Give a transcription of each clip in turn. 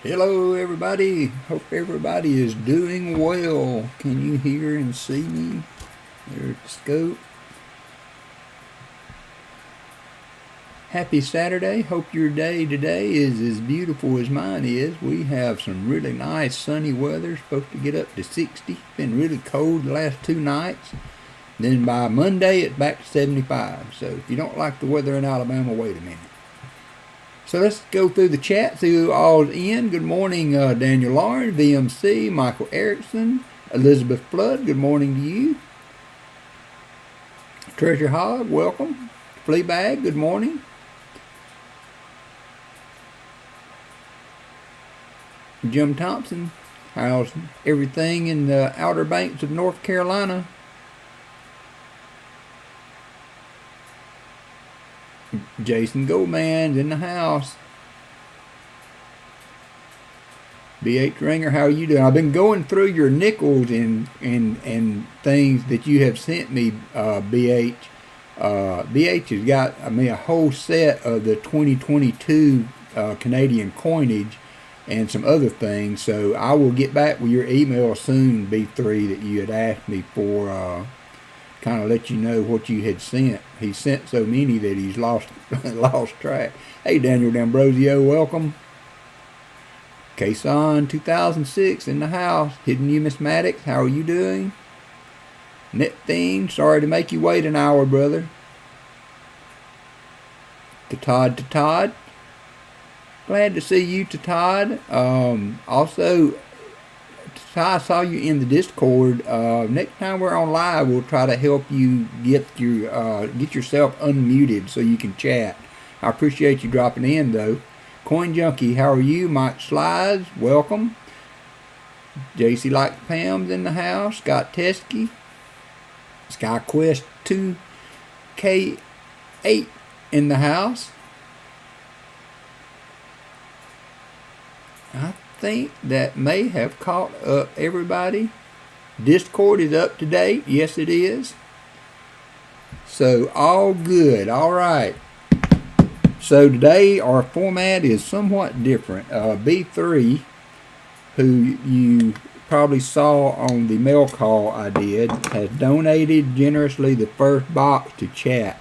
Hello everybody, hope everybody is doing well. Can you hear and see me? There's the scope. Happy Saturday, hope your day today is as beautiful as mine is. We have some really nice sunny weather, supposed to get up to 60. Been really cold the last 2 nights. Then by Monday it's back to 75. So if you don't like the weather in Alabama, wait a minute. So let's go through the chat, see who all's in. Good morning, Daniel Lauren, VMC, Michael Erickson, Elizabeth Flood, good morning to you. Treasure Hog, welcome. Fleabag, good morning. Jim Thompson, how's everything in the Outer Banks of North Carolina? Jason Goldman's in the house. BH Ringer, how are you doing? I've been going through your nickels and things that you have sent me, BH. BH has got a whole set of the 2022 Canadian coinage and some other things. So I will get back with your email soon, B3, that you had asked me for. Kind of let you know what you had sent. He sent so many that he's lost track. Hey, Daniel D'Ambrosio, welcome. Kason 2006 in the house. Hidden Numismatics, how are you doing? Net Theme, sorry to make you wait an hour, brother. To Todd. Glad to see you, to Todd. Also, I saw you in the Discord. Next time we're on live, we'll try to help you get yourself unmuted so you can chat. I appreciate you dropping in, though. Coin Junkie, how are you? Mike Slides, welcome. JC Like Pam's in the house. Scott Teskey. SkyQuest 2K8 in the house. I think that may have caught up everybody. Discord is up to date. Yes, it is. So all good. All right. So today our format is somewhat different. B3, who you probably saw on the mail call I did, has donated generously the first box to chat.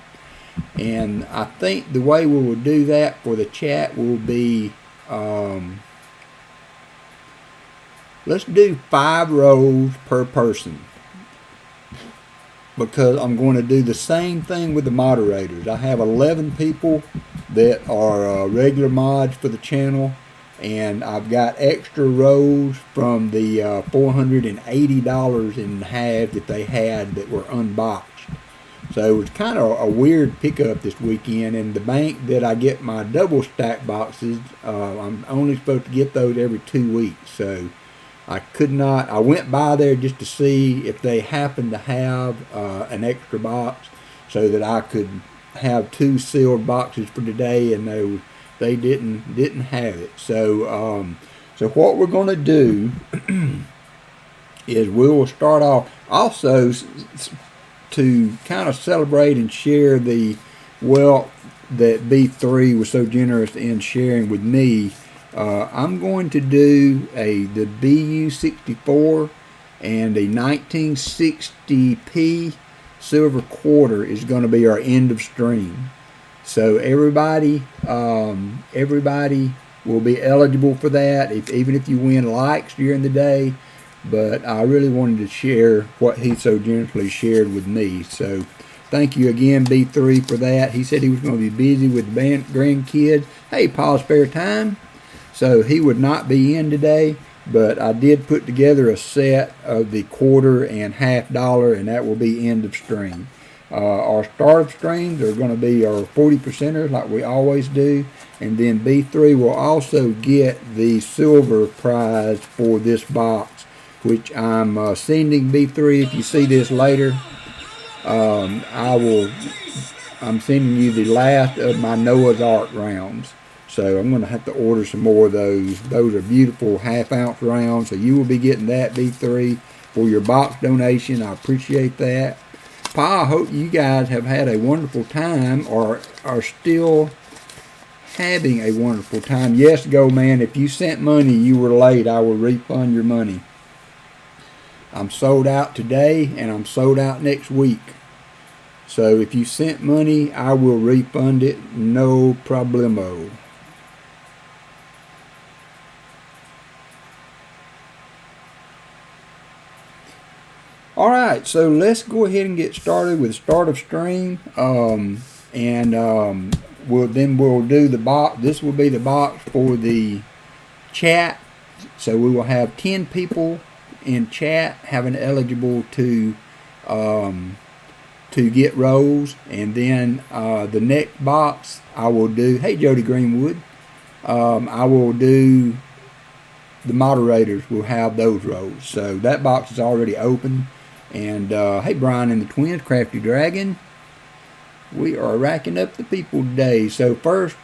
And I think the way we will do that for the chat will be let's do 5 rows per person, because I'm going to do the same thing with the moderators. I have 11 people that are regular mods for the channel, and I've got extra rows from the $480 in half that they had that were unboxed. So it was kind of a weird pickup this weekend, and the bank that I get my double stack boxes, I'm only supposed to get those every 2 weeks. So I went by there just to see if they happened to have an extra box so that I could have 2 sealed boxes for today, and they didn't have it. So so what we're going to do is we will start off also to kind of celebrate and share the wealth that B3 was so generous in sharing with me. I'm going to do the BU64 and a 1960p silver quarter is going to be our end of stream. So everybody will be eligible for that, even if you win likes during the day. But I really wanted to share what he so generously shared with me. So thank you again, B3, for that. He said he was going to be busy with grandkids. Hey, Paul, spare time. So he would not be in today, but I did put together a set of the quarter and $50, and that will be end of stream. Our start of streams are going to be our 40%ers like we always do, and then B3 will also get the silver prize for this box, which I'm sending B3. If you see this later, I'm sending you the last of my Noah's Ark rounds. So I'm going to have to order some more of those. Those are beautiful half-ounce rounds. So you will be getting that, B3, for your box donation. I appreciate that. Pa, I hope you guys have had a wonderful time or are still having a wonderful time. Yes, Go Man, if you sent money, you were late, I will refund your money. I'm sold out today, and I'm sold out next week. So if you sent money, I will refund it, no problemo. Alright, so let's go ahead and get started with start of stream. We'll do the box. This will be the box for the chat. So we will have 10 people in chat having eligible to get roles, and then the next box I will do. Hey, Jody Greenwood. I will do. The moderators will have those roles. So that box is already open. And hey, Brian and the Twins, Crafty Dragon. We are racking up the people today. So first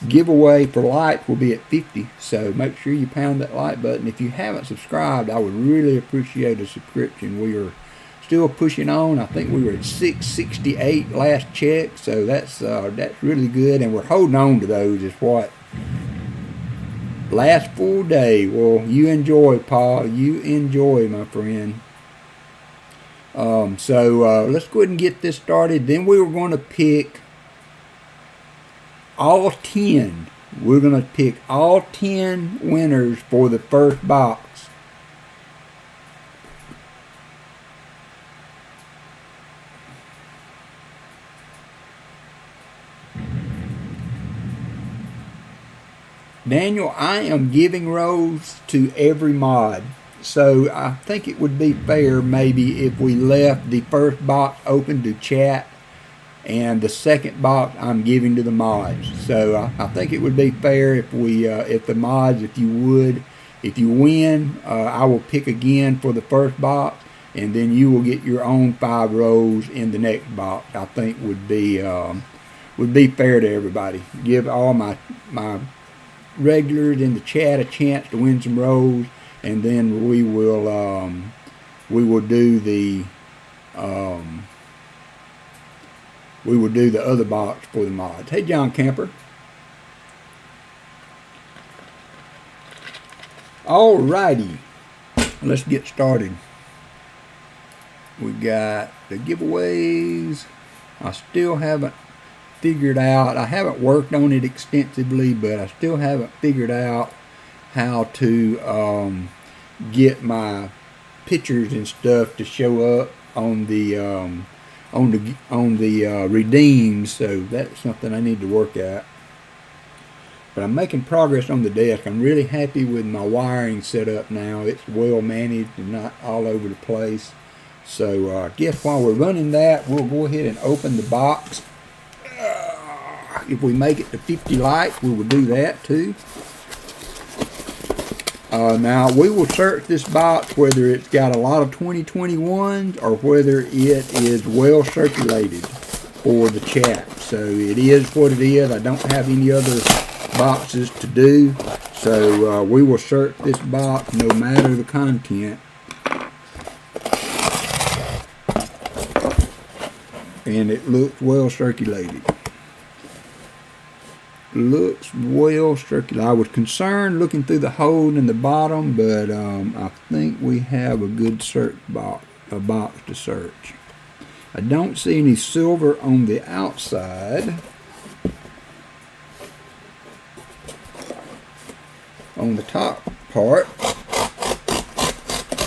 giveaway for likes will be at 50. So make sure you pound that like button. If you haven't subscribed, I would really appreciate a subscription. We are still pushing on. I think we were at 668 last check. So that's really good, and we're holding on to those. Is what. Last full day. Well, you enjoy, Paul. You enjoy, my friend. Let's go ahead and get this started. Then we were going to pick all 10. We're going to pick all 10 winners for the first box. Daniel, I am giving roles to every mod. So I think it would be fair maybe if we left the first box open to chat, and the second box I'm giving to the mods. So I think it would be fair if we, if the mods, if you win, I will pick again for the first box, and then you will get your own 5 rows in the next box. I think would be fair to everybody. Give all my regulars in the chat a chance to win some rows, and then we will do the other box for the mods. Hey, John Camper. Alrighty, let's get started. We got the giveaways. I still haven't figured out. I haven't worked on it extensively, but I still haven't figured out how to get my pictures and stuff to show up on the redeems. So that's something I need to work at. But I'm making progress on the desk. I'm really happy with my wiring set up now. It's well managed and not all over the place. So I guess while we're running that, we'll go ahead and open the box. If we make it to 50 likes, we will do that too. Now we will search this box whether it's got a lot of 2021s or whether it is well circulated for the chat. So it is what it is. I don't have any other boxes to do. So we will search this box no matter the content. And it looks well circulated. Looks well circulated. I was concerned looking through the hole in the bottom, but I think we have a good search box, a box to search. I don't see any silver on the outside. On the top part,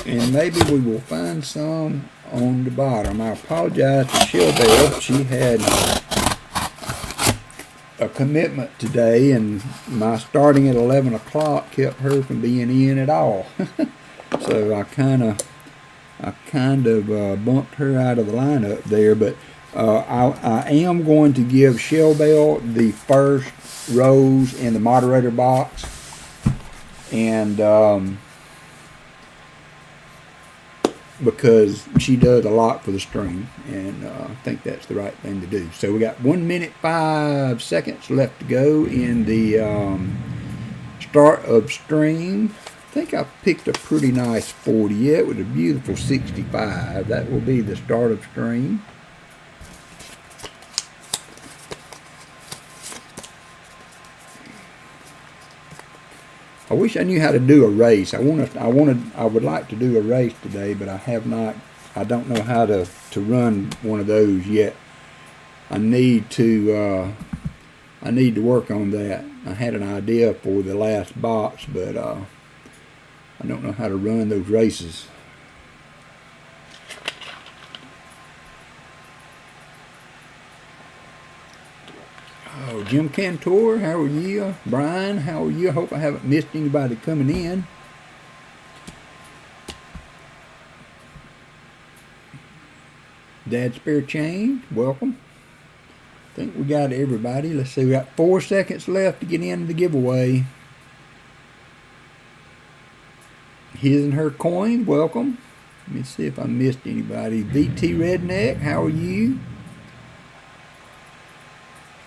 and maybe we will find some on the bottom. I apologize to Shellbell. She had a commitment today, and my starting at 11 o'clock kept her from being in at all. So I kind of bumped her out of the lineup there. But I am going to give Shellbell the first rows in the moderator box, and because she does a lot for the stream, and I think that's the right thing to do. So we got 1 minute 5 seconds left to go in the start of stream. I think I picked a pretty nice 40. Yeah, it was a beautiful 65. That will be the start of stream. I wish I knew how to do a race. I would like to do a race today, but I have not. I don't know how to run one of those yet. I need to work on that. I had an idea for the last box, but I don't know how to run those races. Oh, Jim Cantor, how are you? Brian, how are you? I hope I haven't missed anybody coming in. Dad Spare Change, welcome. I think we got everybody. Let's see, we got 4 seconds left to get into the giveaway. His and Her Coin, welcome. Let me see if I missed anybody. VT Redneck, how are you?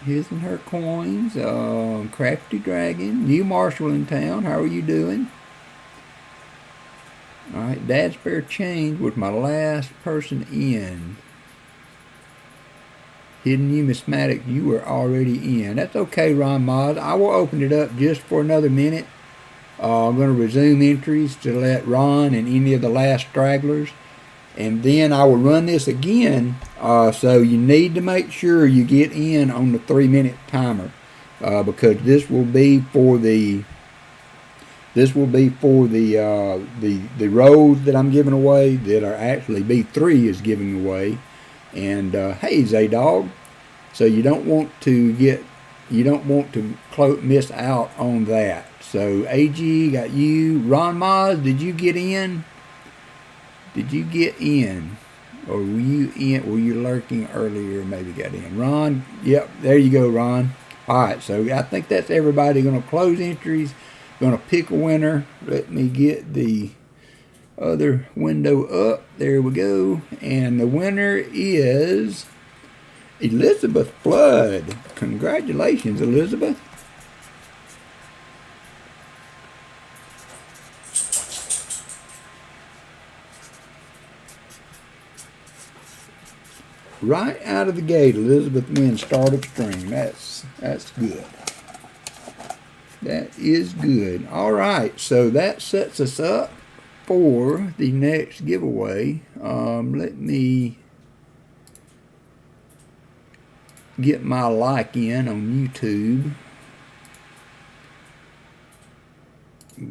His and Her Coins, Crafty Dragon, New Marshall in town, how are you doing? Alright, Dad Spare Change was my last person in. Hidden Numismatic, you were already in. That's okay, Ron Moz. I will open it up just for another minute. I'm going to resume entries to let Ron and any of the last stragglers. And then I will run this again. So you need to make sure you get in on the 3-minute timer. Because this will be for the rows that I'm giving away that are actually B3 is giving away. And hey, Zaydog, so you don't want to miss out on that. So AG got you. Ron Maz, did you get in? Did you get in, or were you in? Were you lurking earlier? Maybe got in. Ron, yep, there you go, Ron. All right, so I think that's everybody. Going to close entries. Going to pick a winner. Let me get the other window up. There we go. And the winner is Elizabeth Flood. Congratulations, Elizabeth. Right out of the gate, Elizabeth wins start of string. That's good. That is good. All right, so that sets us up for the next giveaway. Let me get my like in on YouTube.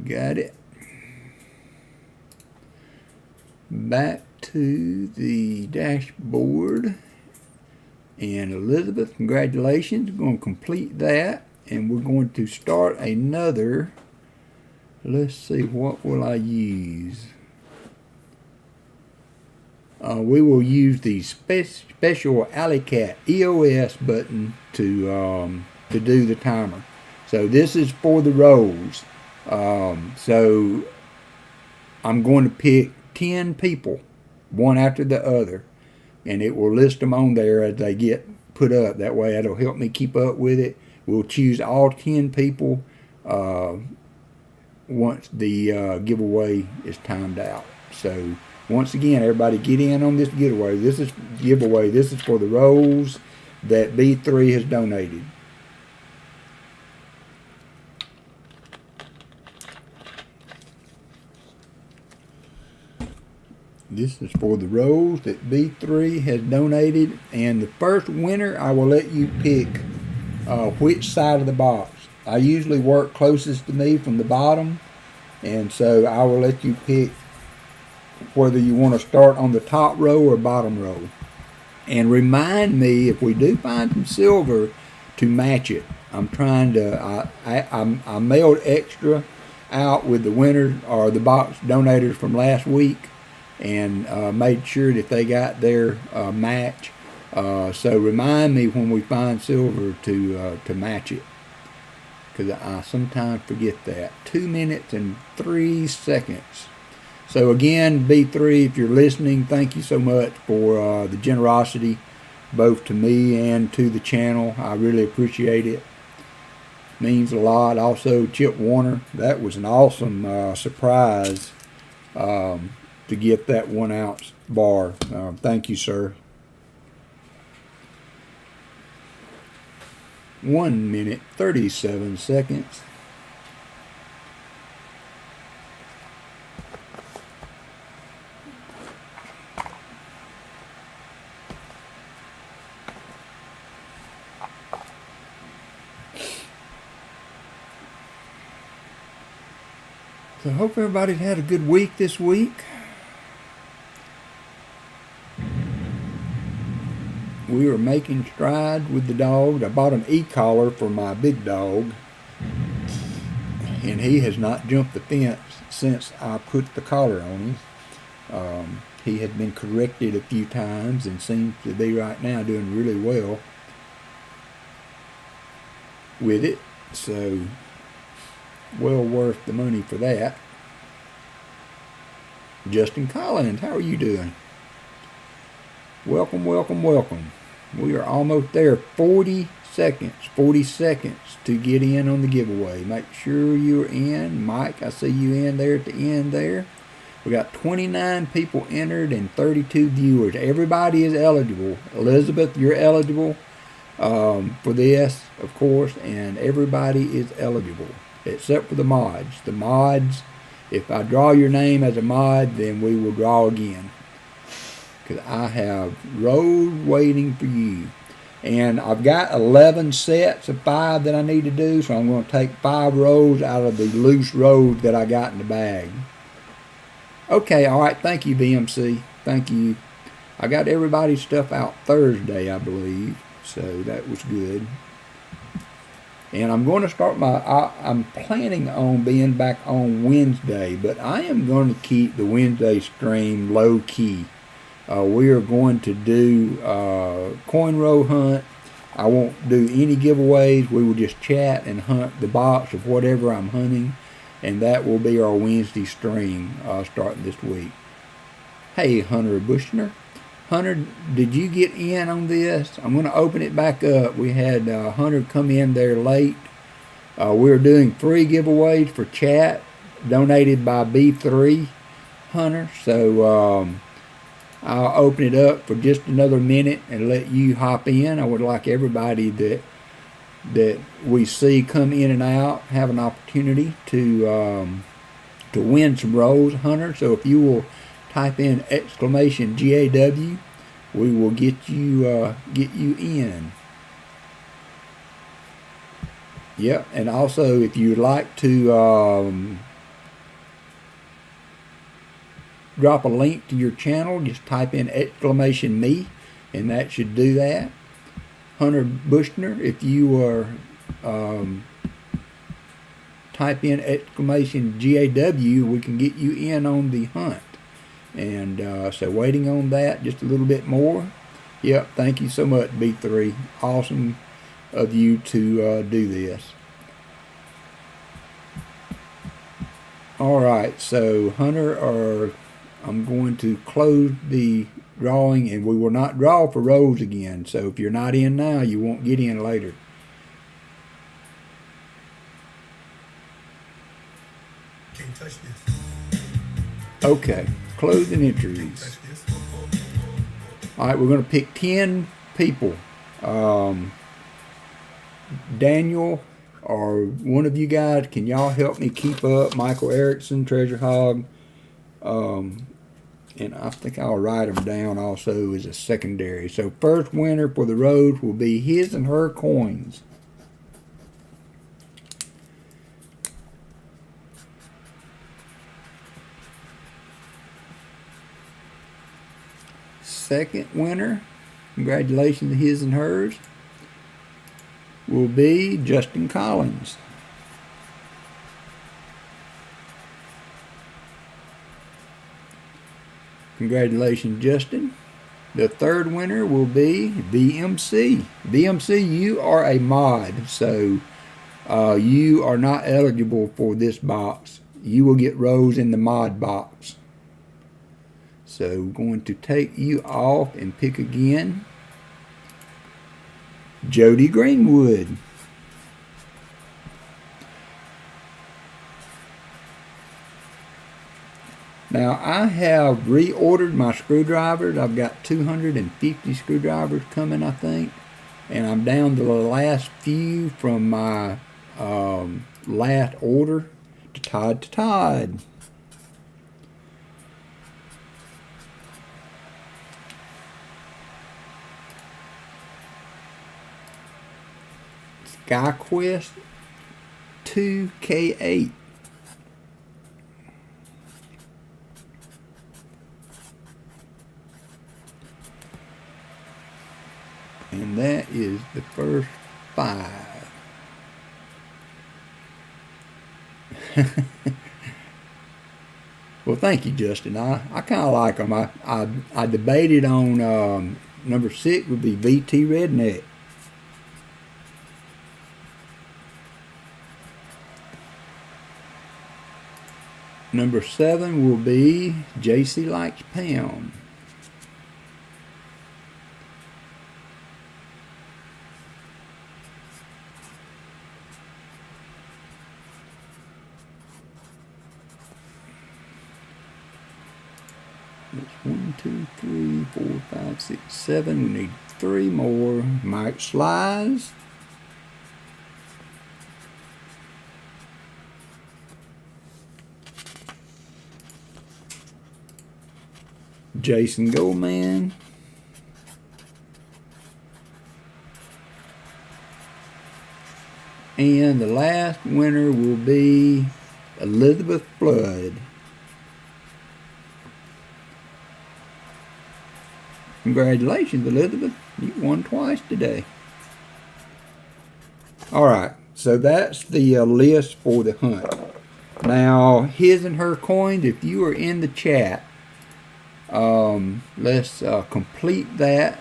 Got it. Back to the dashboard. And Elizabeth, congratulations. We're going to complete that. And we're going to start another. Let's see, what will I use? We will use the special Alley Cat EOS button to do the timer. So this is for the rows. So I'm going to pick 10 people, one after the other, and it will list them on there as they get put up. That way it'll help me keep up with it. We'll choose all 10 people once the giveaway is timed out. So once again, everybody get in on this giveaway. This is for the rows that B3 has donated. This is for the rows that B3 has donated. And the first winner, I will let you pick which side of the box. I usually work closest to me from the bottom. And so I will let you pick whether you want to start on the top row or bottom row. And remind me, if we do find some silver, to match it. I'm trying to, I mailed extra out with the winners or the box donators from last week, and made sure that they got their match. So remind me when we find silver to match it, because I sometimes forget that. 2 minutes and 3 seconds. So again, B3, if you're listening, thank you so much for the generosity, both to me and to the channel. I really appreciate it. Means a lot. Also, Chip Warner, that was an awesome surprise to get that 1 ounce bar. Thank you, sir. 1 minute, 37 seconds. So I hope everybody's had a good week this week. We are making strides with the dog. I bought an e-collar for my big dog, and he has not jumped the fence since I put the collar on him. He had been corrected a few times and seems to be right now doing really well with it. So, well worth the money for that. Justin Collins, how are you doing? Welcome, welcome, welcome. We are almost there. 40 seconds to get in on the giveaway. Make sure you're in. Mike, I see you in there at the end there. We got 29 people entered and 32 viewers. Everybody is eligible. Elizabeth, you're eligible for this, of course, and everybody is eligible except for the mods. The mods, if I draw your name as a mod, then we will draw again, because I have rows waiting for you. And I've got 11 sets of 5 that I need to do, so I'm going to take 5 rows out of the loose rows that I got in the bag. Okay, all right, thank you, BMC. Thank you. I got everybody's stuff out Thursday, I believe, so that was good. And I'm going to start I'm planning on being back on Wednesday, but I am going to keep the Wednesday stream low key. We are going to do coin row hunt. I won't do any giveaways. We will just chat and hunt the box of whatever I'm hunting, and that will be our Wednesday stream starting this week. Hey, Hunter Bushner. Hunter, did you get in on this? I'm going to open it back up. We had Hunter come in there late. We're doing free giveaways for chat donated by B3 Hunter. So I'll open it up for just another minute and let you hop in. I would like everybody that we see come in and out have an opportunity to win some rolls, Hunter. So if you will type in exclamation GAW, we will get you in. Yep, and also if you'd like to drop a link to your channel, just type in exclamation me, and that should do that. Hunter Bushner, if you are type in exclamation GAW, we can get you in on the hunt. And so waiting on that just a little bit more. Yep, thank you so much, B3. Awesome of you to do this. All right, so Hunter, I'm going to close the drawing, and we will not draw for rows again. So if you're not in now, you won't get in later. Can't touch this. Okay, closing entries. All right, we're going to pick 10 people. Daniel or one of you guys, can y'all help me keep up? Michael Erickson, Treasure Hog. And I think I'll write them down also as a secondary. So first winner for the road will be his and her coins. Second winner, congratulations to his and hers, will be Justin Collins. Congratulations, Justin. The third winner will be BMC. BMC, you are a mod, so you are not eligible for this box. You will get rows in the mod box. So we're going to take you off and pick again. Jody Greenwood. Now I have reordered my screwdrivers. I've got 250 screwdrivers coming, I think. And I'm down to the last few from my last order to Todd. SkyQuest 2K8. And that is the first 5. Well, thank you, Justin. I kind of like them. I debated on number 6 would be VT Redneck. Number 7 will be JC Likes Pound. It's 1, 2, 3, 4, 5, 6, 7. We need 3 more. Mike Slies. Jason Goldman. And the last winner will be Elizabeth Flood. Congratulations, Elizabeth. You won twice today. Alright, so that's the list for the hunt. Now, his and her coins, if you are in the chat, let's complete that.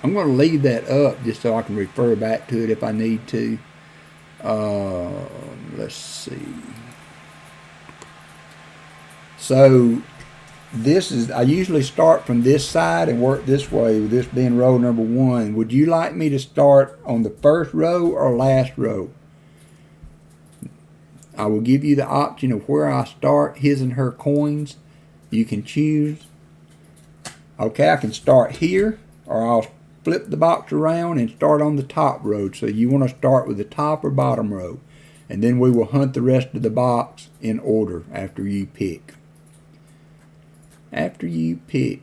I'm going to leave that up just so I can refer back to it if I need to. Let's see. So this is, I usually start from this side and work this way, with this being row number 1. Would you like me to start on the first row or last row? I will give you the option of where I start his and her coins. You can choose. Okay, I can start here, or I'll flip the box around and start on the top row. So you want to start with the top or bottom row. And then we will hunt the rest of the box in order after you pick. After you pick.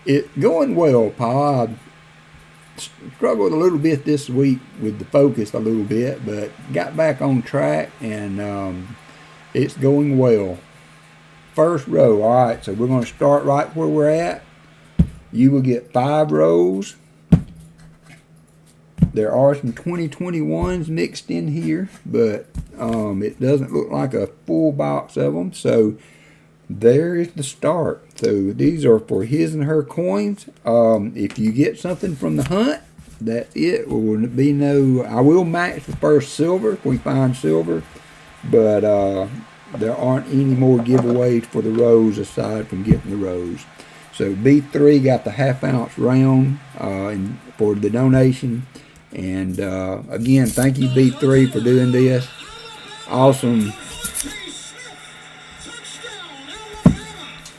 It's going well, Pa. I struggled a little bit this week with the focus a little bit, but got back on track, and it's going well. First row. Alright, so we're going to start right where we're at. You will get 5 rows. There are some 2021s mixed in here, but it doesn't look like a full box of them. So there is the start. So these are for his and her coins. If you get something from the hunt, that's it. Will be no. I will match the first silver if we find silver, but there aren't any more giveaways for the rows aside from getting the rows. So B3 got the half-ounce round for the donation. And again, thank you, B3, for doing this. Awesome.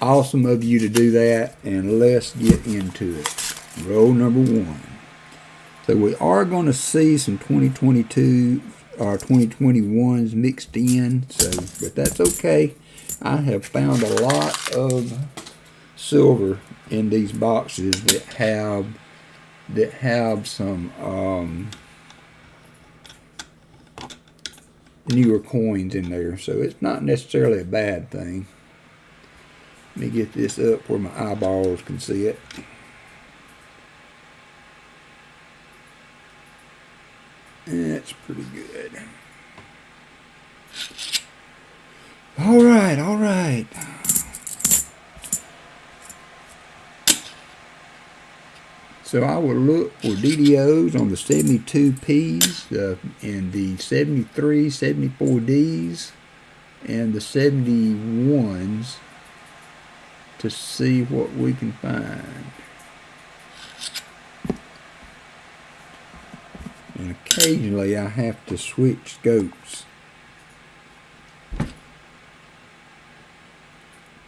Awesome of you to do that. And let's get into it. Row number 1. So we are going to see some 2022 or 2021s mixed in. So, but that's okay. I have found a lot of silver in these boxes that have some newer coins in there, so it's not necessarily a bad thing. Let me get this up where my eyeballs can see it. That's pretty good. Alright, alright. So I will look for DDOs on the 72Ps and the 73, 74Ds and the 71s to see what we can find. And occasionally I have to switch scopes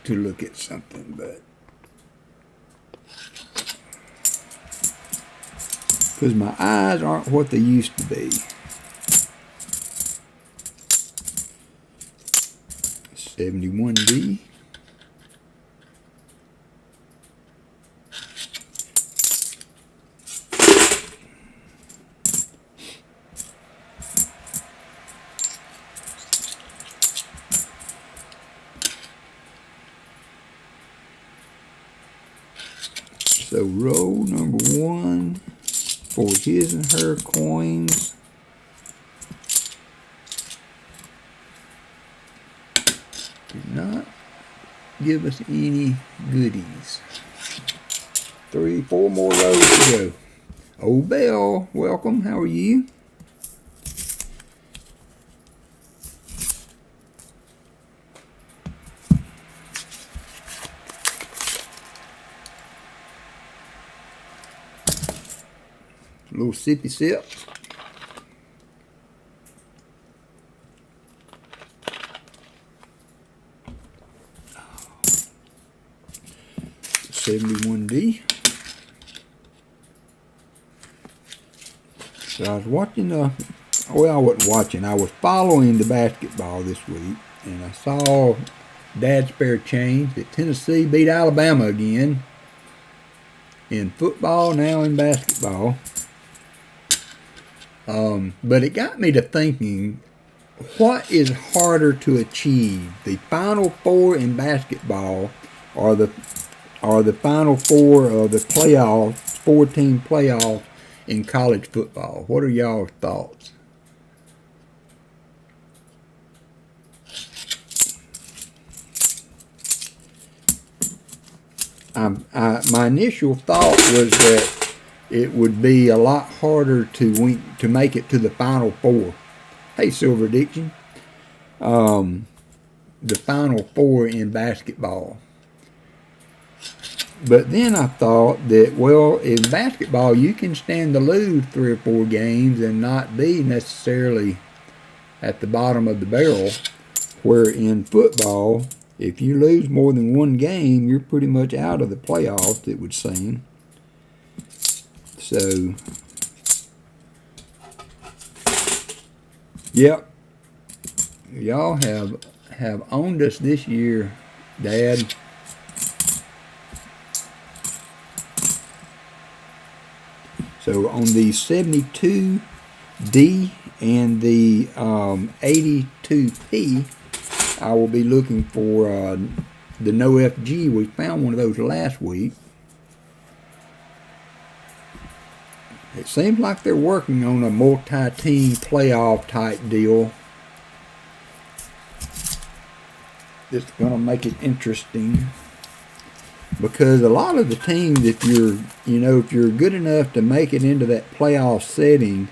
to look at something, but because my eyes aren't what they used to be. 71D. roll number 1 for his and her coins. Did not give us any goodies. 4 more rows to go. Old Bell, welcome. How are you? A little sippy sip. $71D. So I was watching well, I wasn't watching. I was following the basketball this week, and I saw Dad's Spare Change that Tennessee beat Alabama again in football, now in basketball. But it got me to thinking, what is harder to achieve, the Final Four in basketball or the Final Four of the playoffs, 4-team playoffs in college football? What are y'all's thoughts? My initial thought was that it would be a lot harder to make it to the Final Four. Hey, Silver Addiction. The Final Four in basketball. But then I thought that, well, in basketball, you can stand to lose 3 or 4 games and not be necessarily at the bottom of the barrel, where in football, if you lose more than 1 game, you're pretty much out of the playoffs, it would seem. So, yep, y'all have owned us this year, Dad. So on the 72D and the 82P, I will be looking for the NoFG. We found one of those last week. It seems like they're working on a multi-team playoff type deal. It's going to make it interesting, because a lot of the teams, if you're good enough to make it into that playoff setting,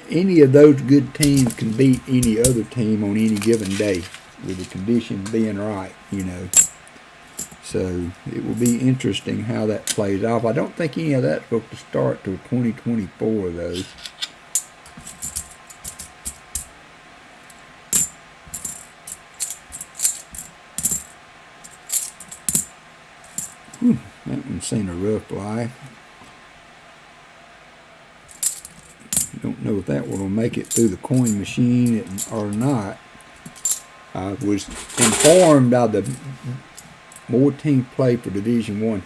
any of those good teams can beat any other team on any given day, with the conditions being right, So it will be interesting how that plays off. I don't think any of that's supposed to start till 2024, though. That one's seen a rough life. Don't know if that one will make it through the coin machine or not. I was informed by the more team play for Division 1.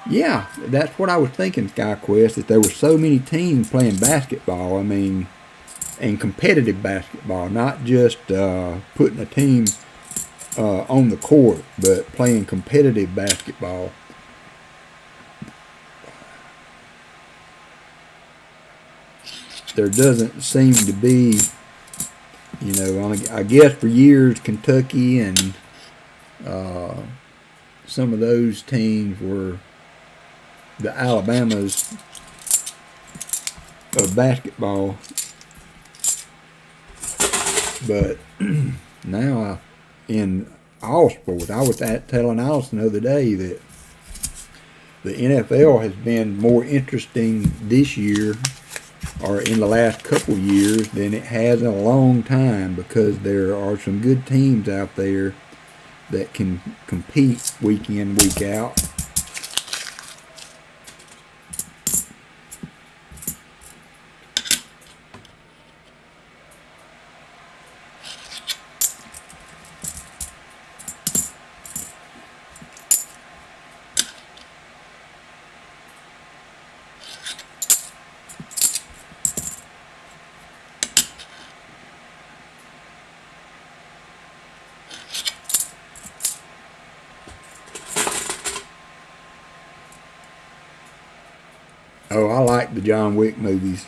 Yeah, that's what I was thinking, SkyQuest, that there were so many teams playing basketball. I mean, and competitive basketball, not just putting a team on the court, but playing competitive basketball. There doesn't seem to be, I guess for years Kentucky and some of those teams were the Alabamas of basketball. But now in all sports, I was telling Allison the other day that the NFL has been more interesting this year, or in the last couple years, than it has in a long time, because there are some good teams out there that can compete week in, week out. Oh, I like the John Wick movies.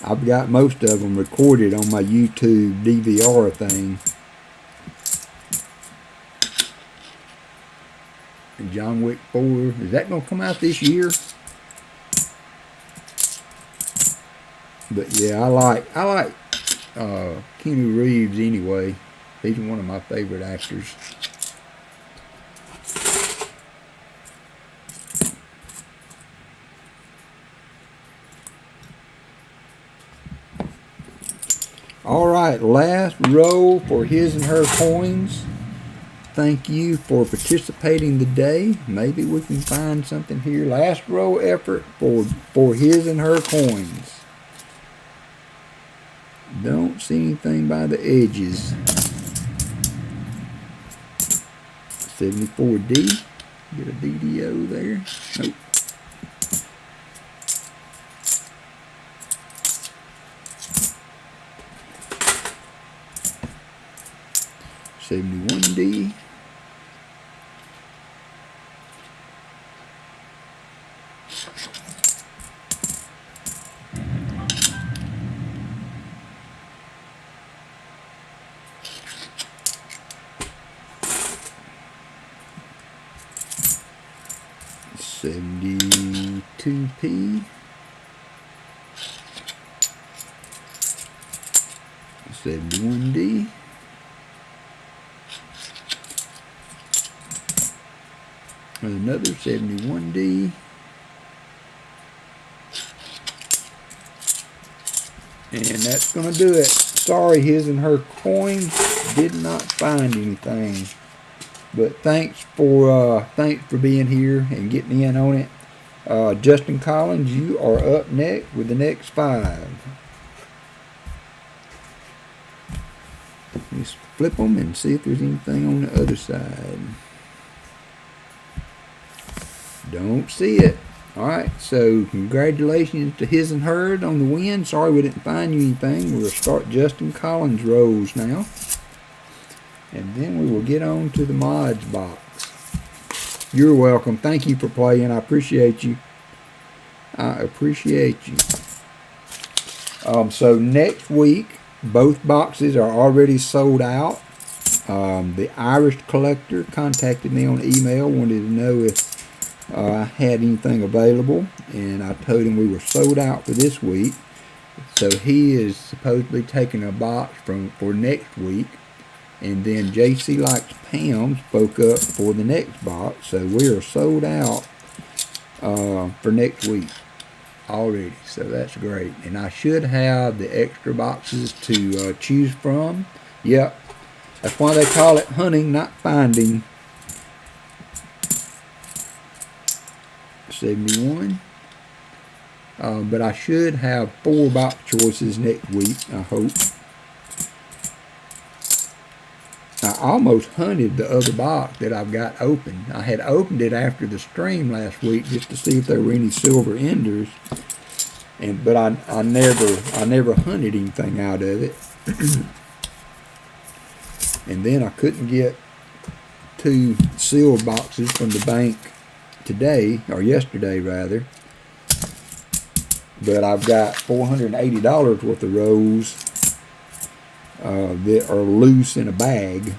I've got most of them recorded on my YouTube DVR thing. And John Wick 4, is that going to come out this year? But yeah, I like Keanu Reeves anyway. He's one of my favorite actors. Alright, last row for his and her coins. Thank you for participating today. Maybe we can find something here. Last row effort for his and her coins. Don't see anything by the edges. 74D. Get a DDO there. Nope. $71D. $72P. $71D. Another $71D. And that's going to do it. Sorry, his and her coins did not find anything. But thanks for being here and getting in on it. Justin Collins, you are up next with the next 5. Let's flip them and see if there's anything on the other side. Don't see it. Alright, so congratulations to his and hers on the win. Sorry we didn't find you anything. We'll start Justin Collins rows now. And then we will get on to the mods box. You're welcome. Thank you for playing. I appreciate you. I appreciate you. So next week, both boxes are already sold out. The Irish collector contacted me on email, wanted to know if I had anything available, and I told him we were sold out for this week. So he is supposedly taking a box for next week. And then JC Likes Pam spoke up for the next box. So we are sold out for next week already. So that's great. And I should have the extra boxes to choose from. Yep. That's why they call it hunting, not finding. 71. But I should have 4 box choices next week, I hope. I almost hunted the other box that I've got open. I had opened it after the stream last week just to see if there were any silver enders, but I never hunted anything out of it. And then I couldn't get 2 sealed boxes from the bank today, or yesterday rather. But I've got $480 worth of rows that are loose in a bag,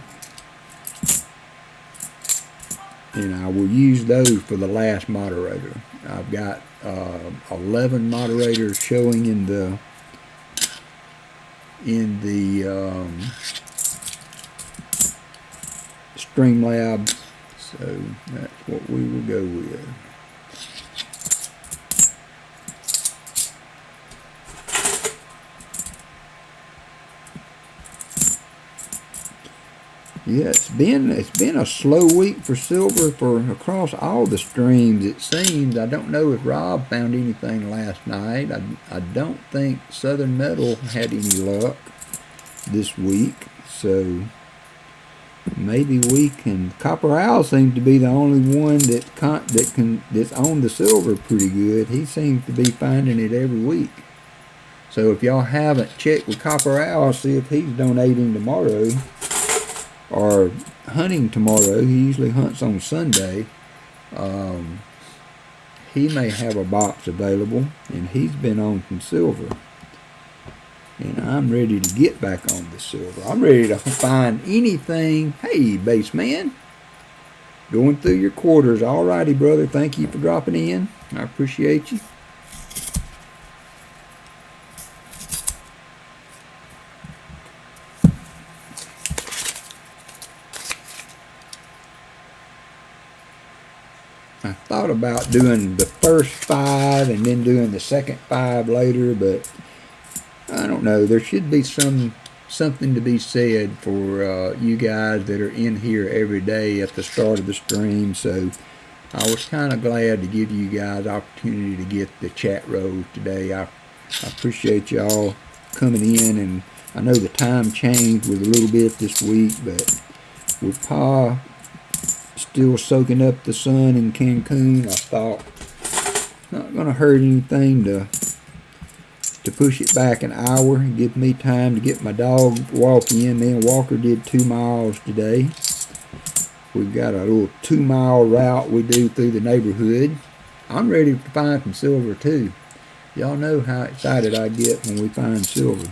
and I will use those for the last moderator. I've got 11 moderators showing in the Streamlabs, so that's what we will go with. Yeah, it's been a slow week for silver across all the streams, it seems. I don't know if Rob found anything last night. I don't think Southern Metal had any luck this week, so maybe we can. Copper Owl seems to be the only one that's on the silver pretty good. He seems to be finding it every week. So if y'all haven't checked with Copper Owl, see if he's donating tomorrow. Or hunting tomorrow. He usually hunts on Sunday. he may have a box available, and he's been on some silver. And I'm ready to get back on the silver. I'm ready to find anything. Hey, baseman. Going through your quarters. Alrighty, brother. Thank you for dropping in. I appreciate you. I thought about doing the first 5 and then doing the second 5 later, but I don't know. There should be something to be said for you guys that are in here every day at the start of the stream. So I was kind of glad to give you guys opportunity to get the chat rows today. I appreciate y'all coming in, and I know the time changed with a little bit this week, but with Pa still soaking up the sun in Cancun, I thought it's not going to hurt anything to push it back an hour and give me time to get my dog Walker in. Me and Walker did 2 miles today. We've got a little 2-mile route we do through the neighborhood. I'm ready to find some silver too. Y'all know how excited I get when we find silver.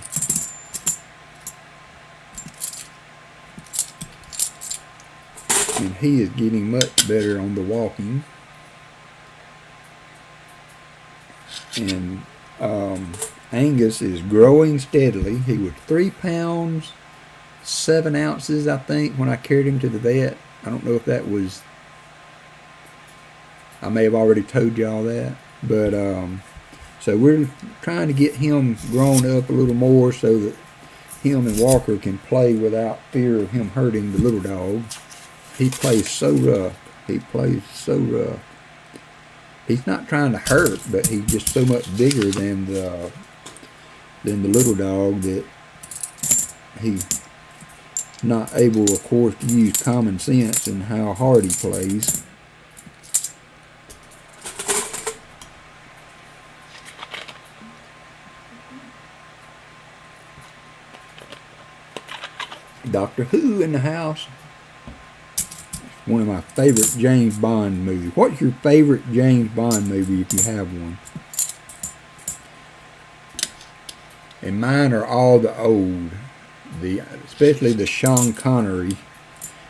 And he is getting much better on the walking. And Angus is growing steadily. He was 3 pounds 7 ounces, I think, when I carried him to the vet. I don't know if that was, I may have already told y'all that, but so we're trying to get him grown up a little more so that him and Walker can play without fear of him hurting the little dog. He plays so rough. He plays so rough. He's not trying to hurt, but he's just so much bigger than the little dog that he's not able, of course, to use common sense in how hard he plays. Doctor Who in the house. One of my favorite James Bond movies. What's your favorite James Bond movie if you have one? And mine are all the old, especially the Sean Connery.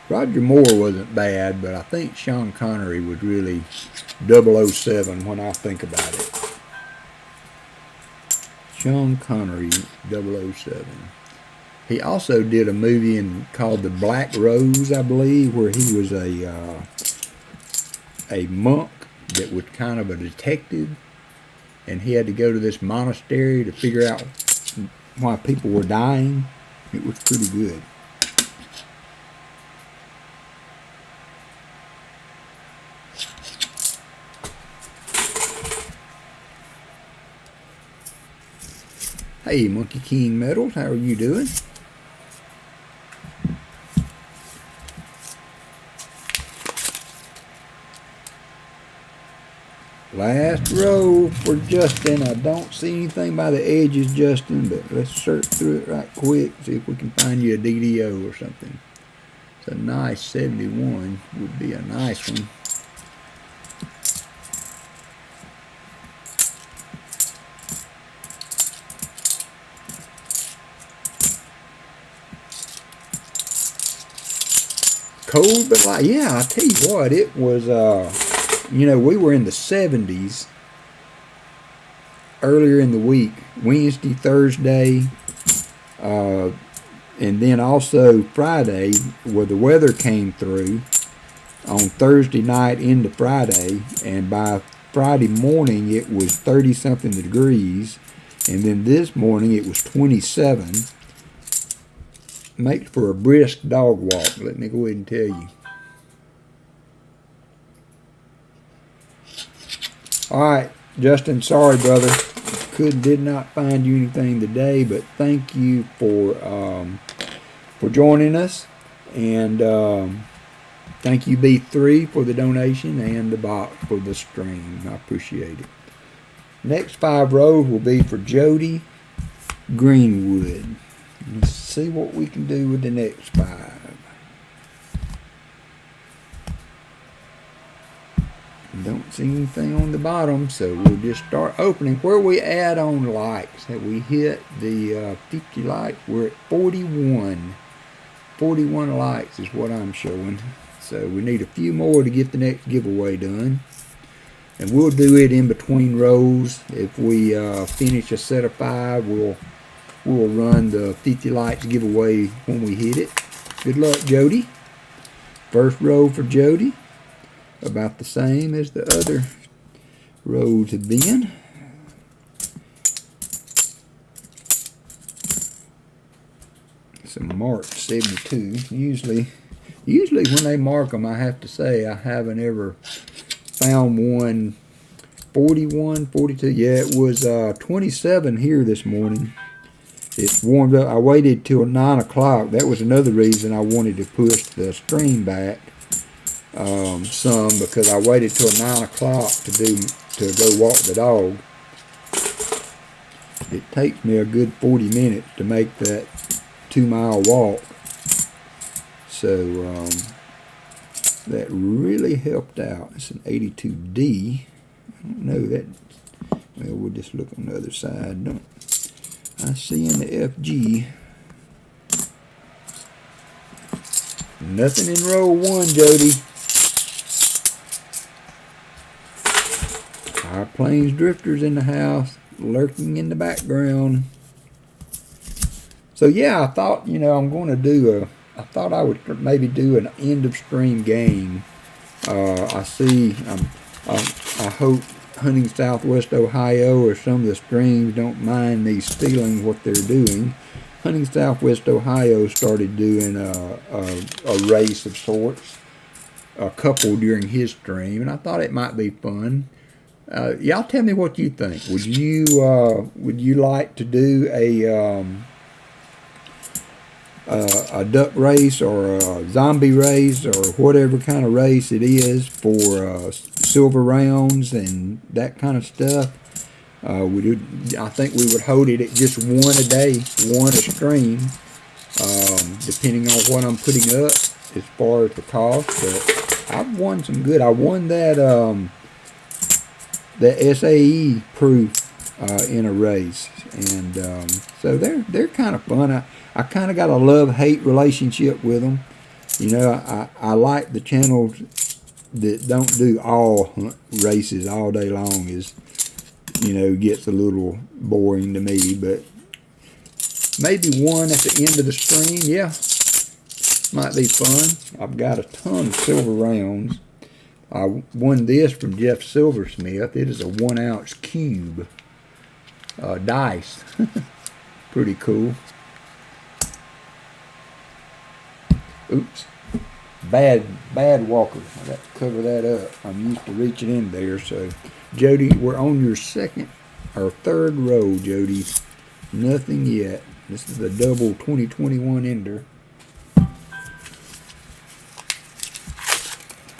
Roger Moore wasn't bad, but I think Sean Connery was really 007 when I think about it. Sean Connery, 007. He also did a movie called The Black Rose, I believe, where he was a monk that was kind of a detective, and he had to go to this monastery to figure out why people were dying. It was pretty good. Hey, Monkey King Metals, how are you doing? Last row for Justin. I don't see anything by the edges, Justin, but let's search through it right quick, see if we can find you a DDO or something. It's a nice 71, would be a nice one. Cold but light. Yeah, I tell you what, it was you know, we were in the 70s earlier in the week, Wednesday, Thursday, and then also Friday, where the weather came through on Thursday night into Friday, and by Friday morning it was 30-something degrees, and then this morning it was 27. Makes for a brisk dog walk, let me go ahead and tell you. Alright, Justin, sorry brother, did not find you anything today, but thank you for joining us, and thank you B3 for the donation and the box for the stream. I appreciate it. Next 5 rows will be for Jody Greenwood. Let's see what we can do with the next 5. Don't see anything on the bottom, so we'll just start opening. Where we at on likes? Have we hit the 50 likes? We're at 41. 41 likes is what I'm showing. So we need a few more to get the next giveaway done. And we'll do it in between rows. If we finish a set of 5, we'll run the 50 likes giveaway when we hit it. Good luck, Jody. First row for Jody. About the same as the other rows have been. Some marked 72. Usually when they mark them, I have to say I haven't ever found one 41, 42. Yeah, it was 27 here this morning. It warmed up. I waited till 9 o'clock. That was another reason I wanted to push the stream back some, because I waited till 9 o'clock to go walk the dog. It takes me a good 40 minutes to make that 2-mile walk. So that really helped out. It's an 82D. I don't know that. Well, we'll just look on the other side. Don't I see in the FG? Nothing in row 1, Jody. Our Plains Drifters in the house, lurking in the background. So yeah, I thought, I'm going to do I thought I would maybe do an end of stream game. I hope Hunting Southwest Ohio or some of the streams don't mind me stealing what they're doing. Hunting Southwest Ohio started doing a race of sorts, a couple during his stream, and I thought it might be fun. Y'all tell me what you think. Would you like to do a duck race or a zombie race or whatever kind of race it is for silver rounds and that kind of stuff? I think we would hold it at just one a day, one a stream, depending on what I'm putting up as far as the cost. But I've won some good. I won that SAE proof in a race, and so they're kind of fun. I kind of got a love-hate relationship with them. I like the channels that don't do all races all day long. Gets a little boring to me, but maybe one at the end of the stream, yeah, might be fun. I've got a ton of silver rounds. I won this from Jeff Silversmith. It is a 1-ounce cube dice. Pretty cool. Oops. Bad walker. I got to cover that up. I'm used to reaching in there. So, Jody, we're on your second or third row, Jody. Nothing yet. This is the double 2021 ender.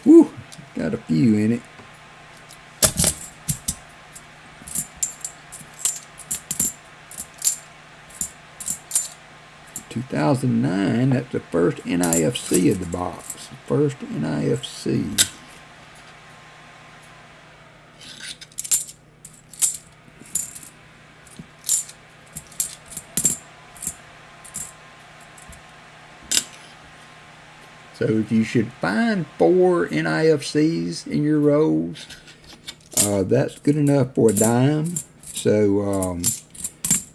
Whew. Got a few in it. $2009, that's the first NIFC of the box. First NIFC. So if you should find 4 NIFCs in your rolls, that's good enough for a dime. So,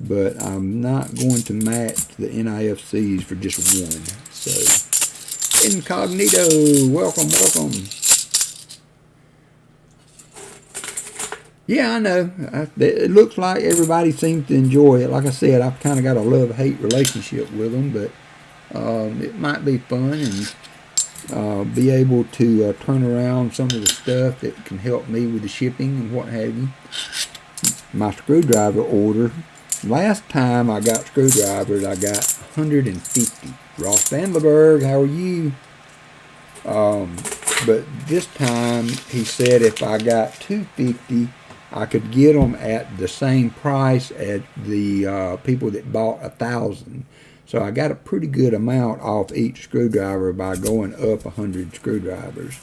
but I'm not going to match the NIFCs for just one. So, Incognito, welcome. Yeah, I know. It looks like everybody seems to enjoy it. Like I said, I've kind of got a love-hate relationship with them, but it might be fun and be able to turn around some of the stuff that can help me with the shipping and what have you. My screwdriver order. Last time I got screwdrivers, I got 150. Ross Vandenberg, how are you? But this time, he said if I got 250, I could get them at the same price as the people that bought 1,000. So I got a pretty good amount off each screwdriver by going up 100 screwdrivers.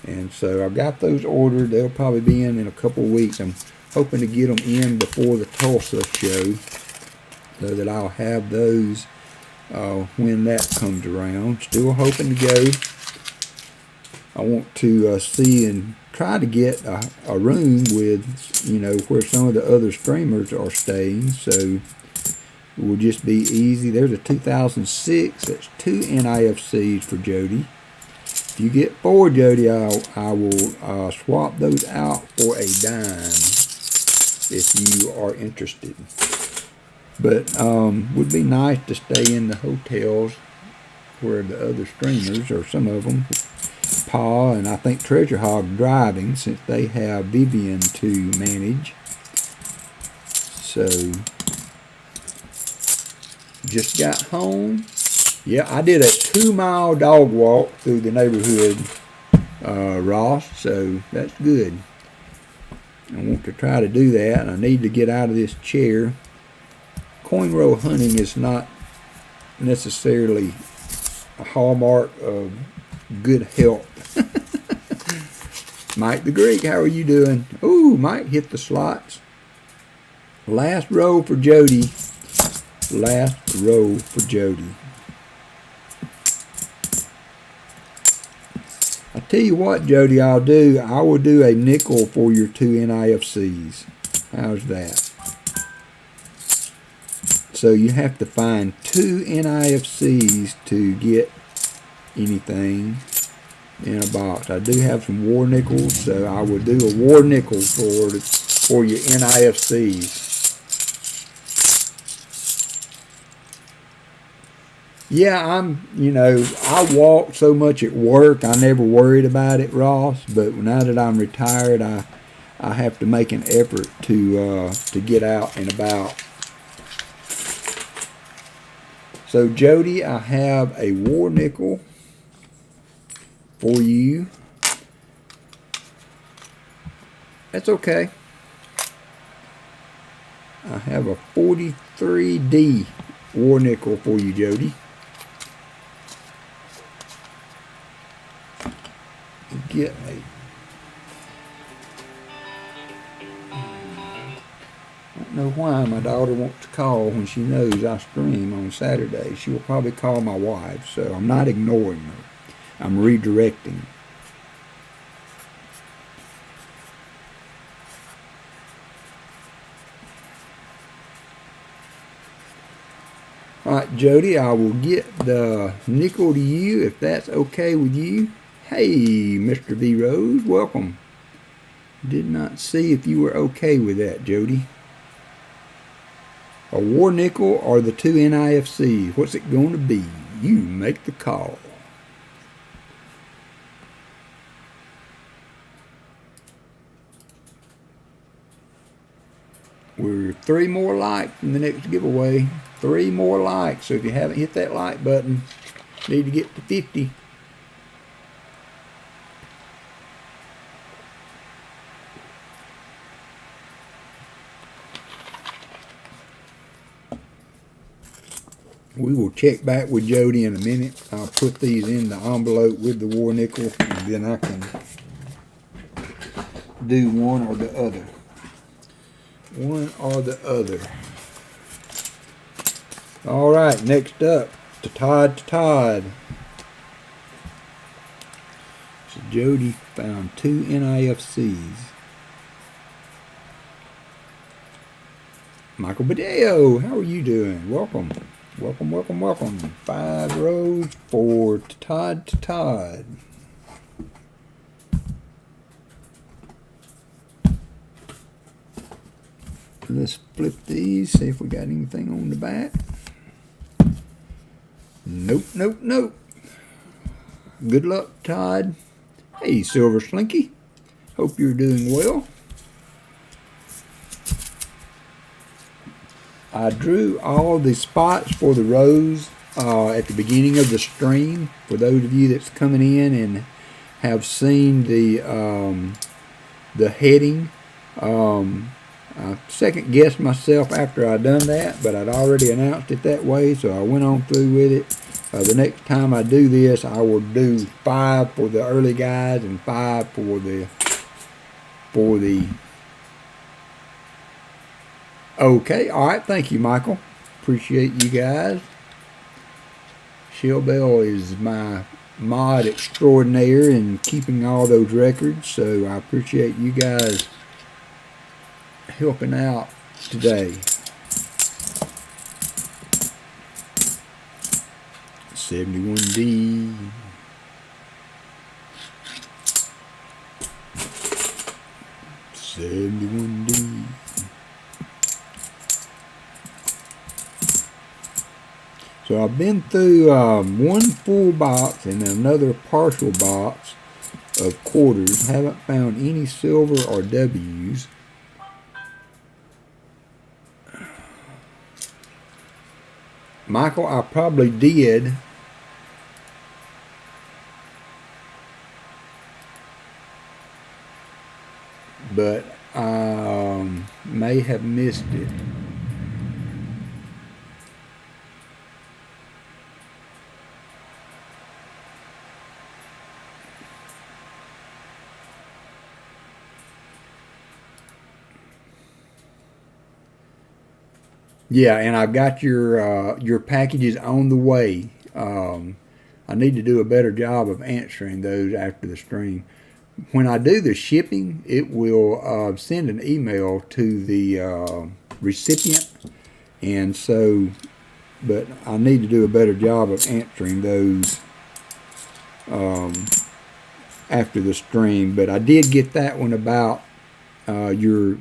And so I've got those ordered. They'll probably be in a couple of weeks. I'm hoping to get them in before the Tulsa show, so that I'll have those when that comes around. Still hoping to go. I want to see and try to get a room with, you know, where some of the other streamers are staying. So it will just be easy. There's a 2006. That's 2 NIFCs for Jody. If you get 4, Jody, I will swap those out for a dime if you are interested. But would be nice to stay in the hotels where the other streamers, or some of them, Pa and I think Treasure Hog driving, since they have Vivian to manage. So just got home. Yeah, I did a 2-mile dog walk through the neighborhood, Ross, so that's good. I want to try to do that. I need to get out of this chair. Coin roll hunting is not necessarily a hallmark of good health. Mike the Greek, how are you doing? Ooh, Mike hit the slots. Last row for Jody. Last row for Jody. I tell you what, Jody, I will do a nickel for your 2 NIFCs. How's that? So you have to find 2 NIFCs to get anything in a box. I do have some war nickels, so I will do a war nickel for your NIFCs. Yeah, I walk so much at work, I never worried about it, Ross, but now that I'm retired, I have to make an effort to get out and about. So Jody, I have a war nickel for you. That's okay. I have a 43D war nickel for you, Jody. Get a I don't know why my daughter wants to call when she knows I stream on Saturday. She will probably call my wife, so I'm not ignoring her. I'm redirecting. Alright, Jody, I will get the nickel to you if that's okay with you. Hey, Mr. V. Rose, welcome. Did not see if you were okay with that, Jody. A war nickel or the 2 NIFCs? What's it going to be? You make the call. We're 3 more likes in the next giveaway. 3 more likes. So if you haven't hit that like button, need to get to 50. We will check back with Jody in a minute. I'll put these in the envelope with the war nickel, and then I can do one or the other. One or the other. All right, next up, to Todd. So Jody found 2 NIFCs. Michael Badeo, how are you doing? Welcome. Welcome, welcome, welcome. 5 rows for Todd. Let's flip these, see if we got anything on the back. Nope, nope, nope. Good luck, Todd. Hey, Silver Slinky. Hope you're doing well. I drew all the spots for the rows at the beginning of the stream. For those of you that's coming in and have seen the heading, I second guessed myself after I'd done that, but I'd already announced it that way, so I went on through with it. The next time I do this, I will do 5 for the early guys and 5 for the okay. All right, thank you, Michael. Appreciate you guys. Shell Bell is my mod extraordinaire in keeping all those records, so I appreciate you guys helping out today. 71D. So I've been through one full box and another partial box of quarters. Haven't found any silver or W's. Michael, I probably did. But I may have missed it. Yeah, and I've got your packages on the way. I need to do a better job of answering those after the stream. When I do the shipping, it will send an email to the recipient, and so, but I need to do a better job of answering those after the stream. But I did get that one about your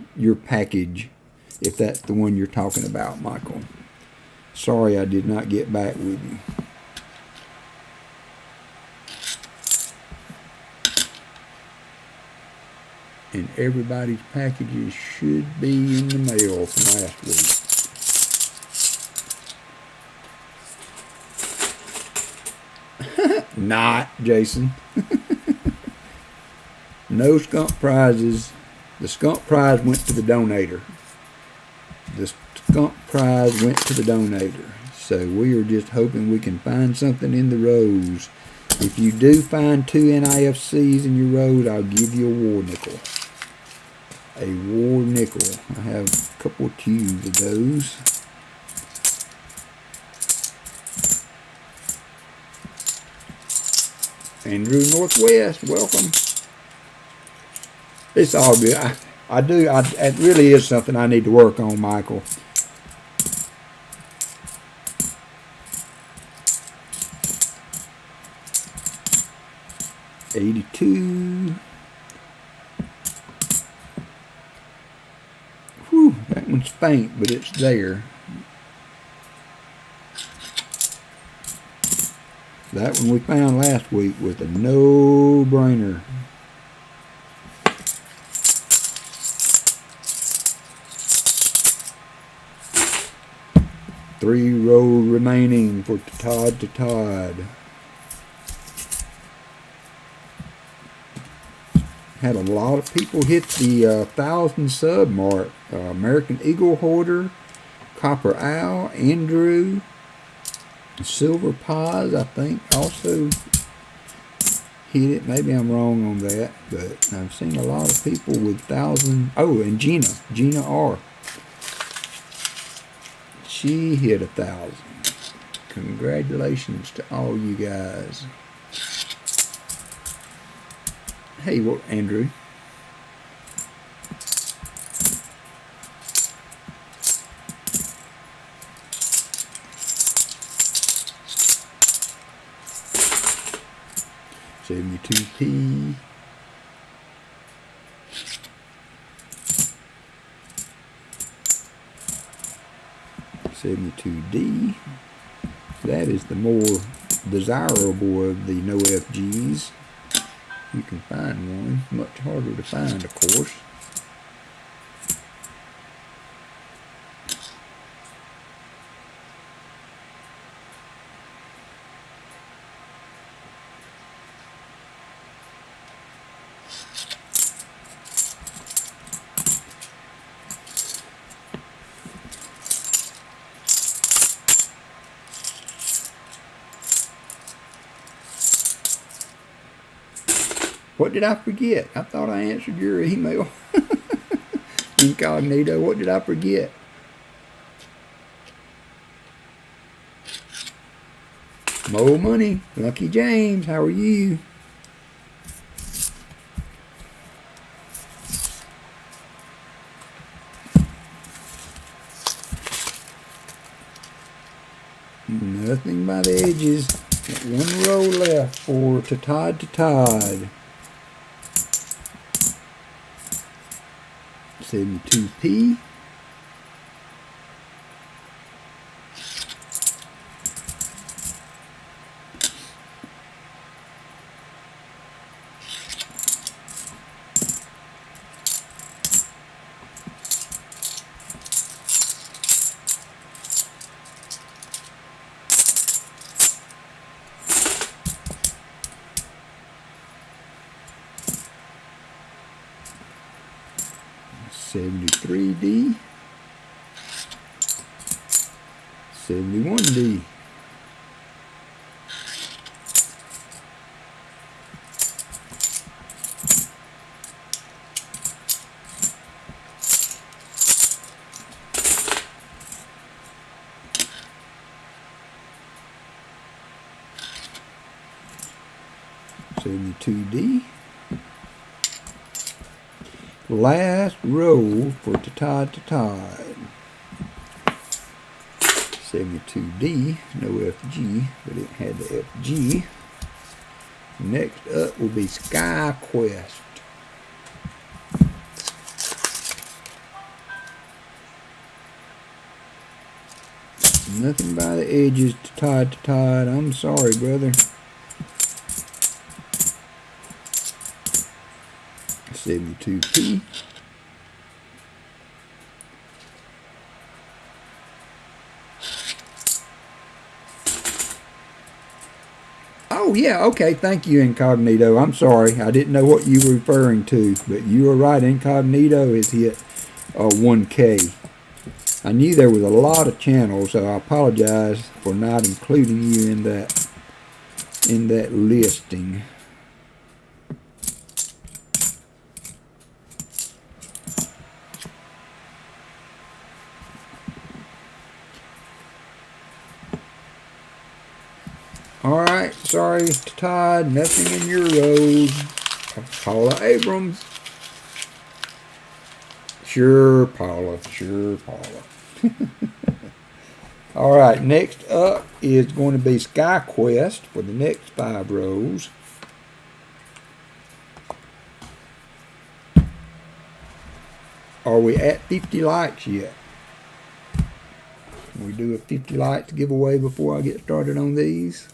package, if that's the one you're talking about, Michael. Sorry I did not get back with you. And everybody's packages should be in the mail from last week. Not, Jason. No skunk prizes. The skunk prize went to the donator. The skunk prize went to the donator. So we are just hoping we can find something in the rows. If you do find 2 NIFCs in your rows, I'll give you a war nickel. A war nickel. I have a couple of tubes of those. Andrew Northwest, welcome. It's all good. It really is something I need to work on, Michael. $82. Whew, that one's faint, but it's there. That one we found last week was a no-brainer. Three rows remaining for Todd to Todd. Had a lot of people hit the 1,000 sub mark. American Eagle Hoarder, Copper Owl, Andrew, Silver Pies, I think, also hit it. Maybe I'm wrong on that, but I've seen a lot of people with 1,000. Oh, and Gina R. She hit 1,000. Congratulations to all you guys. Hey, well, Andrew. $72P. $72D. That is the more desirable of the no FGs. You can find one. Much harder to find, of course. What did I forget? I thought I answered your email. Incognito, what did I forget? More money. Lucky James, how are you? Nothing by the edges. Got one row left for to Tide. 72p. $73D, $71D, $72D. Last row for Tide. 72D, no FG, but it had the FG. Next up will be Sky Quest. Nothing by the edges to Tide. I'm sorry, brother. 72p. Oh, yeah, okay, thank you, Incognito. I'm sorry, I didn't know what you were referring to, but you were right, Incognito has hit 1K. I knew there was a lot of channels, so I apologize for not including you in that listing. Alright, sorry, Todd, nothing in your road. Paula Abrams. Sure, Paula. Alright, next up is going to be Sky Quest for the next 5 rows. Are we at 50 likes yet? Can we do a 50 likes giveaway before I get started on these?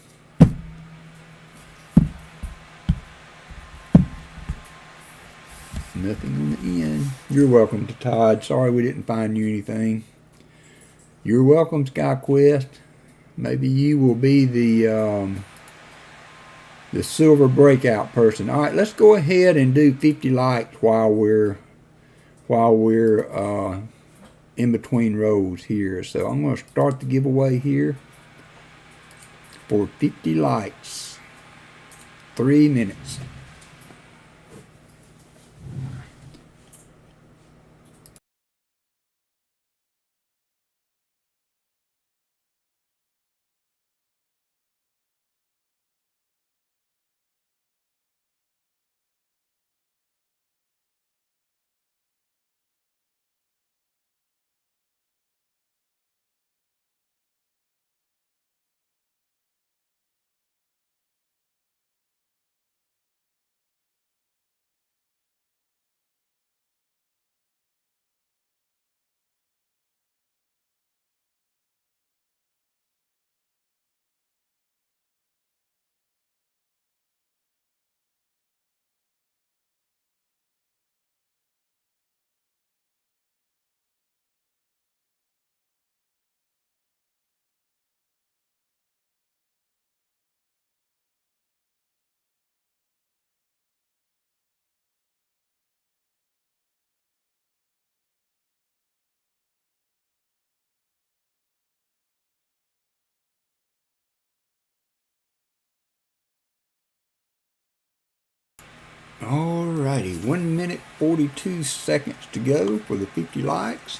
Nothing on the end. You're welcome to Todd. Sorry we didn't find you anything. You're welcome, SkyQuest. Maybe you will be the silver breakout person. All right, let's go ahead and do 50 likes while we're in between rows here. So I'm going to start the giveaway here for 50 likes. 3 minutes. Alrighty, 1 minute 42 seconds to go for the 50 likes.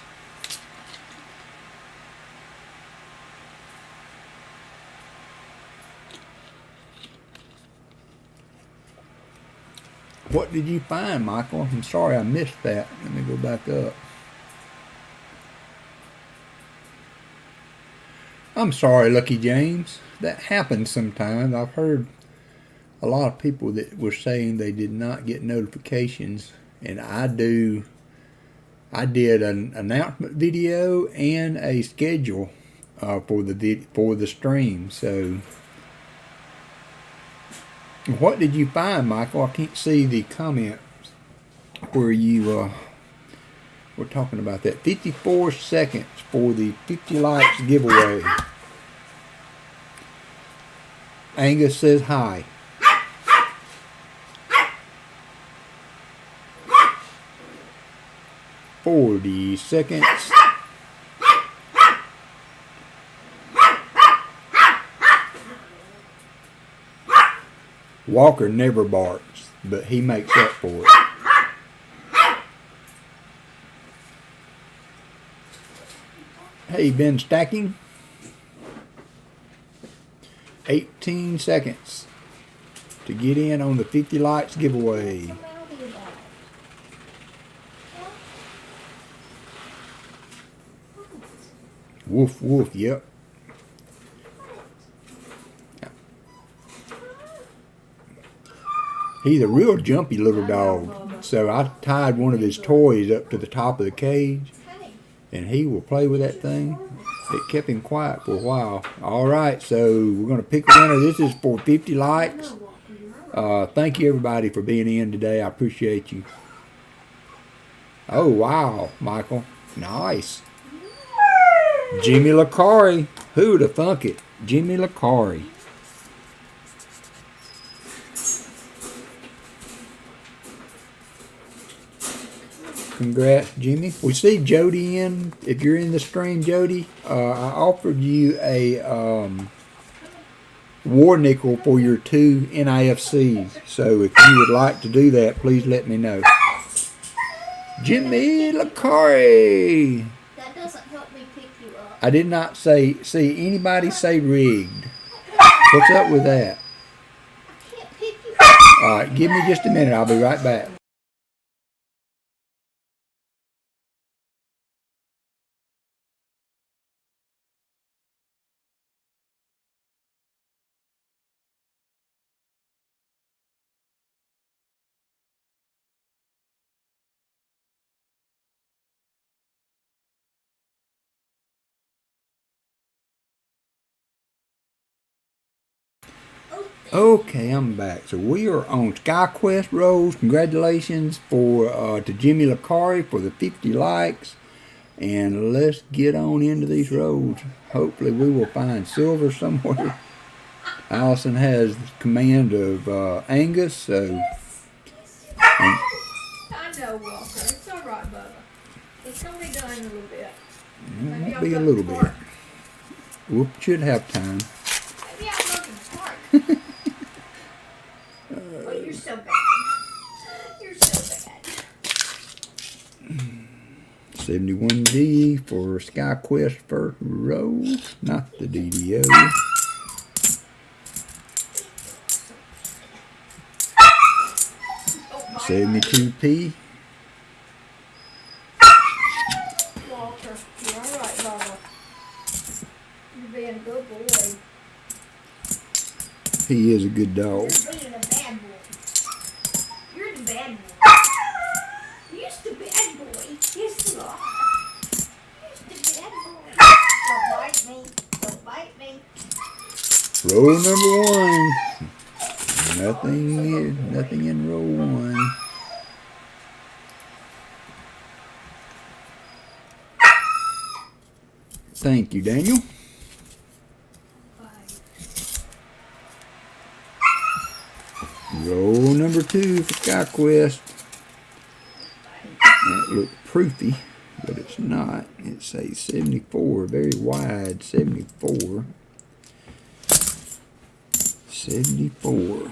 What did you find, Michael? I'm sorry I missed that. Let me go back up. I'm sorry, Lucky James. That happens sometimes. I've heard a lot of people that were saying they did not get notifications, and I do. I did an announcement video and a schedule for the stream. So, what did you find, Michael? I can't see the comments where you were talking about that. 54 seconds for the 50 likes giveaway. Angus says hi. 40 seconds. Walker never barks, but he makes up for it. Hey, been stacking? 18 seconds to get in on the 50 likes giveaway. Woof, woof, yep. He's a real jumpy little dog. So I tied one of his toys up to the top of the cage, and he will play with that thing. It kept him quiet for a while. Alright, so we're going to pick a winner. This is for 50 likes. Thank you, everybody, for being in today. I appreciate you. Oh, wow, Michael. Nice. Jimmy Lacari. Who'd have thunk it? Jimmy Lacari. Congrats, Jimmy. We see Jody in. If you're in the stream, Jody, I offered you a war nickel for your 2 NIFCs. So if you would like to do that, please let me know. Jimmy Lacari. That doesn't help me pick you up. I did not see anybody say rigged. What's up with that? I can't pick you up. Alright, give me just a minute. I'll be right back. Okay, I'm back. So we are on SkyQuest rolls. Congratulations to Jimmy Lacari for the 50 likes. And let's get on into these rolls. Hopefully we will find silver somewhere. Allison has command of Angus, so... I know, Walker. It's all right, Bubba. It's going to be done in a little bit. It won't be a little bit. We should have time. Maybe I'll look in the park. Oh, you're so bad. You're so bad. 71D for SkyQuest first row, not the DDO. Oh, 72P. Walker, you're all right, Bubba. You're being a good boy. He is a good dog. You're being a bad boy. You're the bad boy. You're the bad boy. Yes, you are. You're the bad boy. Don't bite me. Don't bite me. Roll number 1. Nothing in row 1. Thank you, Daniel. Roll number 2 for SkyQuest. That looked proofy, but it's not. It says 74, very wide 74. 74.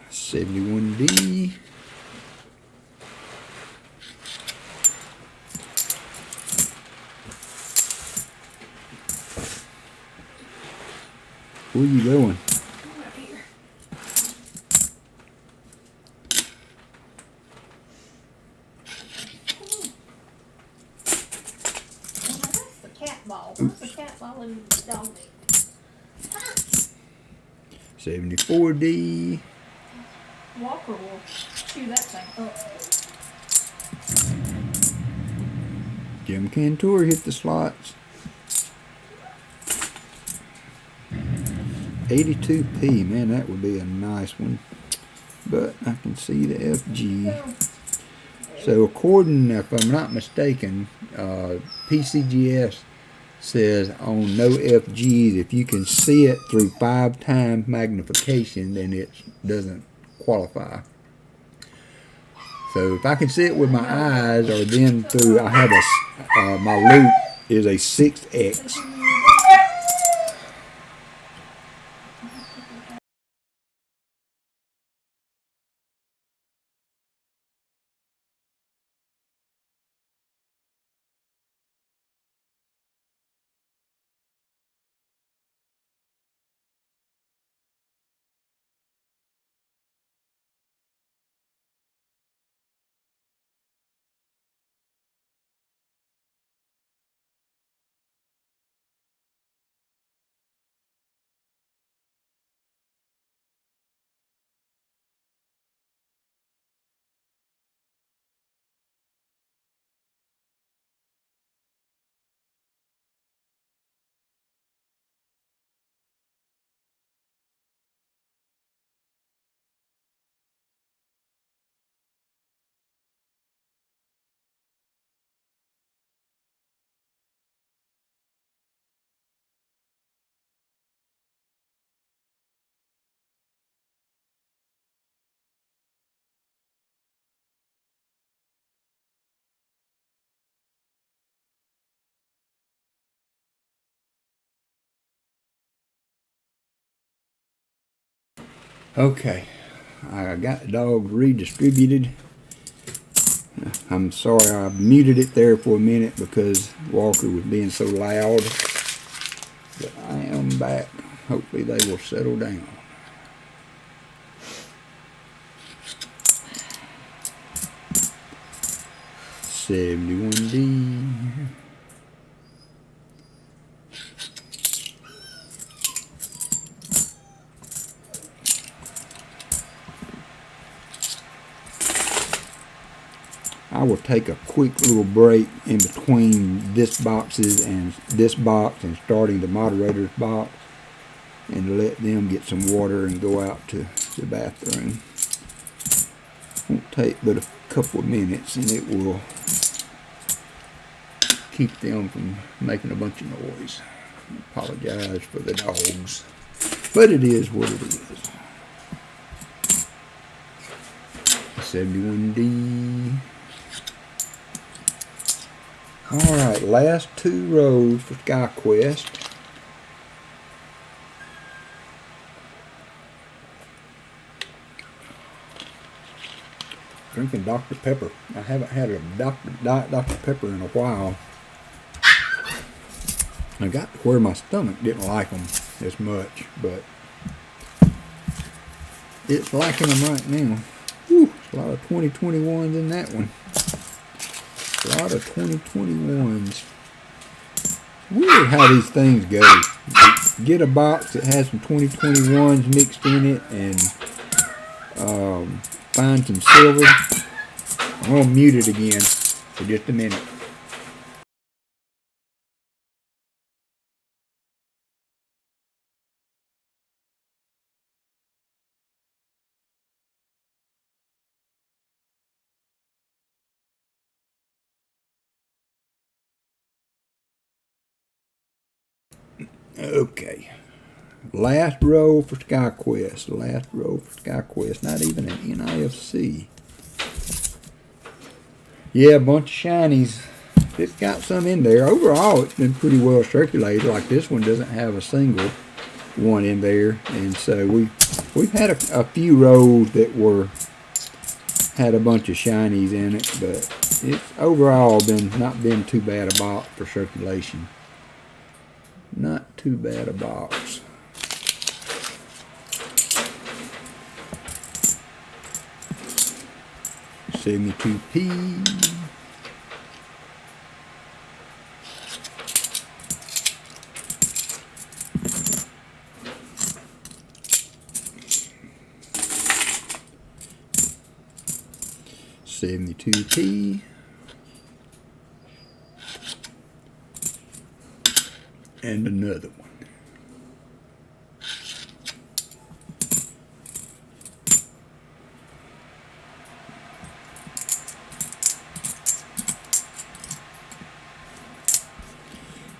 71D. Where you going? Come up here. Well, now that's the cat ball. Where's the cat ball in the dog meat? 74D. Walker will chew that thing up. Jim Cantor hit the slots. 82P, man, that would be a nice one. But I can see the FG. So according, if I'm not mistaken, PCGS says on no FGs, if you can see it through 5 times magnification, then it doesn't qualify. So if I can see it with my eyes, or then through, I have my loop is a 6X. Okay, I got the dogs redistributed. I'm sorry I muted it there for a minute because Walker was being so loud. But I am back. Hopefully they will settle down. $71D. I will take a quick little break in between this boxes and this box and starting the moderator's box, and let them get some water and go out to the bathroom. Won't take but a couple of minutes, and it will keep them from making a bunch of noise. I apologize for the dogs, but it is what it is. 71D. Alright, last 2 rows for SkyQuest. Drinking Dr. Pepper. I haven't had a Diet Dr. Pepper in a while. I got to where my stomach didn't like them as much, but it's liking them right now. Whew, a lot of 2021s in that one. A lot of 2021s. Weird how these things go. Get a box that has some 2021s mixed in it, and find some silver. I'm going to mute it again for just a minute. Okay, last row for SkyQuest. Last row for SkyQuest. Not even an NIFC. Yeah, a bunch of shinies. It's got some in there. Overall, it's been pretty well circulated. Like this one doesn't have a single one in there, and so we've had a few rows that had a bunch of shinies in it, but it's overall not been too bad a box for circulation. Not too bad a box. 72P. $72P. And another one.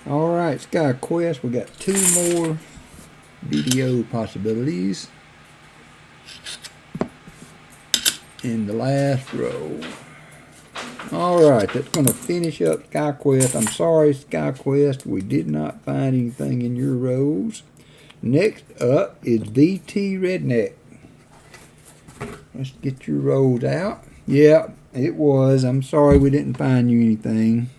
Alright, Sky Quest, we got 2 more video possibilities in the last row. Alright, that's going to finish up Sky Quest. I'm sorry, Sky Quest, we did not find anything in your rows. Next up is VT Redneck. Let's get your rows out. Yeah, it was. I'm sorry we didn't find you anything.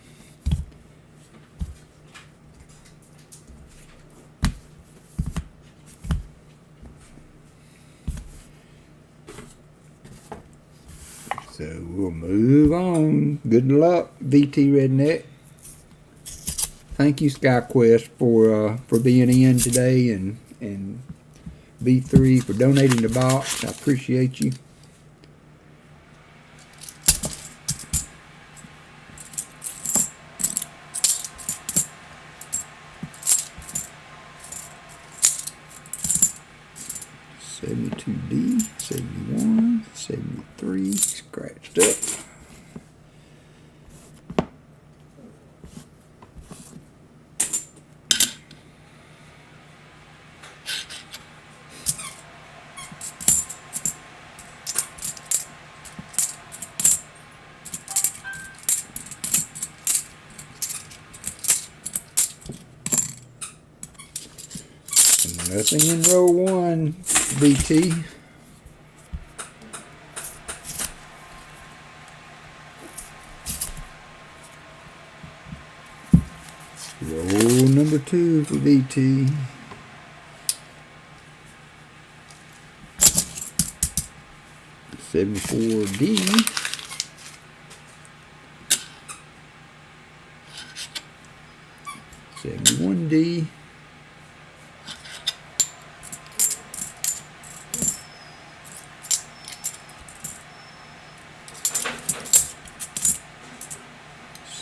So we'll move on. Good luck, VT Redneck. Thank you, SkyQuest, for being in today, and V3 for donating the box. I appreciate you. $72D, 71, 73, scratched up. Nothing in row 1, BT. Row number 2 for BT. $74D. $71D.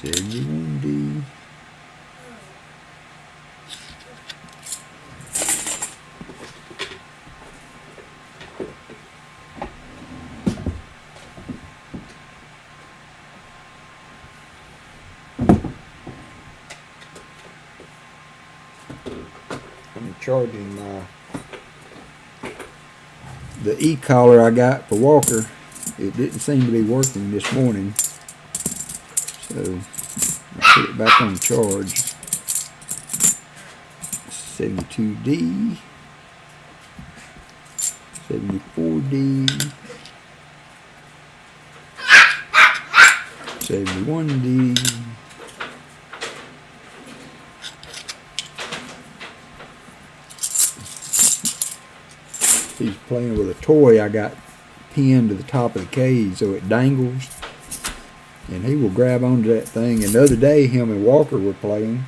$71D. I'm charging the e-collar I got for Walker. It didn't seem to be working this morning, so I put it back on charge. 72D, 74D, 71D, he's playing with a toy I got pinned to the top of the cage so it dangles, and he will grab onto that thing. And the other day him and Walker were playing,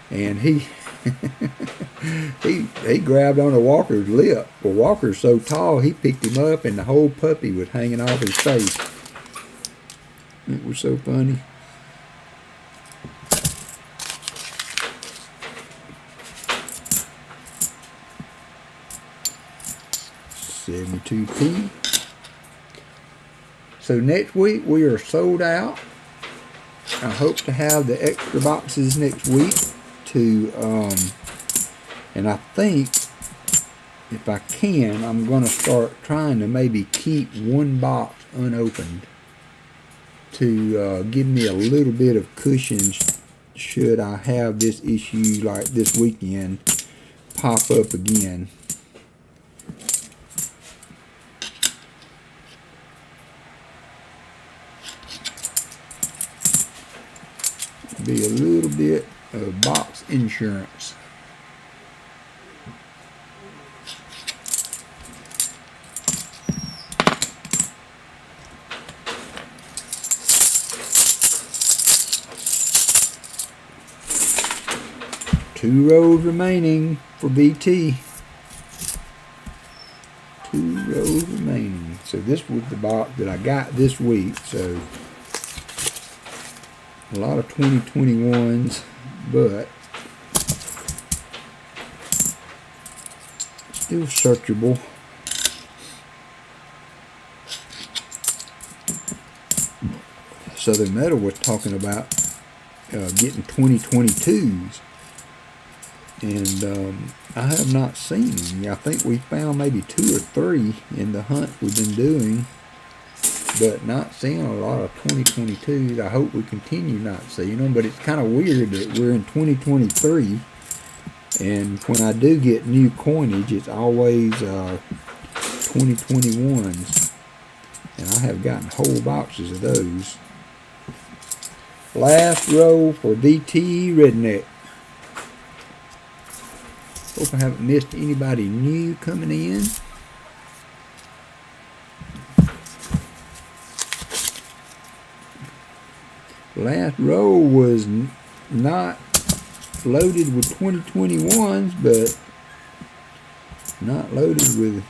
and he he grabbed onto Walker's lip. Well, Walker's so tall he picked him up and the whole puppy was hanging off his face. It was so funny. $72P. So next week we are sold out. I hope to have the extra boxes next week to and I think if I can, I'm going to start trying to maybe keep one box unopened to give me a little bit of cushion should I have this issue like this weekend pop up again. Be a little bit of box insurance. 2 rows remaining for BT. 2 rows remaining. So this was the box that I got this week. So a lot of 2021s, but still searchable. Southern Metal was talking about getting 2022s, and I have not seen them. I think we found maybe 2 or 3 in the hunt we've been doing, but not seeing a lot of 2022s. I hope we continue not seeing them, but it's kind of weird that we're in 2023, and when I do get new coinage, it's always 2021s, and I have gotten whole boxes of those. Last row for DT Redneck. Hope I haven't missed anybody new coming in. Last row was not loaded with 2021s, but not loaded with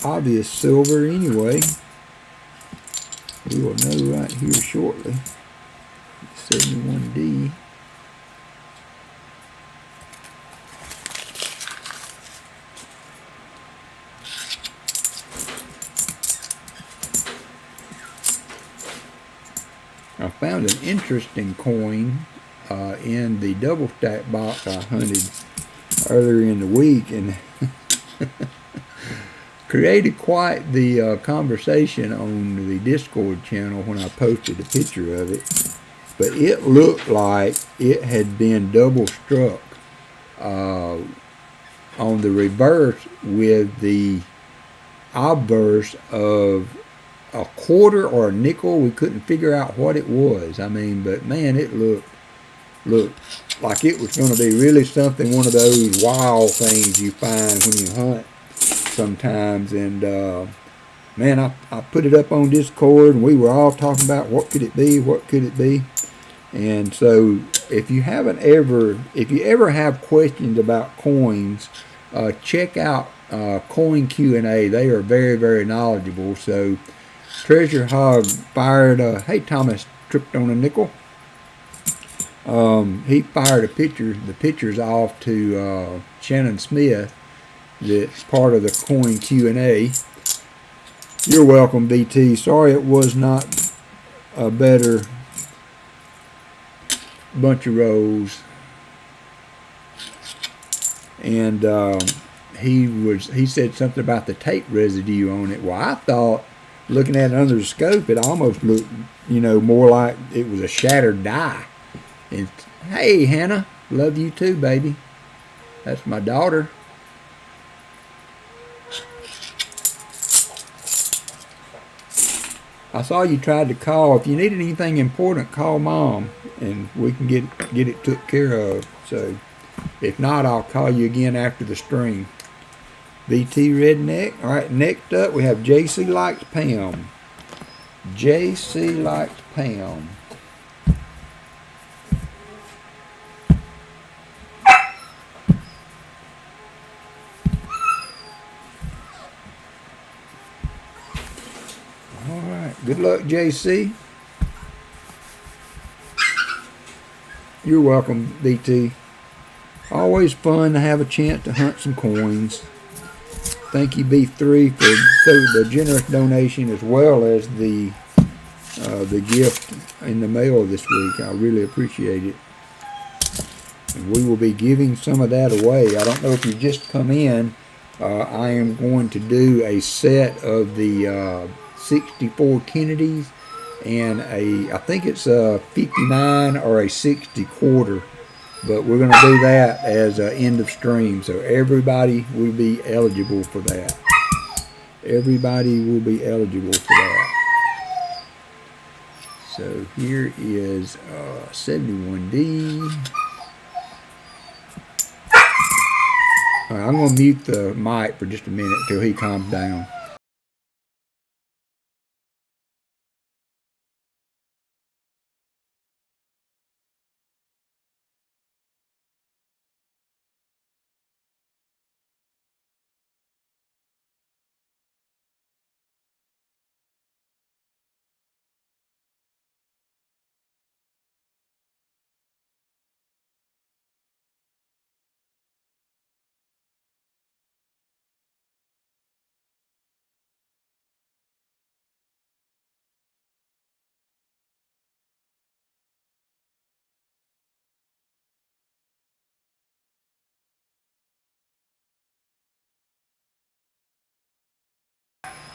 obvious silver anyway. We will know right here shortly. 71D. I found an interesting coin in the double stack box I hunted earlier in the week, and created quite the conversation on the Discord channel when I posted a picture of it. But it looked like it had been double struck on the reverse with the obverse of a quarter or a nickel. We couldn't figure out what it was. I mean, but man, it looked like it was going to be really something, one of those wild things you find when you hunt sometimes. And man, I put it up on Discord, and we were all talking about what could it be, what could it be. And so if you ever have questions about coins, check out Coin Q&A. They are very, very knowledgeable. So Treasure Hog fired hey, Thomas tripped on a nickel. He fired the pictures off to Shannon Smith, that's part of the Coin Q&A. You're welcome, BT. Sorry it was not a better bunch of rows. And he said something about the tape residue on it. Well, I thought, looking at it under the scope, it almost looked, more like it was a shattered die. And hey, Hannah, love you too, baby. That's my daughter. I saw you tried to call. If you need anything important, call Mom, and we can get it took care of. So, if not, I'll call you again after the stream. BT Redneck. All right, next up we have JC Likes Pam. JC Likes Pam. All right, good luck, JC. You're welcome, BT. Always fun to have a chance to hunt some coins. Thank you, B3, for the generous donation, as well as the gift in the mail this week. I really appreciate it. And we will be giving some of that away. I don't know if you just come in. I am going to do a set of the 64 Kennedys and I think it's a 59 or a 60 quarter. But we're going to do that as an end of stream. So everybody will be eligible for that. Everybody will be eligible for that. So here is 71D. All right, I'm going to mute the mic for just a minute till he calms down.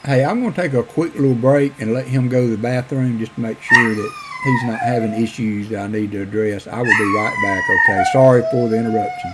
Hey, I'm going to take a quick little break and let him go to the bathroom just to make sure that he's not having issues that I need to address. I will be right back, okay? Sorry for the interruption.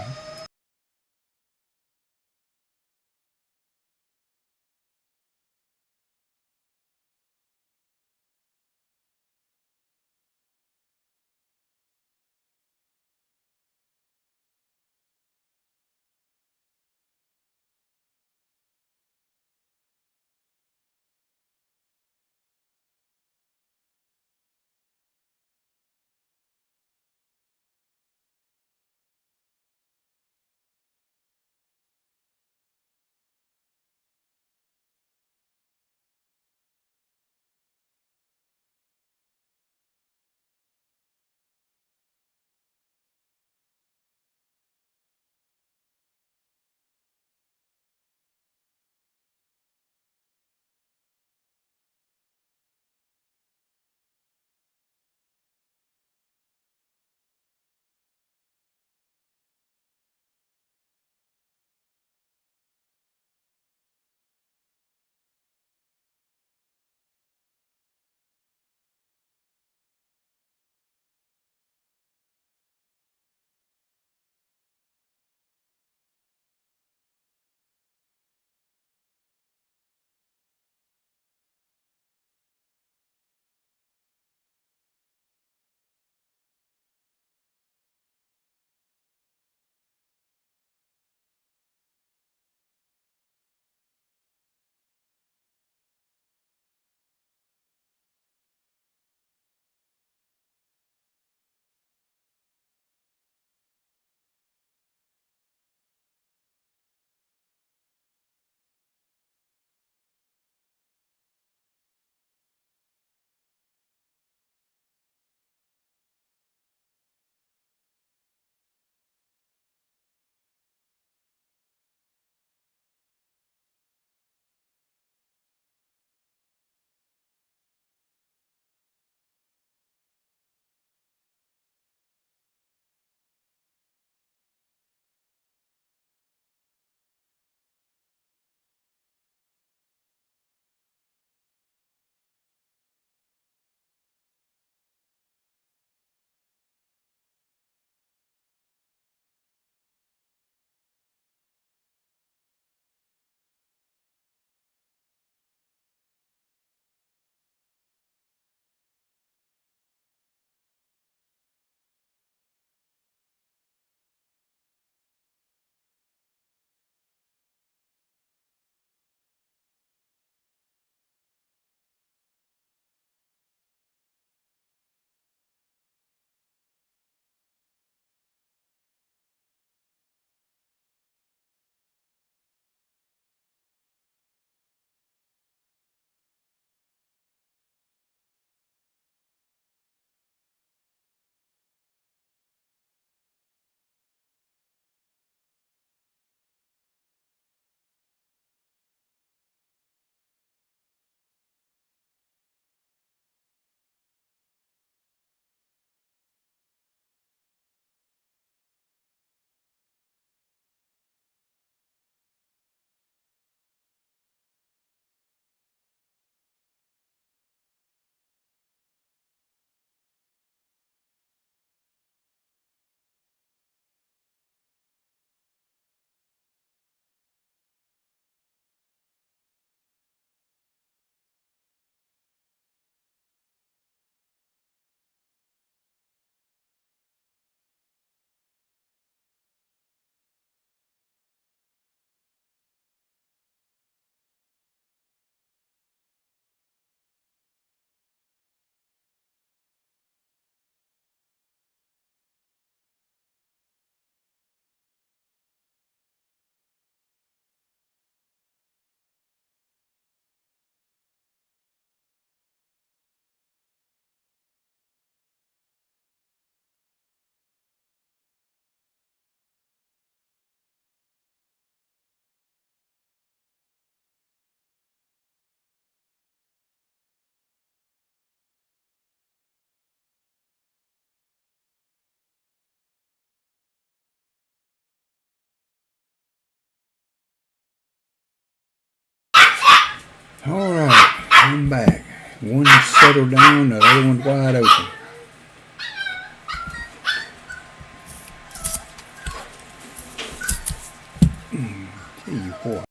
All right, I'm back. One's settled down, the other one's wide open. Tell you what.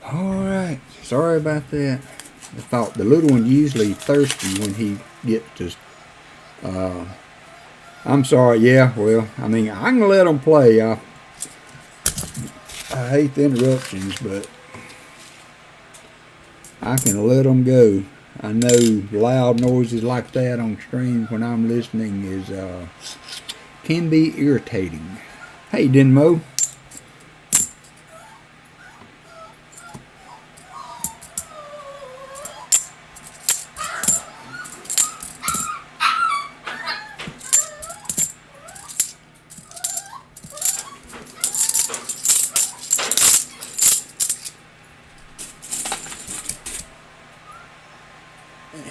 Alright, sorry about that. I thought the little one's usually thirsty when he gets to, I'm sorry, yeah, well, I mean, I can let them play. I hate the interruptions, but I can let them go. I know loud noises like that on stream when I'm listening can be irritating. Hey, Denmo.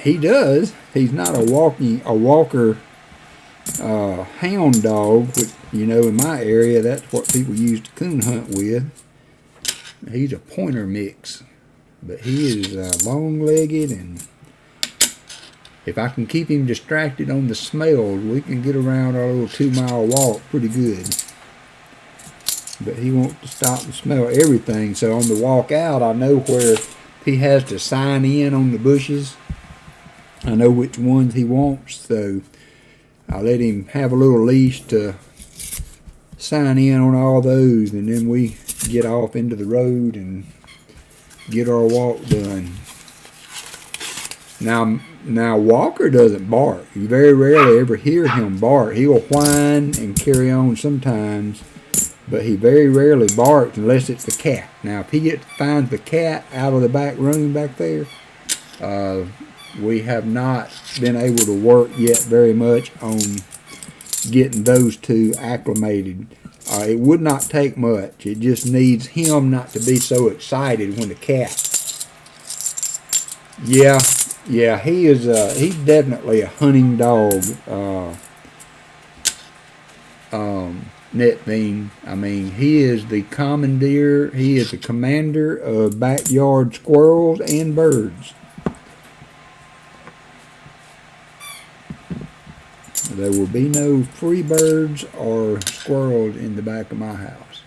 He does. He's not a walker hound dog, but you know, in my area, that's what people used to coon hunt with. He's a pointer mix, but he is long-legged, and if I can keep him distracted on the smells, we can get around our little 2-mile walk pretty good. But he wants to stop and smell everything, so on the walk out, I know where he has to sign in on the bushes. I know which ones he wants, so I let him have a little leash to sign in on all those, and then we get off into the road and get our walk done. Now Walker doesn't bark. You very rarely ever hear him bark. He'll whine and carry on sometimes, but he very rarely barks unless it's the cat. Now, if he finds the cat out of the back room back there, we have not been able to work yet very much on getting those two acclimated. It would not take much. It just needs him not to be so excited when the cat. Yeah, he is. He's definitely a hunting dog. Netbean. I mean, he is the commandeer. He is the commander of backyard squirrels and birds. There will be no free birds or squirrels in the back of my house.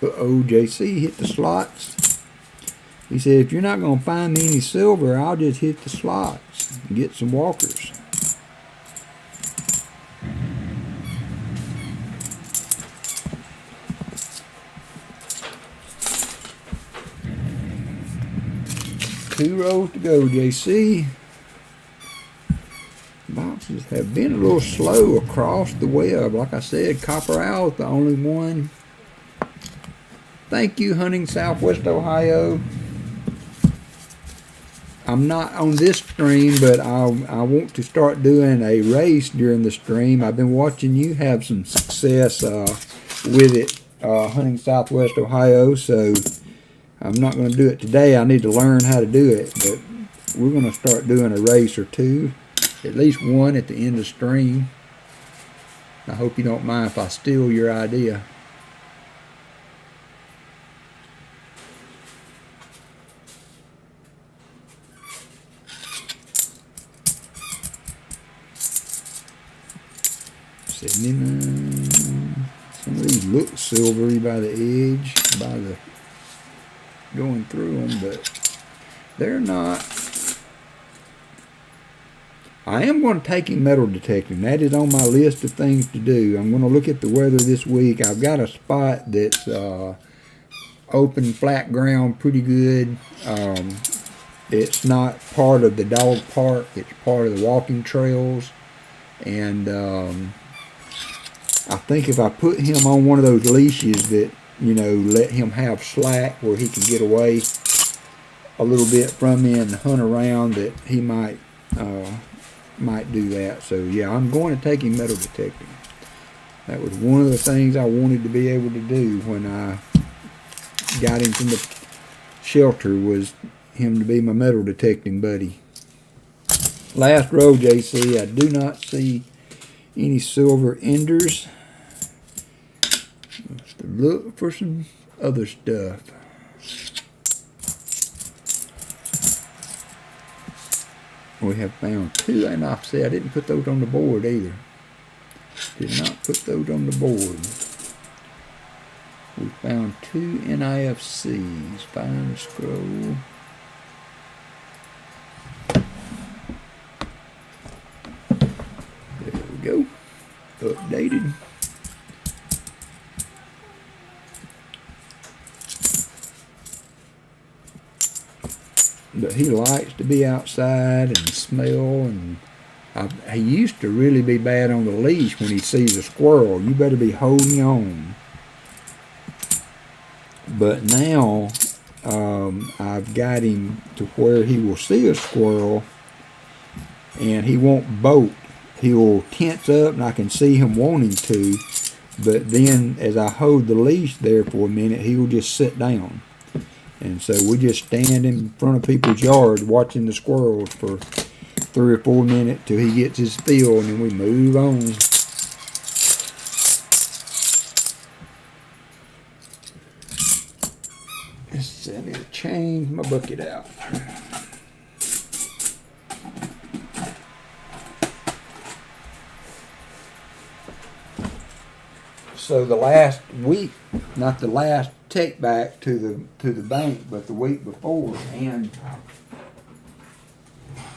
Uh-oh, JC hit the slots. He said, if you're not going to find me any silver, I'll just hit the slots and get some walkers. Two rows to go, JC. Boxes have been a little slow across the web. Like I said, Copper Owl is the only one. Thank you, Hunting Southwest Ohio. I'm not on this stream, but I want to start doing a race during the stream. I've been watching you have some success with it hunting Southwest Ohio, so I'm not going to do it today. I need to learn how to do it, but we're going to start doing a race or two, at least one at the end of spring. I hope you don't mind if I steal your idea. Some of these look silvery by the edge, by the going through them, but they're not. I am going to take him metal detecting. That is on my list of things to do. I'm going to look at the weather this week. I've got a spot that's open, flat ground, pretty good. It's not part of the dog park. It's part of the walking trails. And I think if I put him on one of those leashes that, you know, let him have slack where he can get away a little bit from me and hunt around, that he might do that. So yeah, I'm going to take him metal detecting. That was one of the things I wanted to be able to do when I got him from the shelter, was him to be my metal detecting buddy. Last row, JC, I do not see any silver enders. Let's look for some other stuff. We have found two NIFCs. I didn't put those on the board either. Did not put those on the board. We found two NIFCs. Find scroll. There we go. Updated. But he likes to be outside and smell, and he used to really be bad on the leash when he sees a squirrel. You better be holding on. But now I've got him to where he will see a squirrel and he won't bolt. He'll tense up and I can see him wanting to, but then as I hold the leash there for a minute, he'll just sit down. And so we just stand in front of people's yards watching the squirrels for 3 or 4 minutes till he gets his fill, and then we move on. I need to change my bucket out. So the last week, not the last take back to the bank, but the week before, and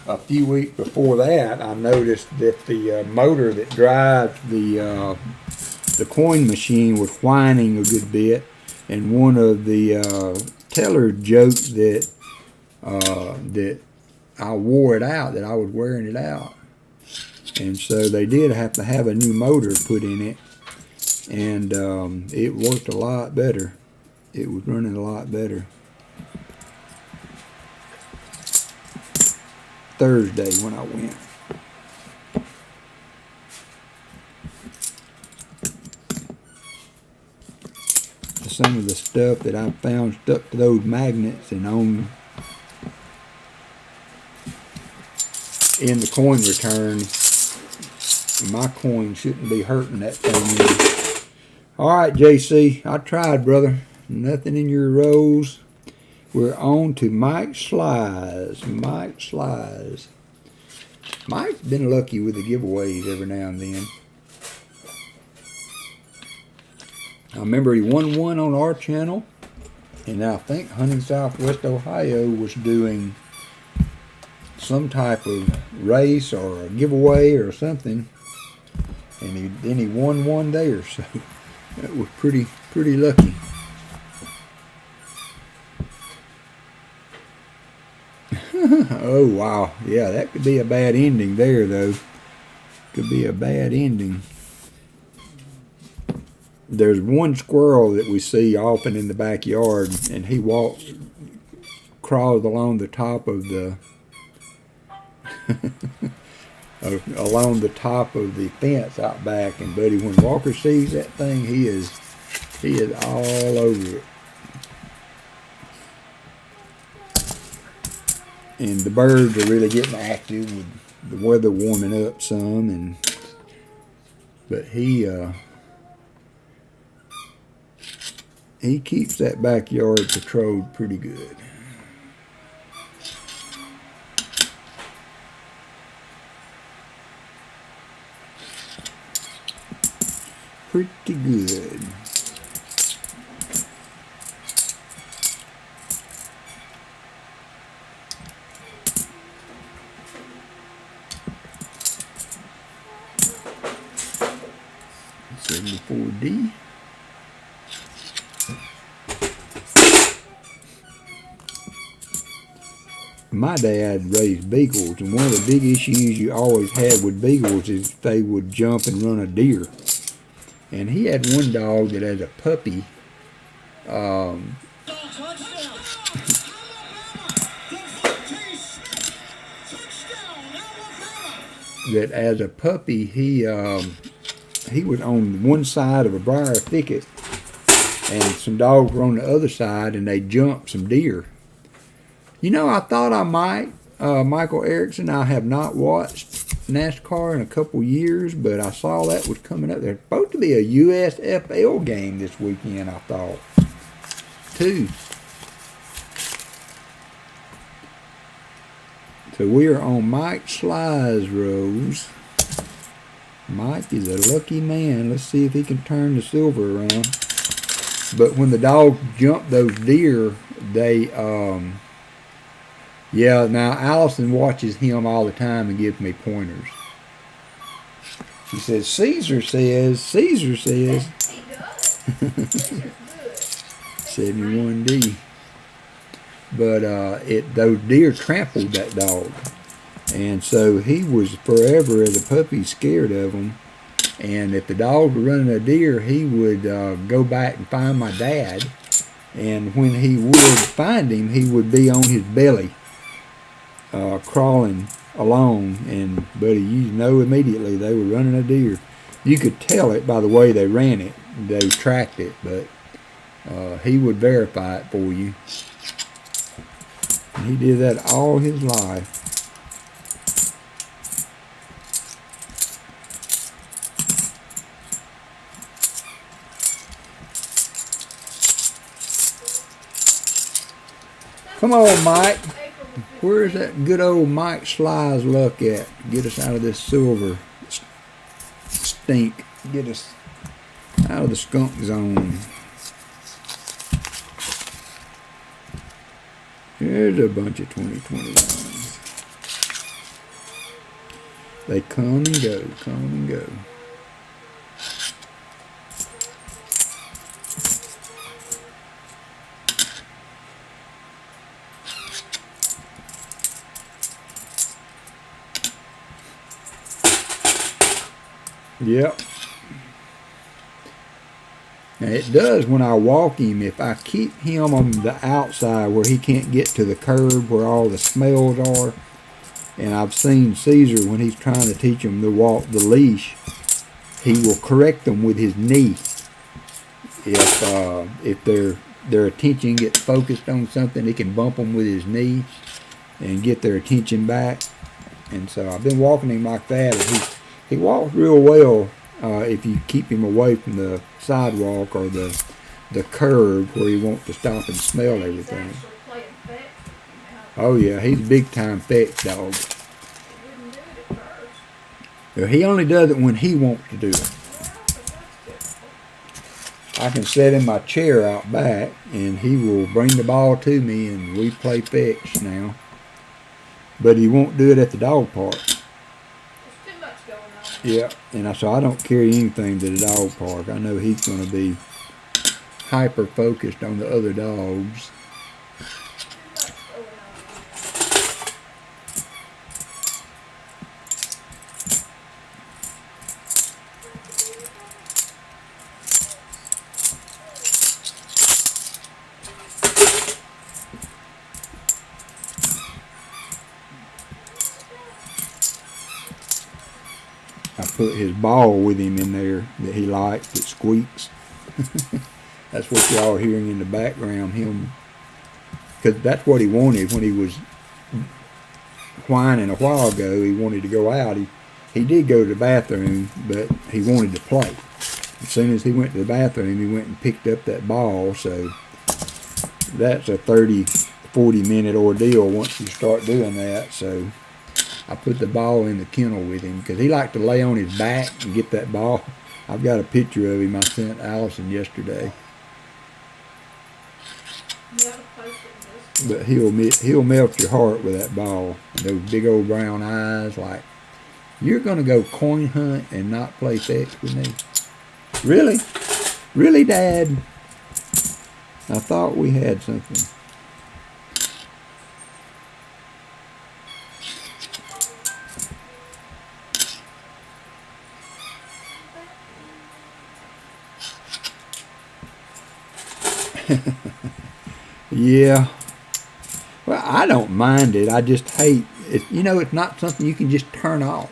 a few weeks before that, I noticed that the motor that drives the coin machine was whining a good bit, and one of the teller joked that I wore it out, that I was wearing it out, and so they did have to have a new motor put in it, and it worked a lot better. It was running a lot better. Thursday when I went. Some of the stuff that I found stuck to those magnets and on in the coin return, my coin shouldn't be hurting that thing. Alright, JC, I tried, brother. Nothing in your rows. We're on to Mike Slies. Mike Slies. Mike's been lucky with the giveaways every now and then. I remember he won one on our channel, and I think Hunting Southwest Ohio was doing some type of race or a giveaway or something, and then he won one there, so that was pretty lucky. Oh wow, yeah, that could be a bad ending there though. Could be a bad ending. There's one squirrel that we see often in the backyard, and he crawls along the top of the along the top of the fence out back. And buddy, when Walker sees that thing, he is He is all over it. And the birds are really getting active with the weather warming up some, but he keeps that backyard patrolled pretty good. Pretty good. $74D. My dad raised beagles, and one of the big issues you always had with beagles is they would jump and run a deer. And he had one dog that as a puppy, he was on one side of a briar thicket, and some dogs were on the other side, and they jumped some deer. You know, I thought I might. Michael Erickson, I have not watched NASCAR in a couple years, but I saw that was coming up. There's supposed to be a USFL game this weekend, I thought, too. So we are on Mike Sly's rows. Mike is a lucky man. Let's see if he can turn the silver around. But when the dogs jump those deer, they, yeah, now Allison watches him all the time and gives me pointers. She says, Caesar says. He does. Caesar's good. 71D. But those deer trampled that dog. And so he was forever as a puppy scared of them. And if the dogs were running a deer, he would go back and find my dad. And when he would find him, he would be on his belly, crawling along. And buddy, you know immediately they were running a deer. You could tell it by the way they ran it. They tracked it, but he would verify it for you. And he did that all his life. Come on, Mike. Where's that good old Mike Sly's luck at? Get us out of this silver stink. Get us out of the skunk zone. There's a bunch of 2021s. They come and go, come and go. Yep. Now it does when I walk him. If I keep him on the outside where he can't get to the curb where all the smells are, and I've seen Caesar when he's trying to teach him to walk the leash, he will correct them with his knee. If their attention gets focused on something, he can bump them with his knee and get their attention back. And so I've been walking him like that, and he walks real well if you keep him away from the sidewalk or the curb where he wants to stop and smell everything. Oh yeah, he's a big time fetch dog. He only does it when he wants to do it. I can set in my chair out back and he will bring the ball to me and we play fetch now. But he won't do it at the dog park. Yeah, and so I don't carry anything to the dog park. I know he's going to be hyper focused on the other dogs. I put his ball with him in there that he likes that squeaks. That's what y'all are hearing in the background, him, because that's what he wanted when he was whining a while ago. He wanted to go out. He did go to the bathroom, but he wanted to play. As soon as he went to the bathroom, he went and picked up that ball. So that's a 30-40 minute ordeal once you start doing that. So I put the ball in the kennel with him because he liked to lay on his back and get that ball. I've got a picture of him I sent Allison yesterday. But he'll melt your heart with that ball. Those big old brown eyes, like, you're gonna go coin hunt and not play fetch with me? Really? Really, Dad? I thought we had something. Yeah. Well, I don't mind it. I just hate it. You know, it's not something you can just turn off.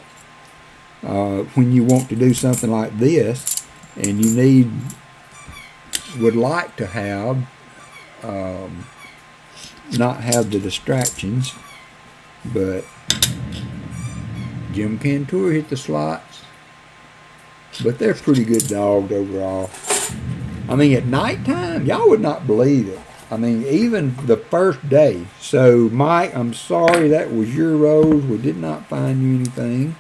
When you want to do something like this, and you would like to have, not have the distractions, but Jim Cantor hit the slots, but they're pretty good dogs overall. I mean, at nighttime, y'all would not believe it. I mean, even the first day. So, Mike, I'm sorry, that was your rose. We did not find you anything.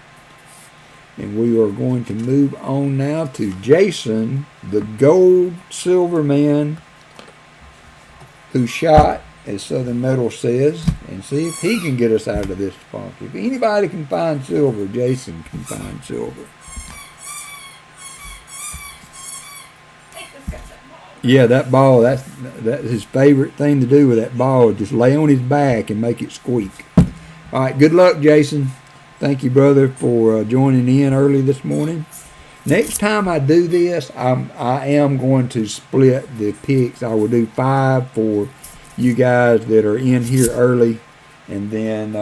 And we are going to move on now to Jason, the gold silver man who shot, as Southern Metal says, and see if he can get us out of this funk. If anybody can find silver, Jason can find silver. Yeah, that ball, that's his favorite thing to do with that ball, is just lay on his back and make it squeak. All right, good luck, Jason. Thank you, brother, for joining in early this morning. Next time I do this, I am going to split the picks. I will do 5 for you guys that are in here early, and then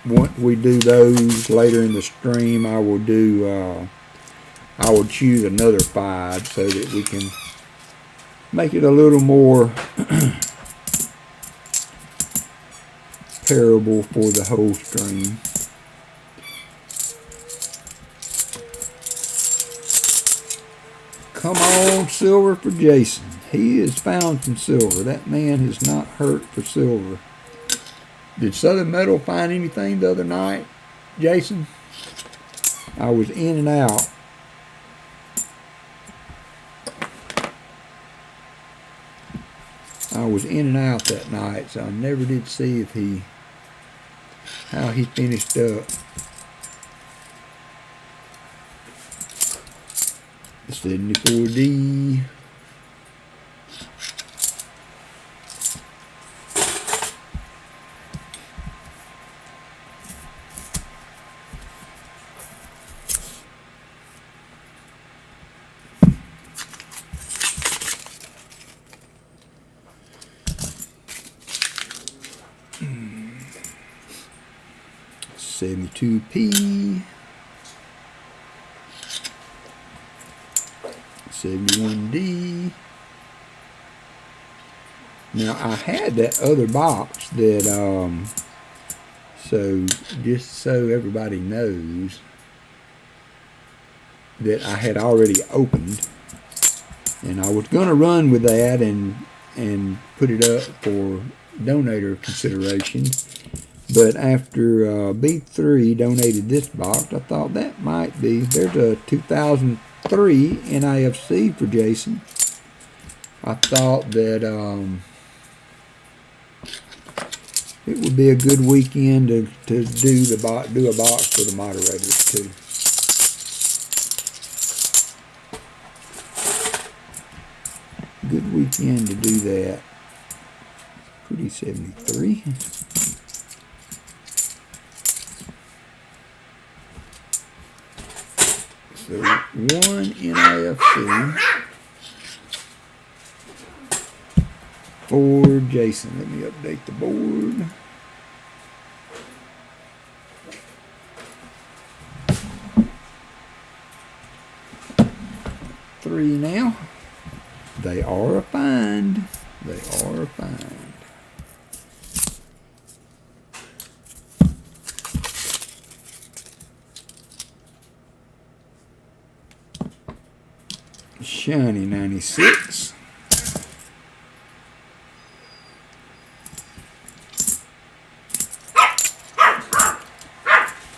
once we do those later in the stream, I will choose another 5 so that we can make it a little more parable for the whole stream. Come on, silver for Jason. He has found some silver. That man has not hurt for silver. Did Southern Metal find anything the other night, Jason? I was in and out. I was in and out that night, so I never did see how he finished up. 74D. $72P, 71D. Now I had that other box that so just so everybody knows that I had already opened, and I was gonna run with that and put it up for donator consideration. But after B3 donated this box, I thought that might be, there's a 2003 NIFC for Jason. I thought that it would be a good weekend to do a box for the moderators too. Good weekend to do that. Pretty 73. So one NIFC for Jason. Let me update the board. Three now. They are a find. They are a find. Shiny 96.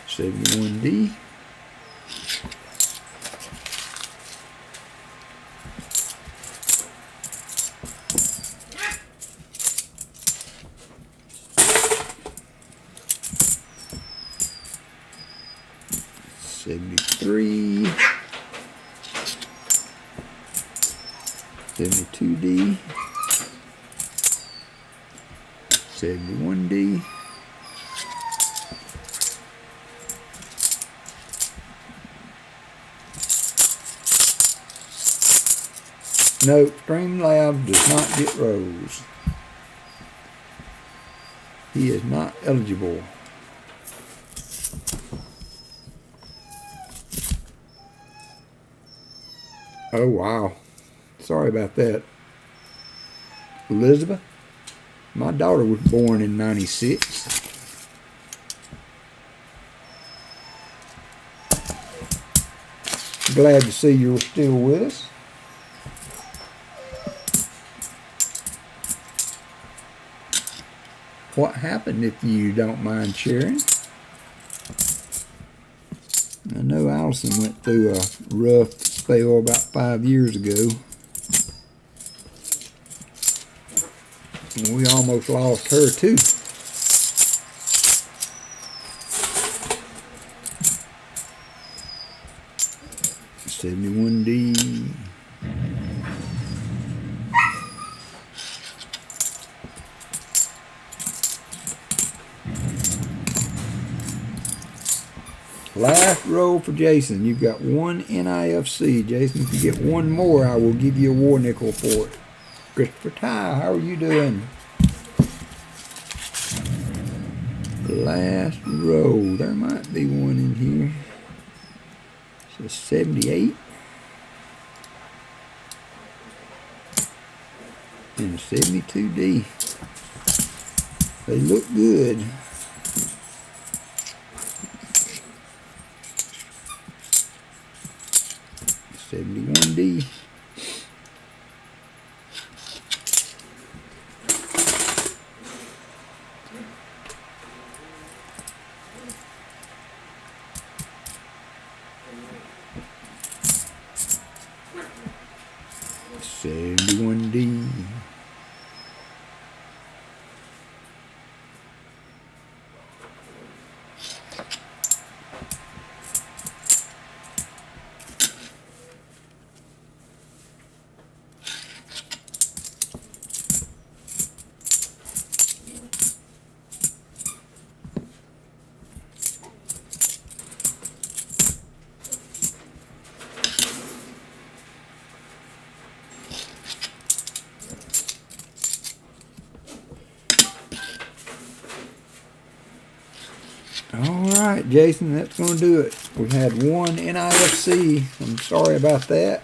$71D. $73. $72D. $71D. No, Streamlabs does not get Rose. He is not eligible. Oh, wow. Sorry about that. Elizabeth, my daughter was born in 96. Glad to see you're still with us. What happened, if you don't mind sharing? I know Allison went through a rough spell about 5 years ago. And we almost lost her too. $71D. Last roll for Jason. You've got one NIFC. Jason, if you get one more, I will give you a war nickel for it. Christopher Ty, how are you doing? Last roll. There might be one in here. So 78. And a 72D. They look good. $71D. $71D. Alright, Jason, that's going to do it. We've had one NIFC. I'm sorry about that.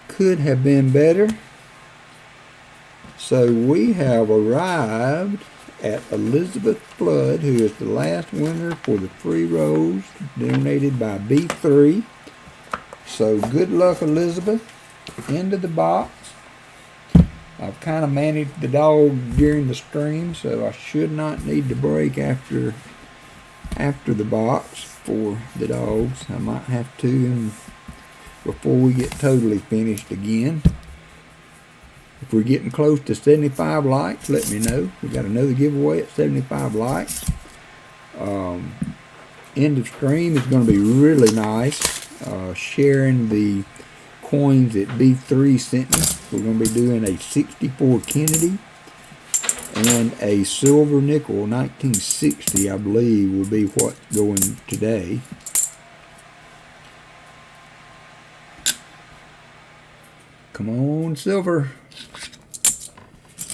Could have been better. So we have arrived at Elizabeth Flood, who is the last winner for the free rose donated by B3. So good luck, Elizabeth. Into the box. I've kind of managed the dog during the stream, so I should not need to break after the box for the dogs. I might have to before we get totally finished again. If we're getting close to 75 likes, let me know. We got another giveaway at 75 likes. End of stream is going to be really nice. Sharing the coins that B3 sent me. We're going to be doing a 64 Kennedy and a silver nickel 1960, I believe, will be what's going today. Come on, silver.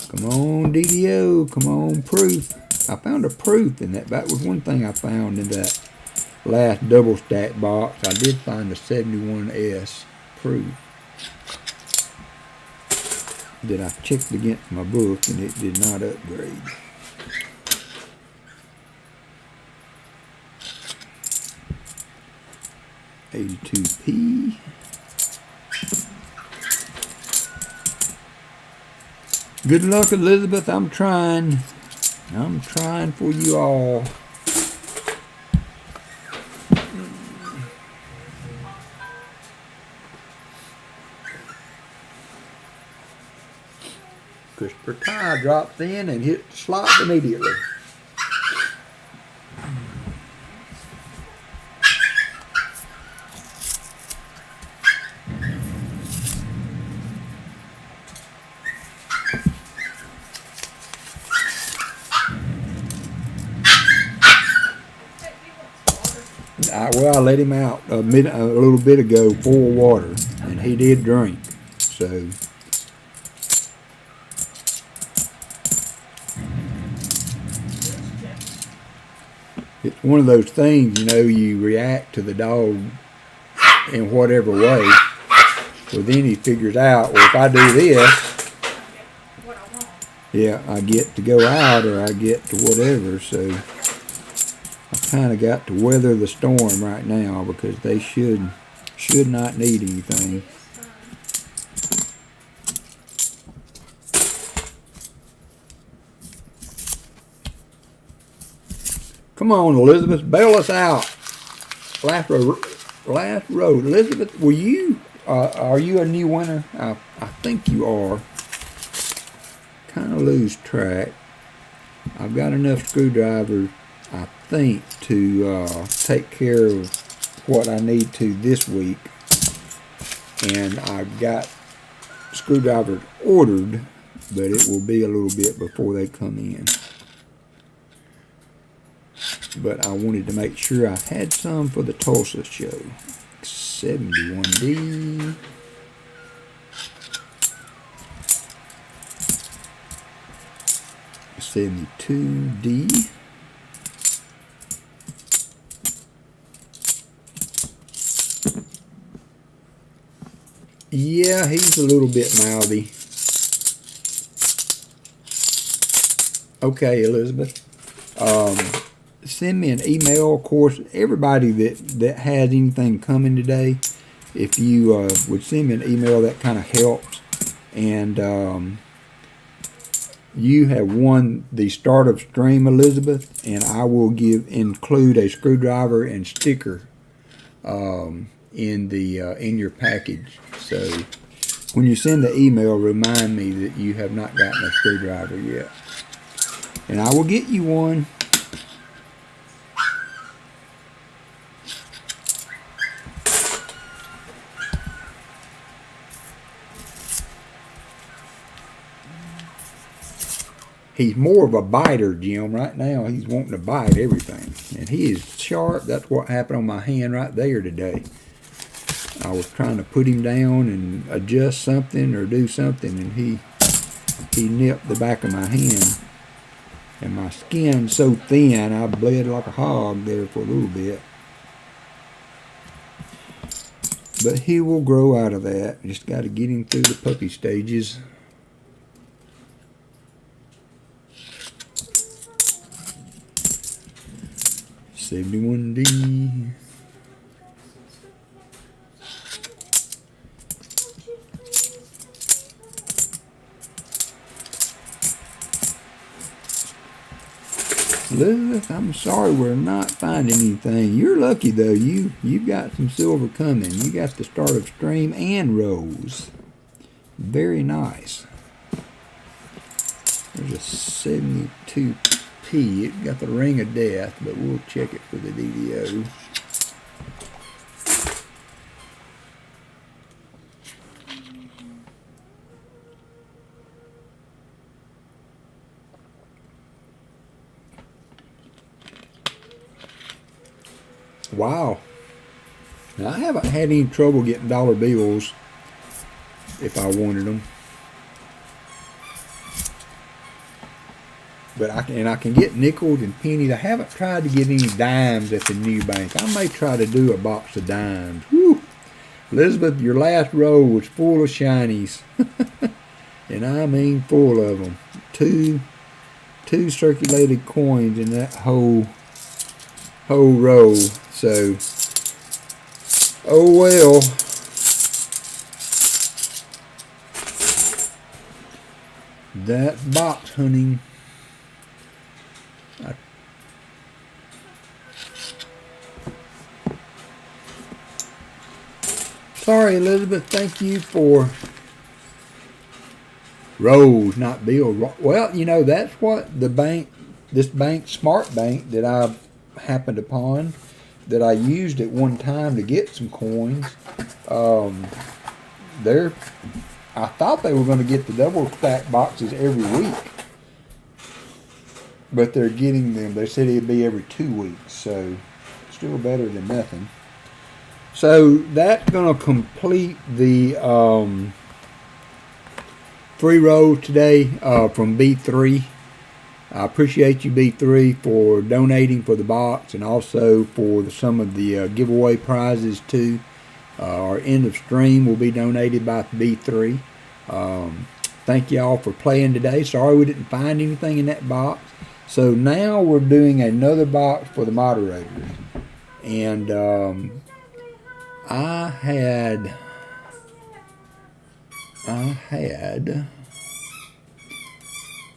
Come on, DDO. Come on, proof. I found a proof in that. That was one thing I found in that last double stack box. I did find a 71S proof. that I checked against my book and it did not upgrade. $82p. Good luck, Elizabeth. I'm trying. I'm trying for you all. Christopher Ty drops in and hits the slot immediately. Well, I let him out a little bit ago for water, and he did drink. So it's one of those things, you know, you react to the dog in whatever way. Well, then he figures out, well, if I do this, yeah, I get to go out or I get to whatever. So I kind of got to weather the storm right now because they should not need anything. Come on, Elizabeth, bail us out. Last road. Elizabeth, were you? Are you a new winner? I think you are. Kind of lose track. I've got enough screwdrivers, I think, to take care of what I need to this week. And I've got screwdrivers ordered, but it will be a little bit before they come in. But I wanted to make sure I had some for the Tulsa show. 71D. $72D. Yeah, he's a little bit mouthy. Okay, Elizabeth. Send me an email. Of course, everybody that had anything coming today, if you would send me an email, that kind of helps. And you have won the start of stream, Elizabeth, and I will include a screwdriver and sticker in your package. So when you send the email, remind me that you have not gotten a screwdriver yet, and I will get you one. He's more of a biter, Jim. Right now, he's wanting to bite everything. And he is sharp. That's what happened on my hand right there today. I was trying to put him down and adjust something or do something, and he nipped the back of my hand. And my skin's so thin, I bled like a hog there for a little bit. But he will grow out of that. Just got to get him through the puppy stages. $71D. Elizabeth, I'm sorry we're not finding anything. You're lucky though. You've got some silver coming. You got the start of stream and rose. Very nice. There's a 72p. It got the ring of death, but we'll check it for the DDO. Wow. Now, I haven't had any trouble getting dollar bills if I wanted them. But I can get nickels and pennies. I haven't tried to get any dimes at the new bank. I may try to do a box of dimes. Whew. Elizabeth, your last row was full of shinies. And I mean full of them. Two circulated coins in that whole row. So, oh well. That's box hunting. Sorry, Elizabeth. Thank you for Rose, not Bill. Well, you know, that's what the bank, this bank, Smart Bank, that I happened upon, that I used at one time to get some coins. I thought they were going to get the double stack boxes every week, but they're getting them. They said it'd be every 2 weeks, so still better than nothing. So that's going to complete the 3 rows today from B3. I appreciate you, B3, for donating for the box and also for some of the giveaway prizes too. Our end of stream will be donated by B3. Thank y'all for playing today. Sorry we didn't find anything in that box. So now we're doing another box for the moderators. And I had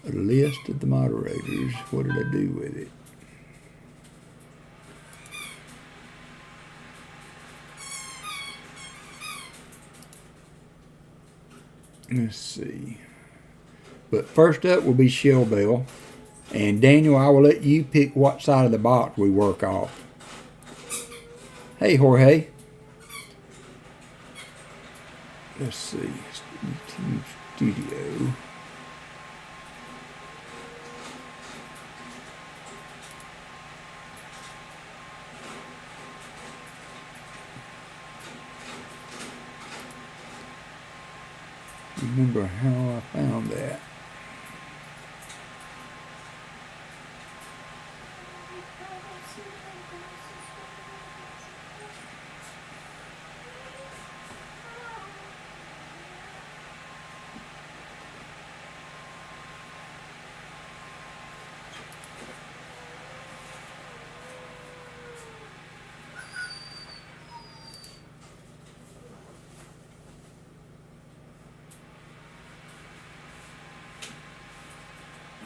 a list of the moderators. What did I do with it? Let's see. But first up will be Shell Bell. And Daniel, I will let you pick what side of the box we work off. Hey, Jorge. Let's see. YouTube Studio. Remember how I found that.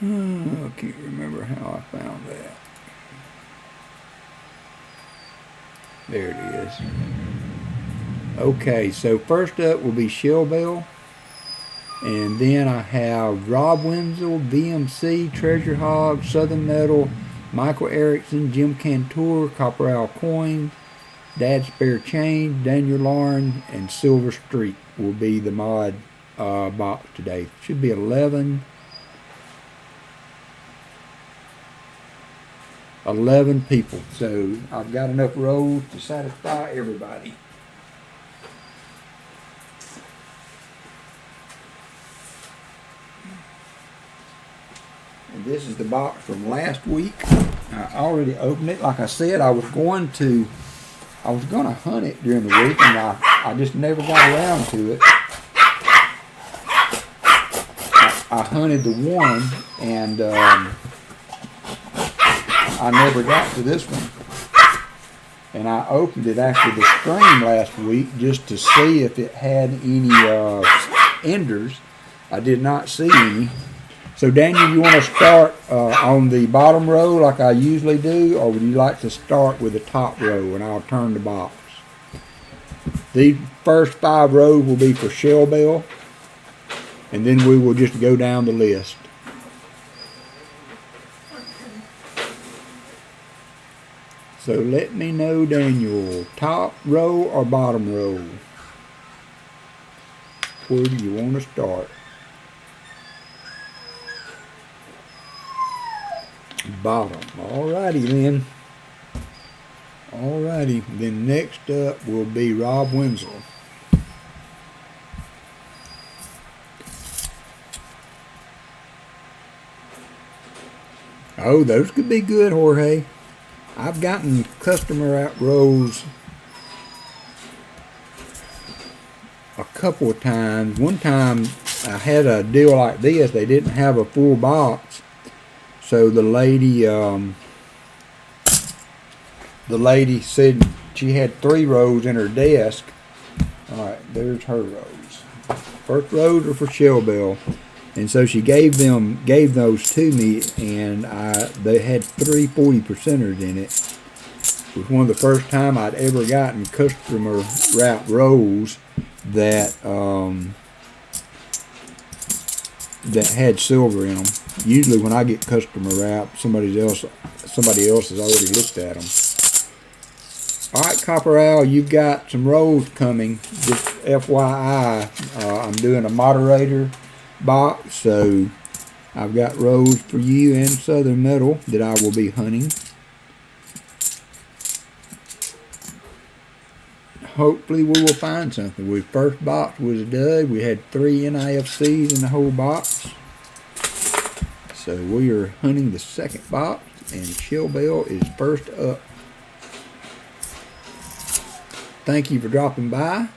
I can't remember how I found that. There it is. Okay, so first up will be Shell Bell. And then I have Rob Wenzel, VMC, Treasure Hog, Southern Metal, Michael Erickson, Jim Cantor, Copper Owl Coin, Dad Spare Change, Daniel Lauren, and Silver Street will be the mod box today. Should be 11 people. So I've got enough rows to satisfy everybody. And this is the box from last week. I already opened it. Like I said, I was going to hunt it during the week, and I just never got around to it. I hunted the one, and I never got to this one. And I opened it after the stream last week just to see if it had any enders. I did not see any. So Daniel, you want to start on the bottom row like I usually do, or would you like to start with the top row and I'll turn the box? The first 5 rows will be for Shell Bell, and then we will just go down the list. So let me know, Daniel, top row or bottom row? Where do you want to start? Bottom. Alrighty then. Alrighty. Then next up will be Rob Wenzel. Oh, those could be good, Jorge. I've gotten customer out rows a couple of times. One time I had a deal like this. They didn't have a full box, so the lady said she had 3 rows in her desk. All right, there's her rows. First rows are for Shell Bell, and so she gave those to me, and they had 3 40%ers in it. It was one of the first time I'd ever gotten customer wrap rolls that had silver in them. Usually when I get customer wrap, somebody else has already looked at them. All right, Copper Owl, you've got some rolls coming. Just FYI, I'm doing a moderator box, so I've got rolls for you and Southern Metal that I will be hunting. Hopefully we will find something. The first box was a dud. We had 3 NIFCs in the whole box. So we are hunting the second box, and Shell Bell is first up. Thank you for dropping by.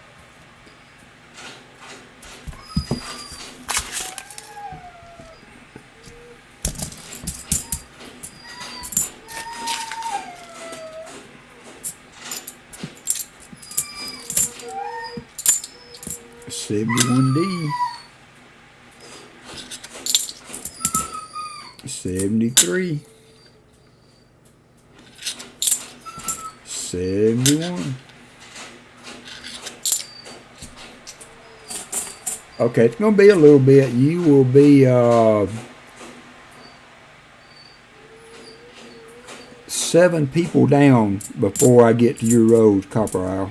$71D, $73, $71. Okay, it's going to be a little bit. You will be 7 people down before I get to your rows, Copper Owl.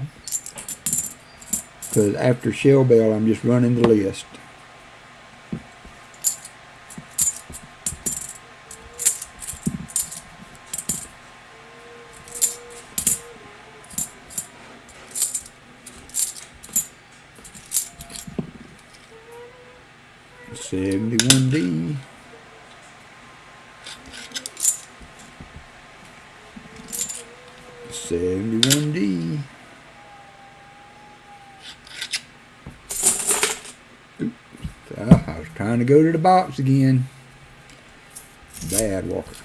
Because after Shell Bell, I'm just running the list. $71D. $71D. I was trying to go to the box again. Bad Walker.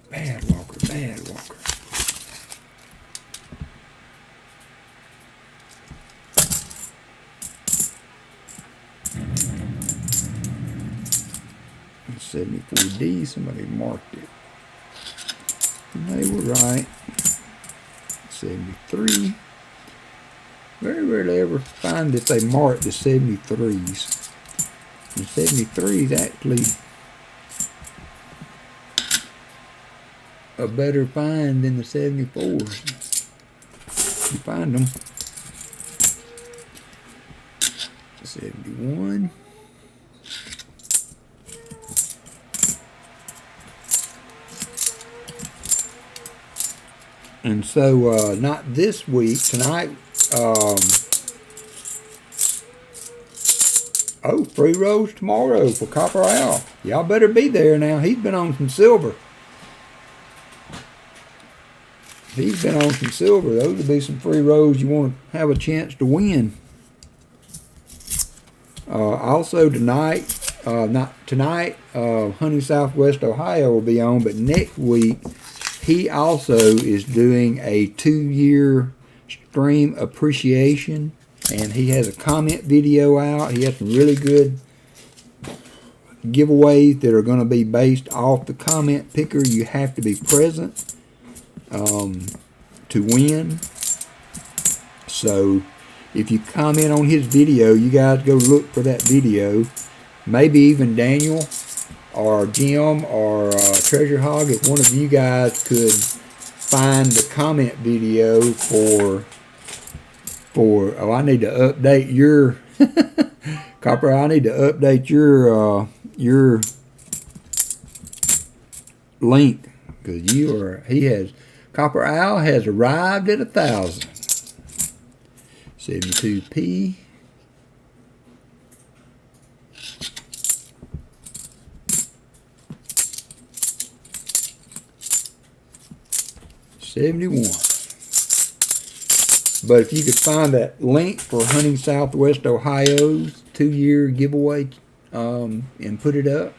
Bad Walker, bad Walker. $74D, somebody marked it. And they were right. 73. Very rarely ever find that they mark the 73s. The 73s actually a better find than the 74s. You find them. 71. And so, not this week, tonight, free rolls tomorrow for Copper Owl. Y'all better be there now. He's been on some silver. Those will be some free rolls you want to have a chance to win. Also tonight, Hunting Southwest Ohio will be on, but next week, he also is doing a 2-year stream appreciation, and he has a comment video out. He has some really good giveaways that are going to be based off the comment picker. You have to be present to win. So if you comment on his video, you guys go look for that video. Maybe even Daniel or Jim or Treasure Hog, if one of you guys could find the comment video for I need to update your Copper, I need to update your link, because Copper Owl has arrived at 1,000. 72p. $71. But if you could find that link for Hunting Southwest Ohio's 2-year giveaway and put it up,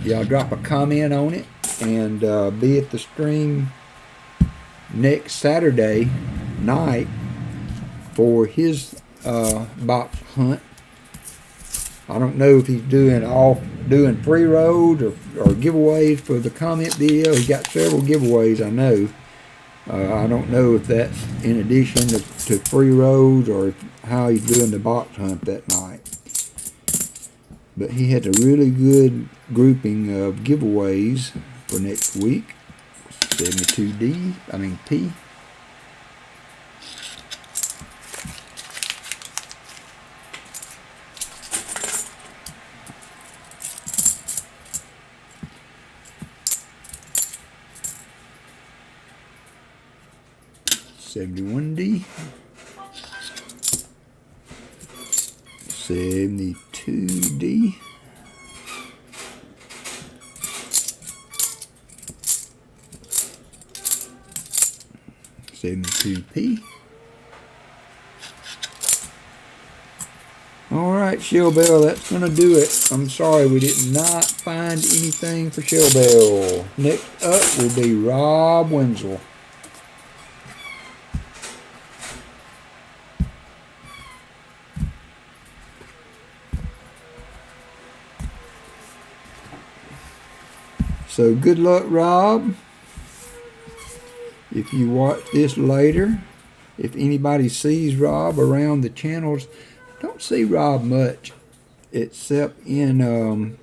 y'all drop a comment on it and be at the stream next Saturday night for his box hunt. I don't know if he's doing free roads or giveaways for the comment video. He's got several giveaways, I know. I don't know if that's in addition to free roads or how he's doing the box hunt that night. But he had a really good grouping of giveaways for next week. 72D, P. $71D, $72D, $72P. All right, Shell Bell, that's gonna do it. I'm sorry we did not find anything for Shell Bell. Next up will be Rob Wenzel. So good luck, Rob. If you watch this later, if anybody sees Rob around the channels, don't see Rob much except in,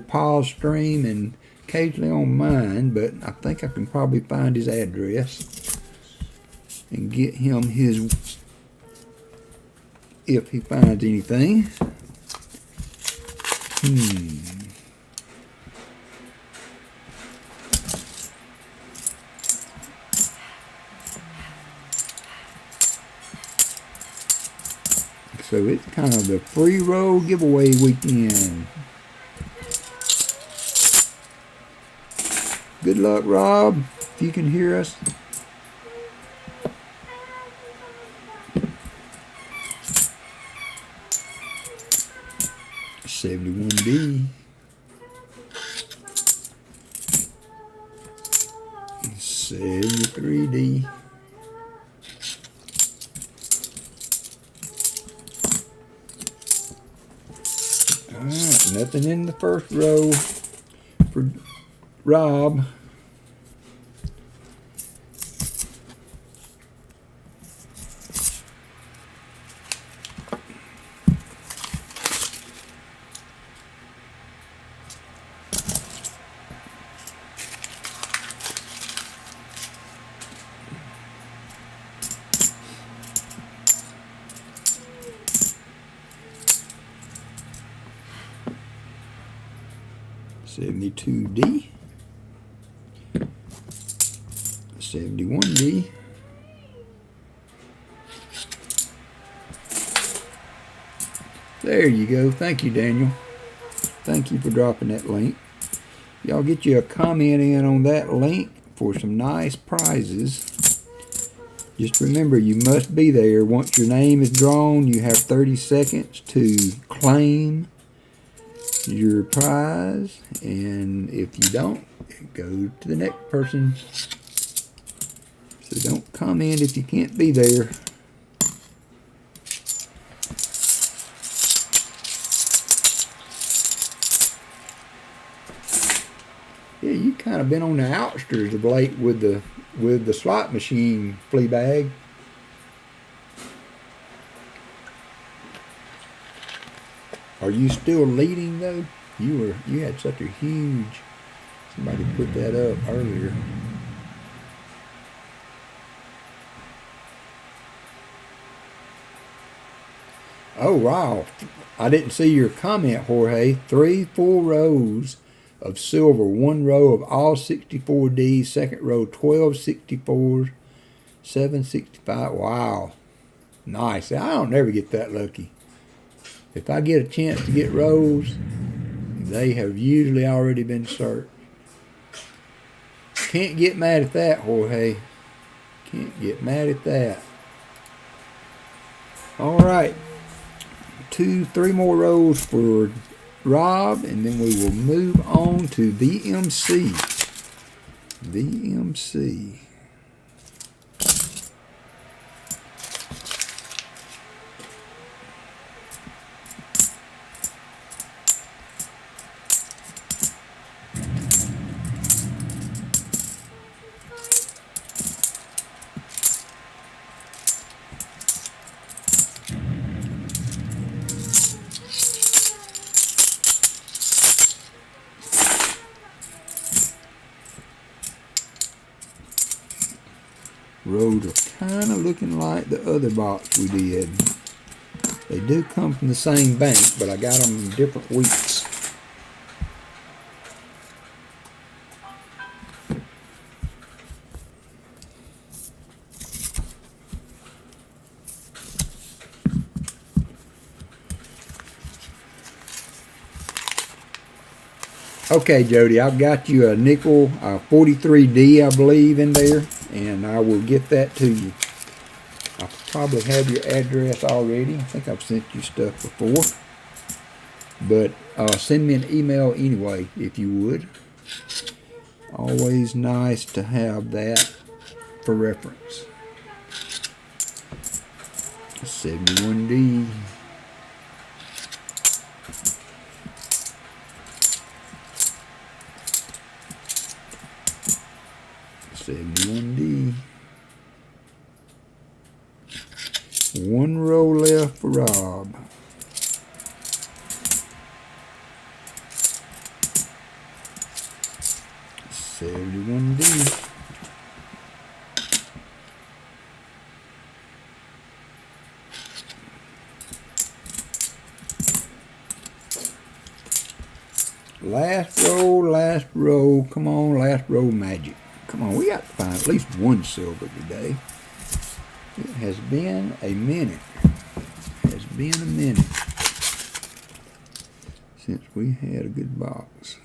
Paul's stream and occasionally on mine, but I think I can probably find his address and get him his, if he finds anything. So it's kind of the free roll giveaway weekend. Good luck, Rob, if you can hear us. $71D. $73D. Alright, nothing in the first row for Rob. $72D, $71D, there you go. Thank you, Daniel. Thank you for dropping that link. Y'all get you a comment in on that link for some nice prizes. Just remember, you must be there. Once your name is drawn, you have 30 seconds to claim your prize, and if you don't, go to the next person. So don't comment if you can't be there. Yeah, you kind of been on the outskirts of late with the slot machine, flea bag. Are you still leading though? You had such a huge. Somebody put that up earlier. Oh wow! I didn't see your comment, Jorge. 3 full rows of silver, 1 row of all 64D, second row 12 64s, 7 65. Wow, nice! I don't never get that lucky. If I get a chance to get rows, they have usually already been searched. Can't get mad at that, Jorge. Can't get mad at that. All right, 3 more rows for Rob, and then we will move on to VMC. VMC. Rows are kind of looking like the other box we did. They do come from the same bank, but I got them in different weeks. Okay, Jody, I've got you a nickel 43D, I believe, in there, and I will get that to you. I probably have your address already. I think I've sent you stuff before. But send me an email anyway, if you would. Always nice to have that for reference. 71D. D. 1 row left for Rob. $71D. Last row. Come on, last row magic. Come on, we got to find at least 1 silver today. It has been a minute. Since we had a good box.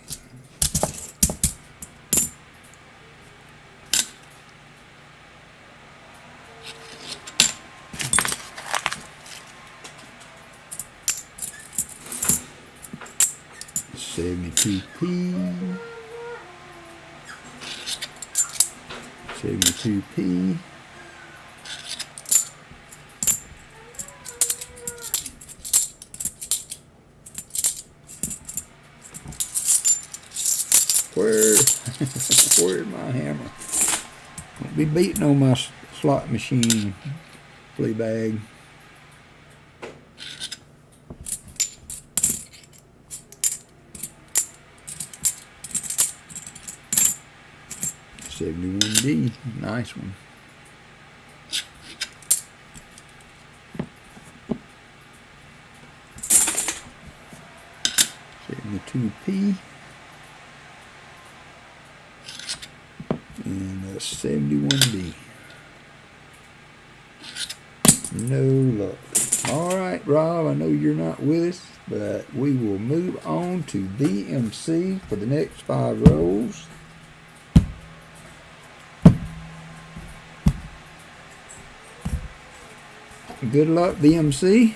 $72p. $72p. Where's my hammer? Don't be beating on my slot machine, flea bag. $71D, nice one. $72p. And a $71D. No luck. Alright, Rob, I know you're not with us, but we will move on to VMC for the next 5 rows. Good luck, VMC.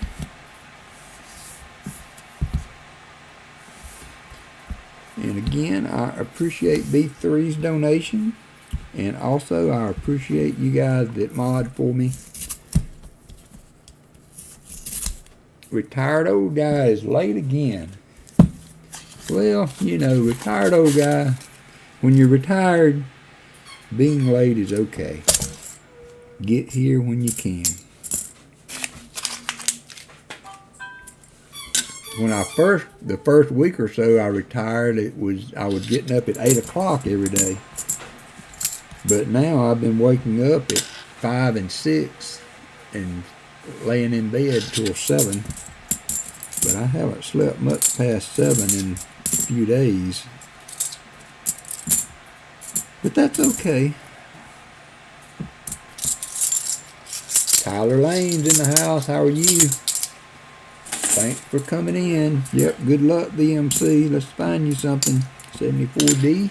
And again, I appreciate B3's donation. And also, I appreciate you guys that mod for me. Retired old guy is late again. Well, you know, retired old guy, when you're retired, being late is okay. Get here when you can. When the first week or so I retired, I was getting up at 8 o'clock every day. But now I've been waking up at 5 and 6 and laying in bed till 7. But I haven't slept much past 7 in a few days. But that's okay. Tyler Lane's in the house. How are you? Thanks for coming in. Yep, good luck, VMC. Let's find you something. 74D.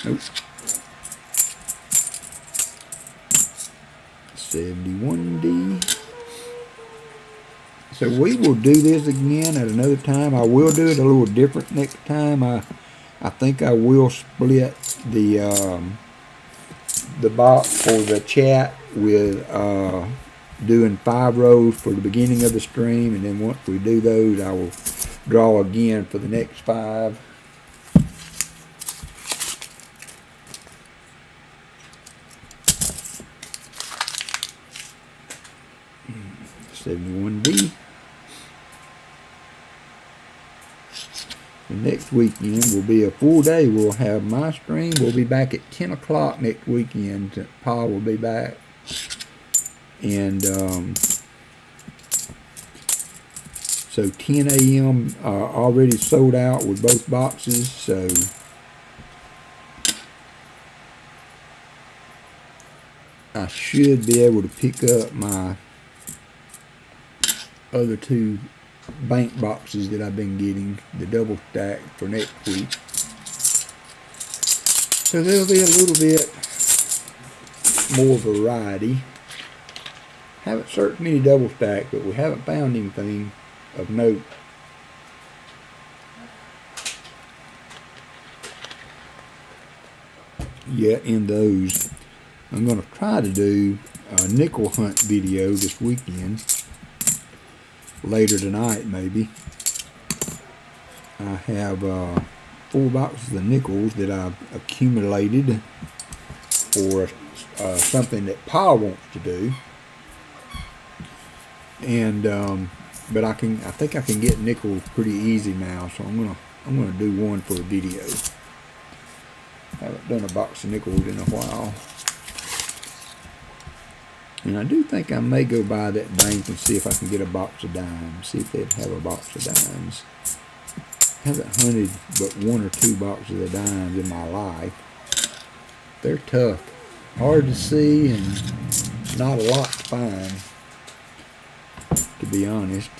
Nope. 71D. So we will do this again at another time. I will do it a little different next time. I think I will split the box for the chat with doing 5 rows for the beginning of the stream, and then once we do those, I will draw again for the next 5. $71D. And next weekend will be a full day. We'll have my stream. We'll be back at 10 o'clock next weekend. Paul will be back. And so 10 a.m. Already sold out with both boxes. So I should be able to pick up my other 2 bank boxes that I've been getting, the double stack for next week. So there'll be a little bit more variety. Haven't searched many double stack, but we haven't found anything of note. Yet in those. I'm going to try to do a nickel hunt video this weekend. Later tonight, maybe. I have 4 boxes of nickels that I've accumulated for something that Pa wants to do, and but I think I can get nickels pretty easy now, so I'm gonna do one for a video. Haven't done a box of nickels in a while. And I do think I may go by that bank and see if I can get a box of dimes. See if they'd have a box of dimes. Haven't hunted but 1 or 2 boxes of dimes in my life. They're tough. Hard to see and not a lot to find, to be honest.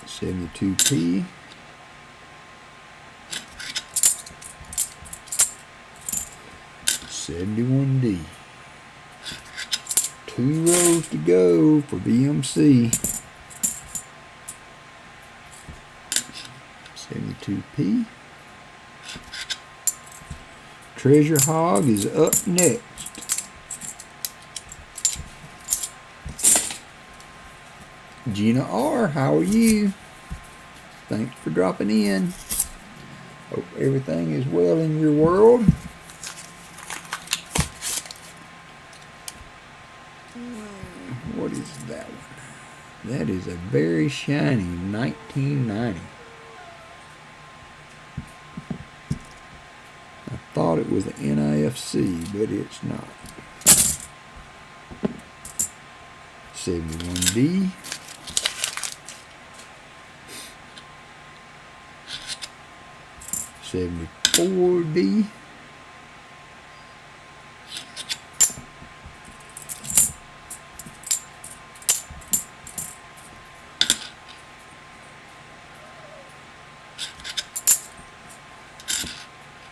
$72P. $71D. 2 rows to go for BMC. 72P. Treasure Hog is up next. Gina R., how are you? Thanks for dropping in. Hope everything is well in your world. What is that one? That is a very shiny 1990. I thought it was an NIFC, but it's not. 71D. $74D.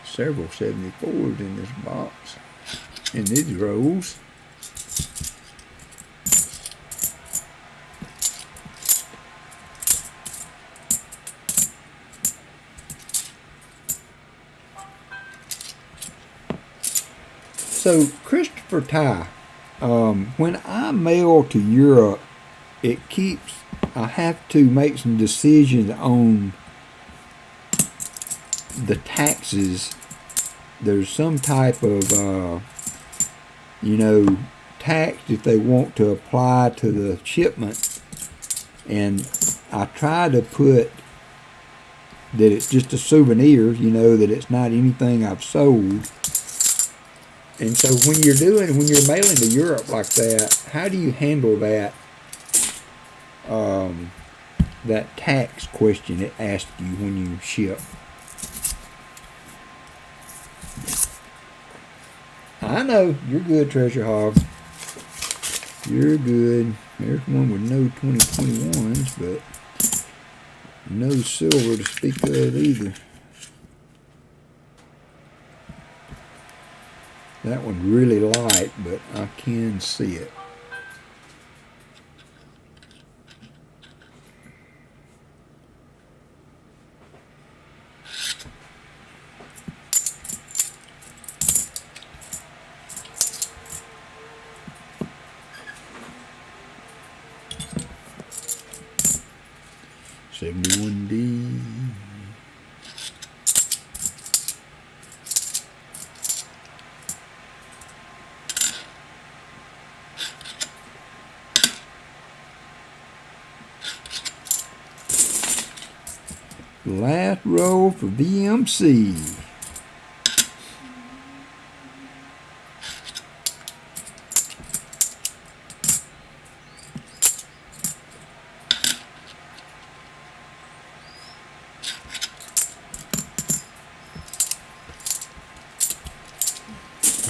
Several 74s in this box, in these rows. So Christopher Ty, when I mail to Europe, I have to make some decisions on the taxes. There's some type of, tax that they want to apply to the shipment. And I try to put that it's just a souvenir, that it's not anything I've sold. And so when you're mailing to Europe like that, how do you handle that, that tax question it asks you when you ship? I know, you're good, Treasure Hog. You're good. There's one with no 2021s, but no silver to speak of either. That one's really light, but I can see it. 71D. Last roll for VMC.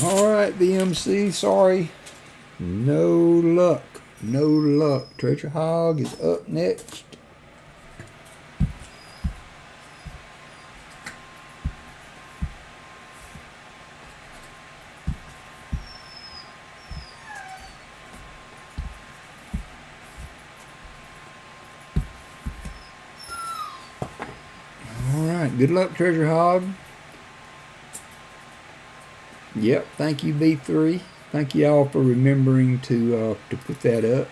Alright, VMC, sorry. No luck. No luck. Treasure Hog is up next. Alright, good luck, Treasure Hog. Yep, thank you, B3. Thank you all for remembering to put that up.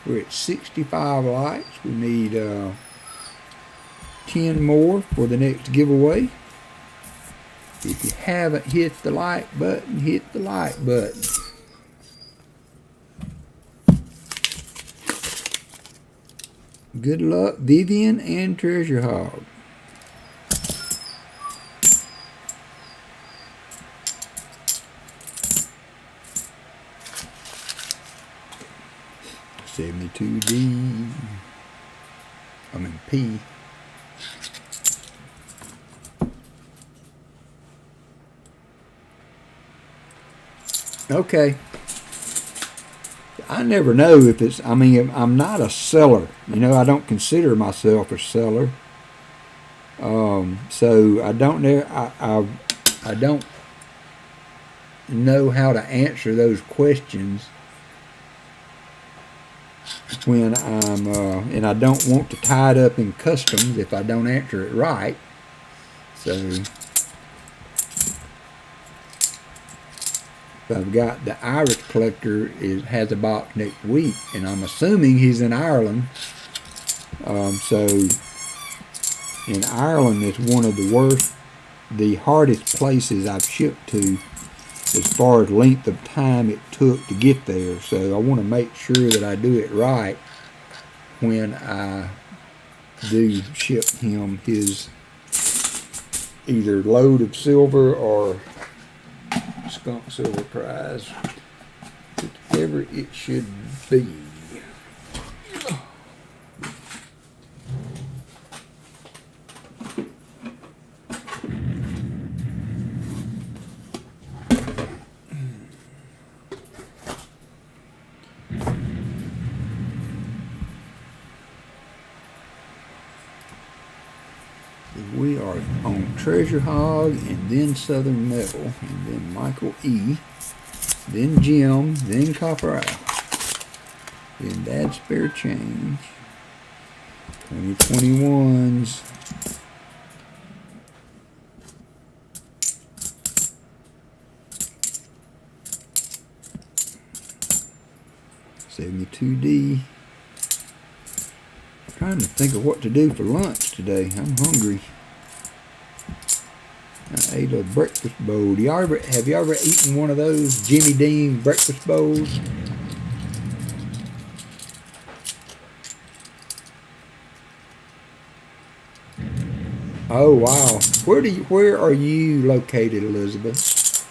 We're at 65 likes. We need 10 more for the next giveaway. If you haven't hit the like button, hit the like button. Good luck, Vivian and Treasure Hog. $72D. I mean P. Okay. I never know if it's, I mean, I'm not a seller. You know, I don't consider myself a seller. So I don't know, I don't know how to answer those questions when I'm, and I don't want to tie it up in customs if I don't answer it right. So I've got the Irish collector has a box next week, and I'm assuming he's in Ireland. So in Ireland, it's one of the hardest places I've shipped to as far as length of time it took to get there. So I want to make sure that I do it right when I do ship him his either load of silver or skunk silver prize, whichever it should be. We are on Treasure Hog, and then Southern Metal, and then Michael E, then Jim, then Copper Owl, then Dad's Spare Change, 2021s, $72D. Trying to think of what to do for lunch today. I'm hungry. I ate a breakfast bowl. Have you ever eaten one of those Jimmy Dean breakfast bowls? Oh wow. Where are you located, Elizabeth?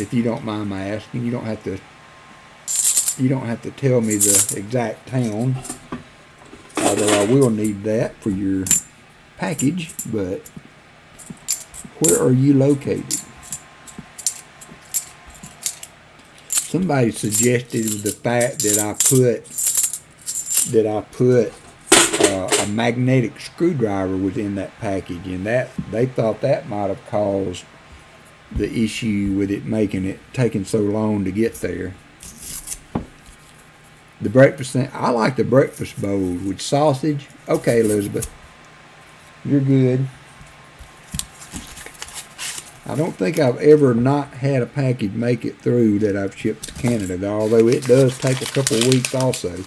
If you don't mind my asking, you don't have to tell me the exact town. Although I will need that for your package, but where are you located? Somebody suggested the fact that I put a magnetic screwdriver within that package, and that they thought that might have caused the issue with it taking so long to get there. The breakfast thing, I like the breakfast bowl with sausage. Okay, Elizabeth, you're good. I don't think I've ever not had a package make it through that I've shipped to Canada, although it does take a couple of weeks also.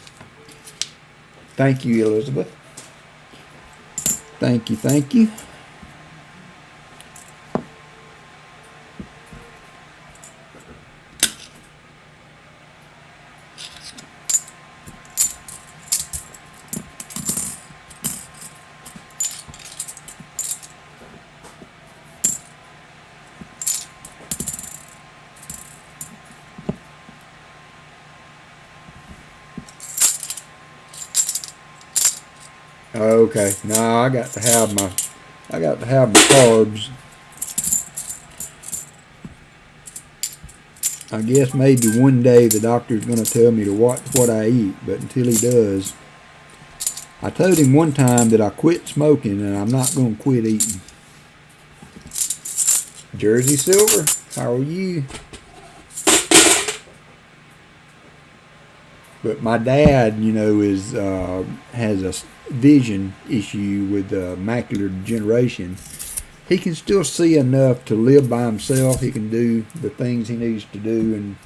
Thank you, Elizabeth. Thank you, thank you. Okay, now I got to have my carbs. I guess maybe one day the doctor's going to tell me to watch what I eat, but until he does, I told him one time that I quit smoking and I'm not going to quit eating. Jersey Silver, how are you? But my dad, you know, has a vision issue with macular degeneration. He can still see enough to live by himself. He can do the things he needs to do and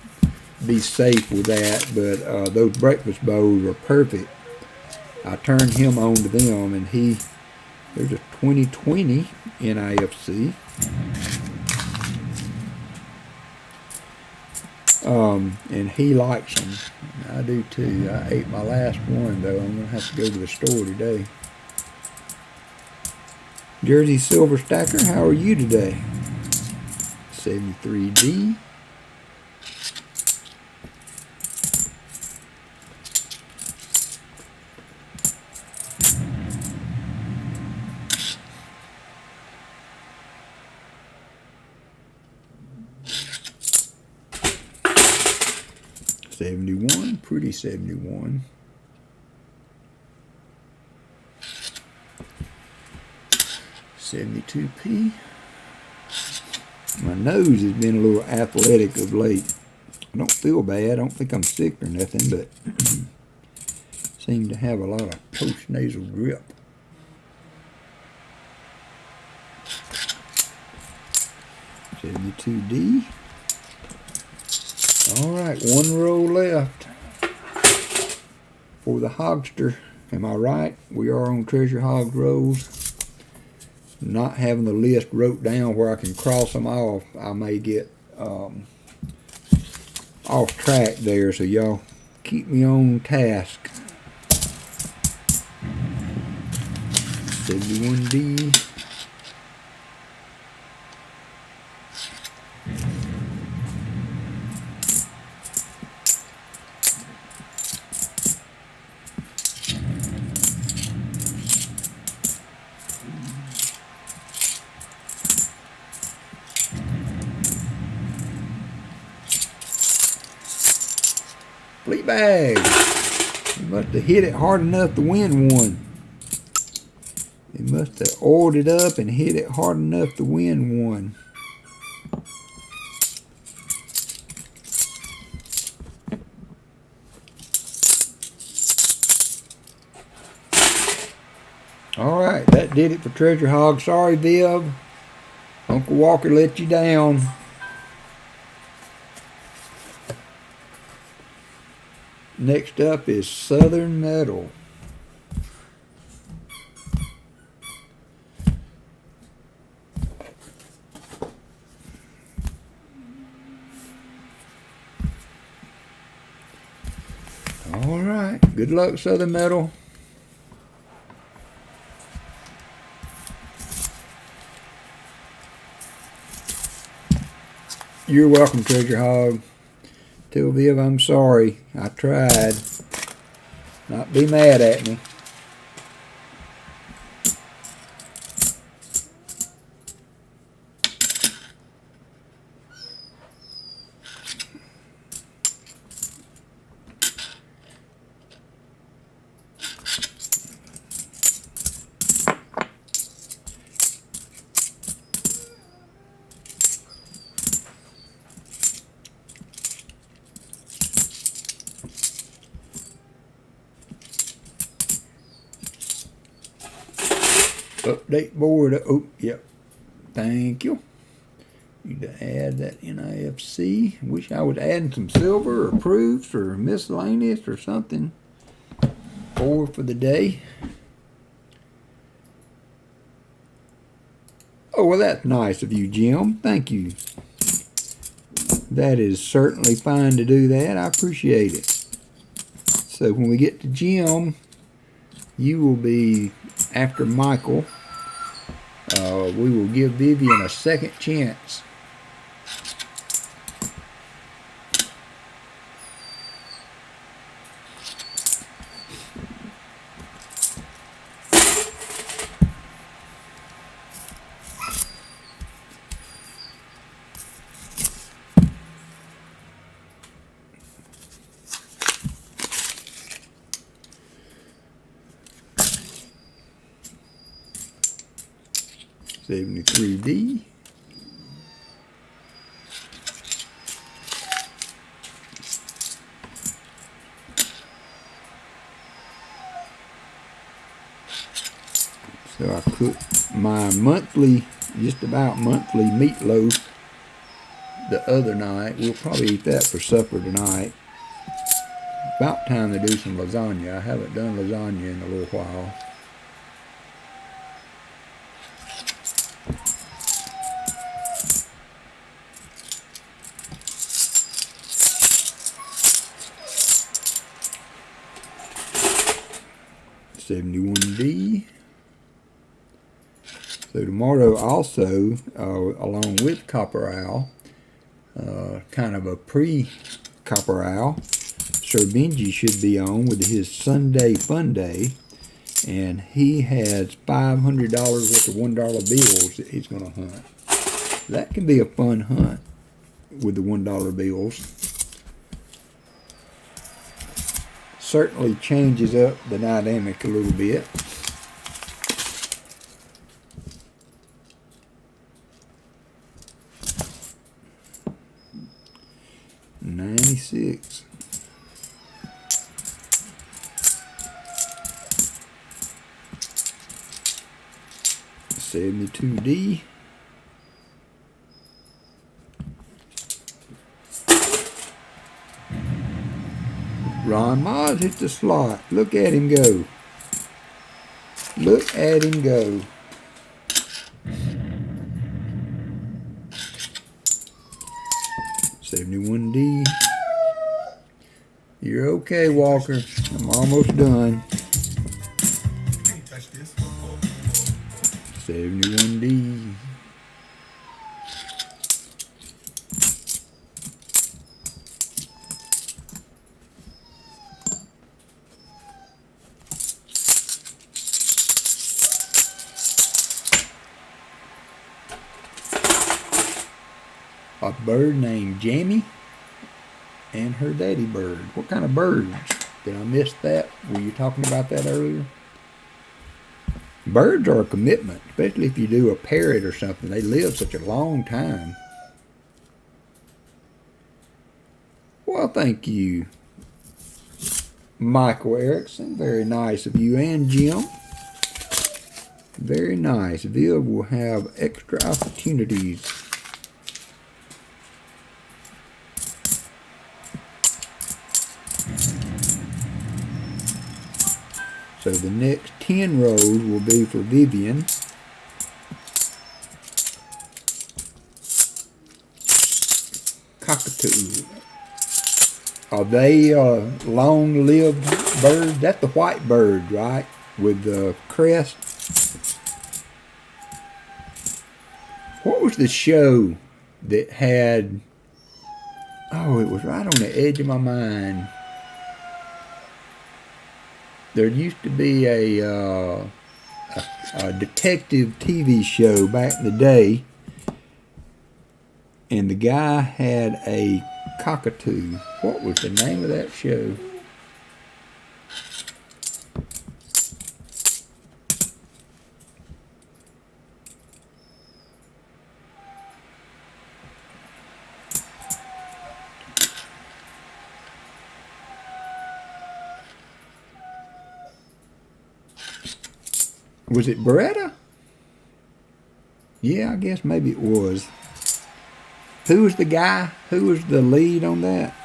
be safe with that. But those breakfast bowls are perfect. I turned him on to them, and there's a 2020 NIFC. And he likes them. I do too. I ate my last one though. I'm gonna have to go to the store today. Jersey Silver Stacker, how are you today? 73D. Pretty 71. $72p. My nose has been a little athletic of late. I don't feel bad. I don't think I'm sick or nothing, but seem to have a lot of post-nasal drip. $72D. All right, one row left for the Hogster. Am I right? We are on Treasure Hogs rolls. Not having the list wrote down where I can cross them off, I may get off track there, so y'all keep me on task. 71D. Fleabag. You must have hit it hard enough to win one. They must have oiled it up and hit it hard enough to win one. Alright, that did it for Treasure Hog. Sorry, Viv. Uncle Walker let you down. Next up is Southern Metal. All right, good luck, Southern Metal. You're welcome, Treasure Hog. Tell Viv I'm sorry. I tried. Not be mad at me. Update board. Oh, yep. Thank you. Need to add that NIFC. Wish I was adding some silver or proofs or miscellaneous or something. 4 for the day. Oh, well, that's nice of you, Jim. Thank you. That is certainly fine to do that. I appreciate it. So when we get to Jim, you will be after Michael. We will give Vivian a second chance. $73D. So I cooked my monthly, just about monthly meatloaf the other night. We'll probably eat that for supper tonight. About time to do some lasagna. I haven't done lasagna in a little while. $71D. So tomorrow also, along with Copper Owl, kind of a pre-Copper Owl, Sir Benji should be on with his Sunday Fun Day, and he has $500 worth of $1 bills that he's going to hunt. That can be a fun hunt with the $1 bills. Certainly changes up the dynamic a little bit. $96. $72D. Ron Moz hit the slot. Look at him go. Look at him go. $71D. You're okay, Walker. I'm almost done. Can't touch this. $71D. A bird named Jamie and her daddy bird. What kind of birds? Did I miss that? Were you talking about that earlier? Birds are a commitment, especially if you do a parrot or something. They live such a long time. Well, thank you, Michael Erickson. Very nice of you, and Jim. Very nice. Viv will have extra opportunities. So the next 10 rows will be for Vivian. Cockatoo. Are they long-lived birds? That's the white bird, right? With the crest. What was the show that had... Oh, it was right on the edge of my mind. There used to be a detective TV show back in the day, and the guy had a cockatoo. What was the name of that show? Was it Beretta? Yeah, I guess maybe it was. Who was the guy? Who was the lead on that?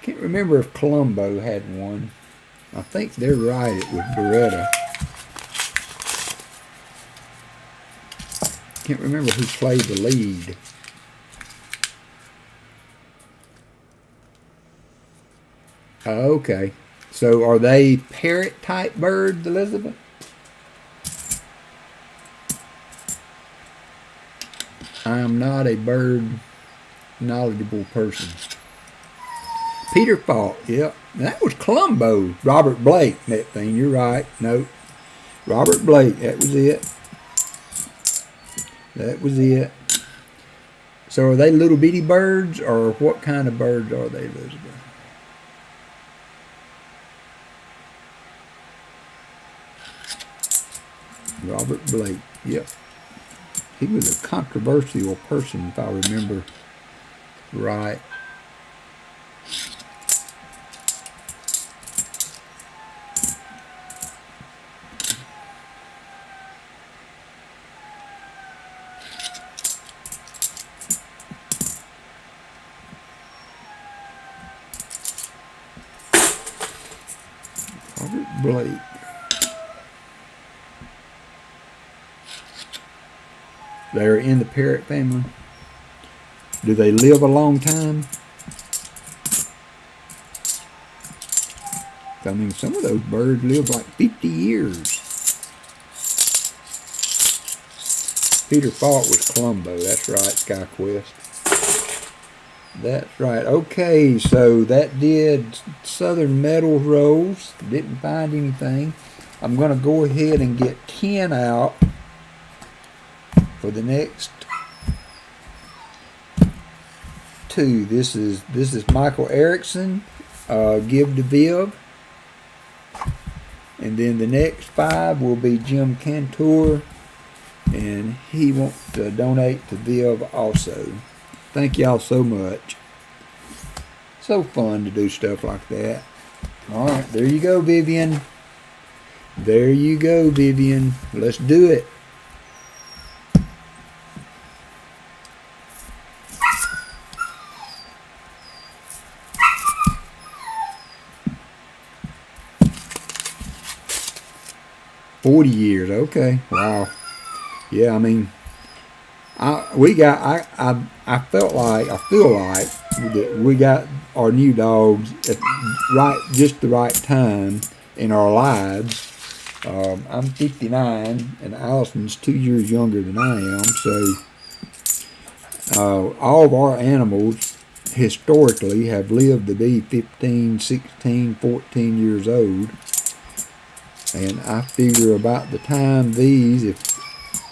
Can't remember if Columbo had one. I think they're right. It was Beretta. Can't remember who played the lead. Oh, okay. So are they parrot type birds, Elizabeth? I am not a bird knowledgeable person. Peter Falk, yep. That was Columbo. Robert Blake, that thing. You're right. No. Robert Blake, that was it. That was it. So are they little bitty birds, or what kind of birds are they, Elizabeth? Robert Blake, yep. He was a controversial person, if I remember right. Robert Blake. They're in the parrot family. Do they live a long time? I mean, some of those birds live like 50 years. Peter Falk was Columbo. That's right, SkyQuest. That's right. Okay, so that did Southern Metals rolls. Didn't find anything. I'm going to go ahead and get 10 out for the next two. This is Michael Erickson, Give to Viv. And then the next 5 will be Jim Cantor, and he wants to donate to Viv also. Thank y'all so much. So fun to do stuff like that. Alright, there you go, Vivian. There you go, Vivian. Let's do it. $40 years, okay. Wow. Yeah, I mean, I feel like that we got our new dogs at just the right time in our lives. I'm 59 and Allison's 2 years younger than I am, so all of our animals historically have lived to be 15, 16, 14 years old. And I figure about the time these, if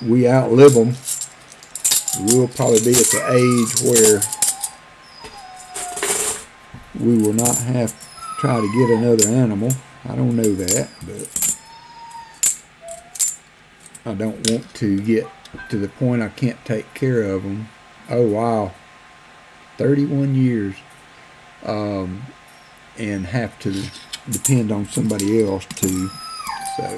we outlive them, we'll probably be at the age where we will not have to try to get another animal. I don't know that, but I don't want to get to the point I can't take care of them. Oh, wow. 31 years. And have to depend on somebody else too. So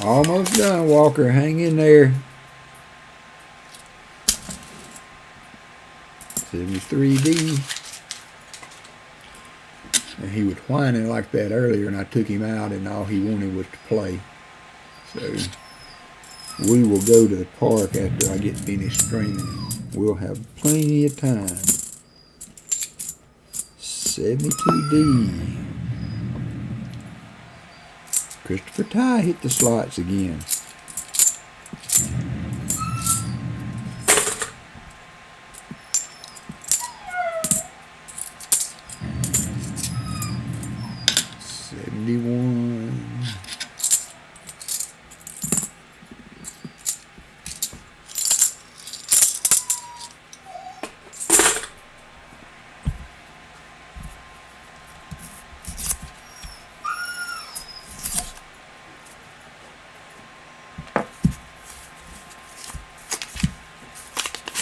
almost done, Walker. Hang in there. 73D. And he was whining like that earlier, and I took him out, and all he wanted was to play. So we will go to the park after I get finished streaming. We'll have plenty of time. 72D. Christopher Ty hit the slots again.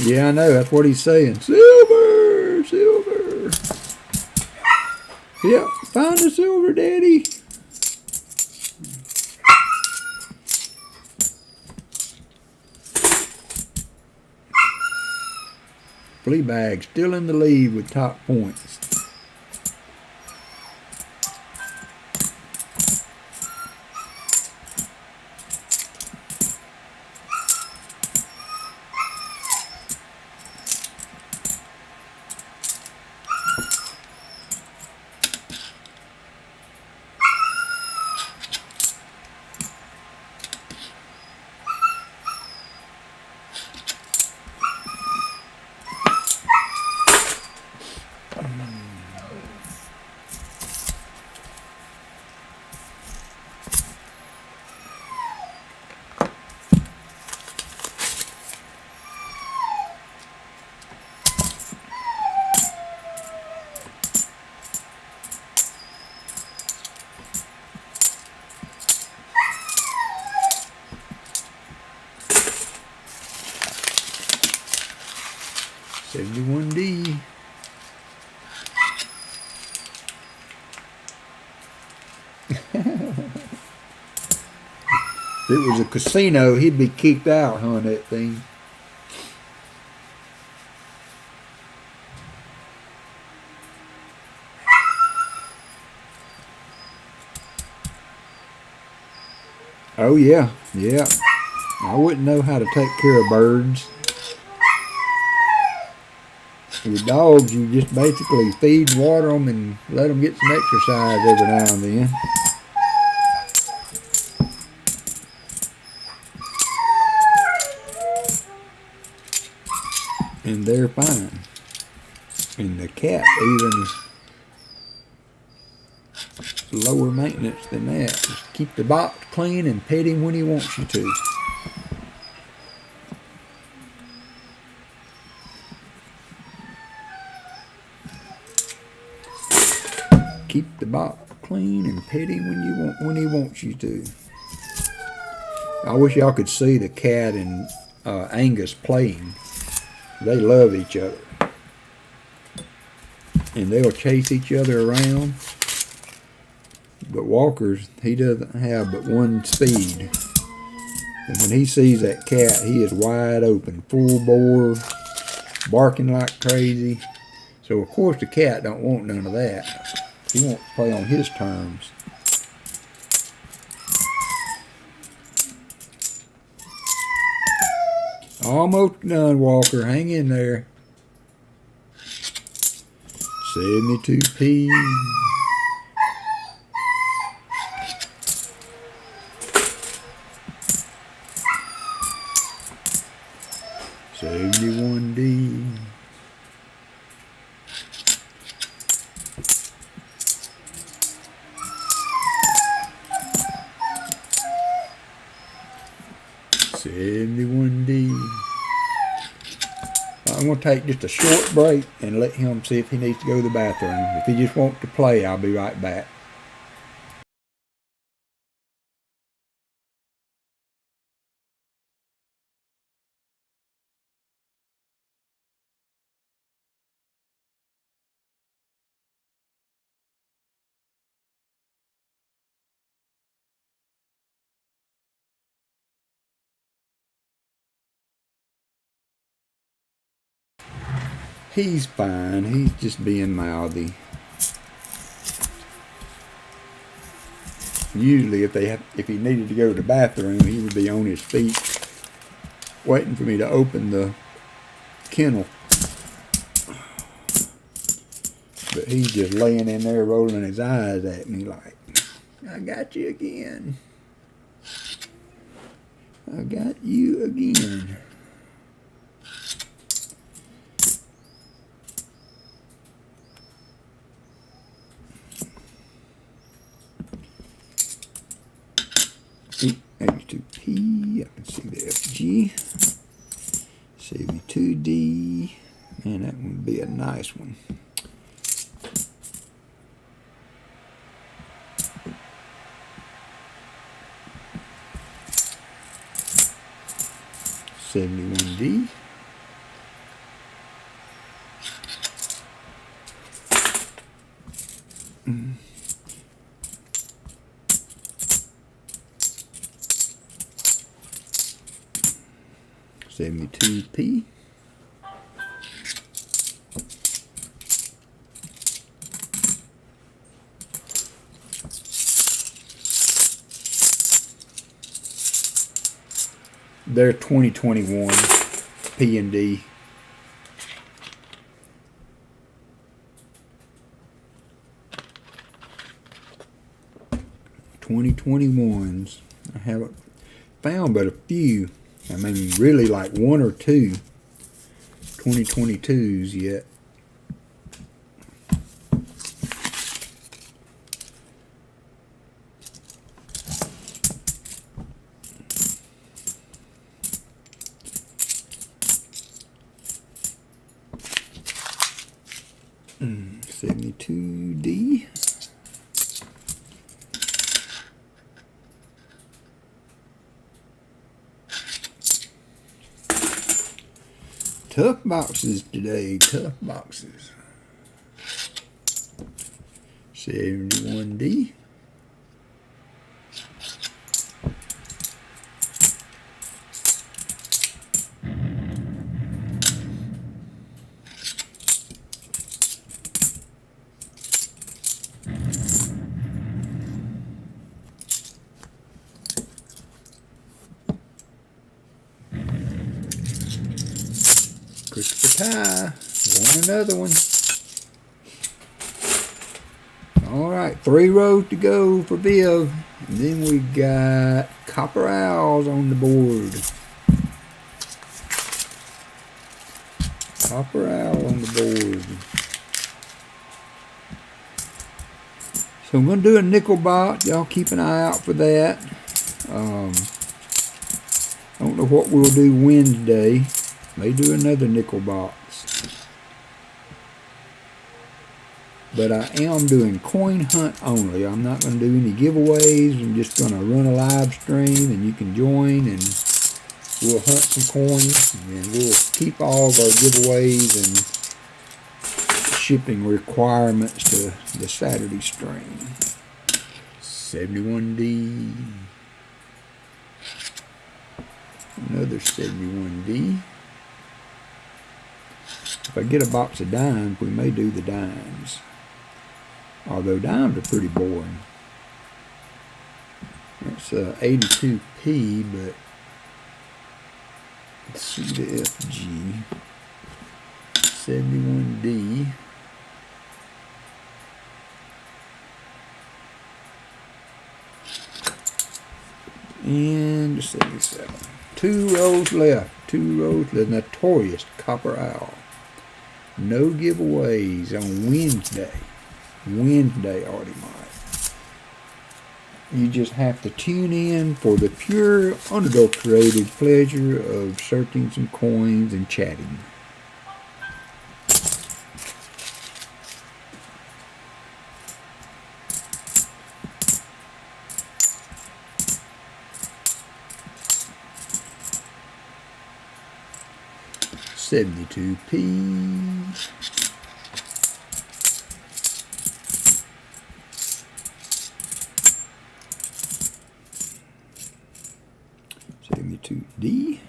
Yeah, I know. That's what he's saying. Silver, silver. Yep, find the silver, Daddy. Fleabag still in the lead with top points. $71D. If it was a casino, he'd be kicked out, huh, that thing. Oh, yeah, yeah. I wouldn't know how to take care of birds. With dogs, you just basically feed and water them and let them get some exercise every now and then. And they're fine. And the cat even lower maintenance than that. Just keep the box clean and pet him when he wants you to. Keep the box clean and pet him when he wants you to. I wish y'all could see the cat and Angus playing. They love each other. And they'll chase each other around. But Walker's, he doesn't have but one speed. And when he sees that cat, he is wide open, full bore, barking like crazy. So of course the cat don't want none of that. He wants to play on his terms. Almost done, Walker. Hang in there. 72p. $71D. $71D. I'm going to take just a short break and let him see if he needs to go to the bathroom. If he just wants to play, I'll be right back. He's fine. He's just being mouthy. Usually if he needed to go to the bathroom, he would be on his feet waiting for me to open the kennel. But he's just laying in there rolling his eyes at me like, I got you again. I got you again. H2P, I can see the FG, CV2D, man, that would be a nice one. $71D. 72p. They're 2021 P and D. .2021s. I haven't found but a few. I mean, really like one or two 2022s yet. Mm, 72D. Tough boxes today, tough boxes. 71D. Christopher Ty, won another one. Alright, 3 rows to go for Viv. And then we got Copper Owls on the board. Copper Owl on the board. So I'm going to do a nickel box. Y'all keep an eye out for that. I don't know what we'll do Wednesday. May do another nickel box. But I am doing coin hunt only. I'm not going to do any giveaways. I'm just going to run a live stream and you can join and we'll hunt some coins. And we'll keep all of our giveaways and shipping requirements to the Saturday stream. 71D. Another 71D. If I get a box of dimes, we may do the dimes. Although dimes are pretty boring. That's 82p, but let's see the FG. 71D. And 77. 2 rows left. 2 rows. The notorious Copper Owl. No giveaways on Wednesday. Wednesday, Artimite. You just have to tune in for the pure, unadulterated pleasure of searching some coins and chatting. .72p. .72D.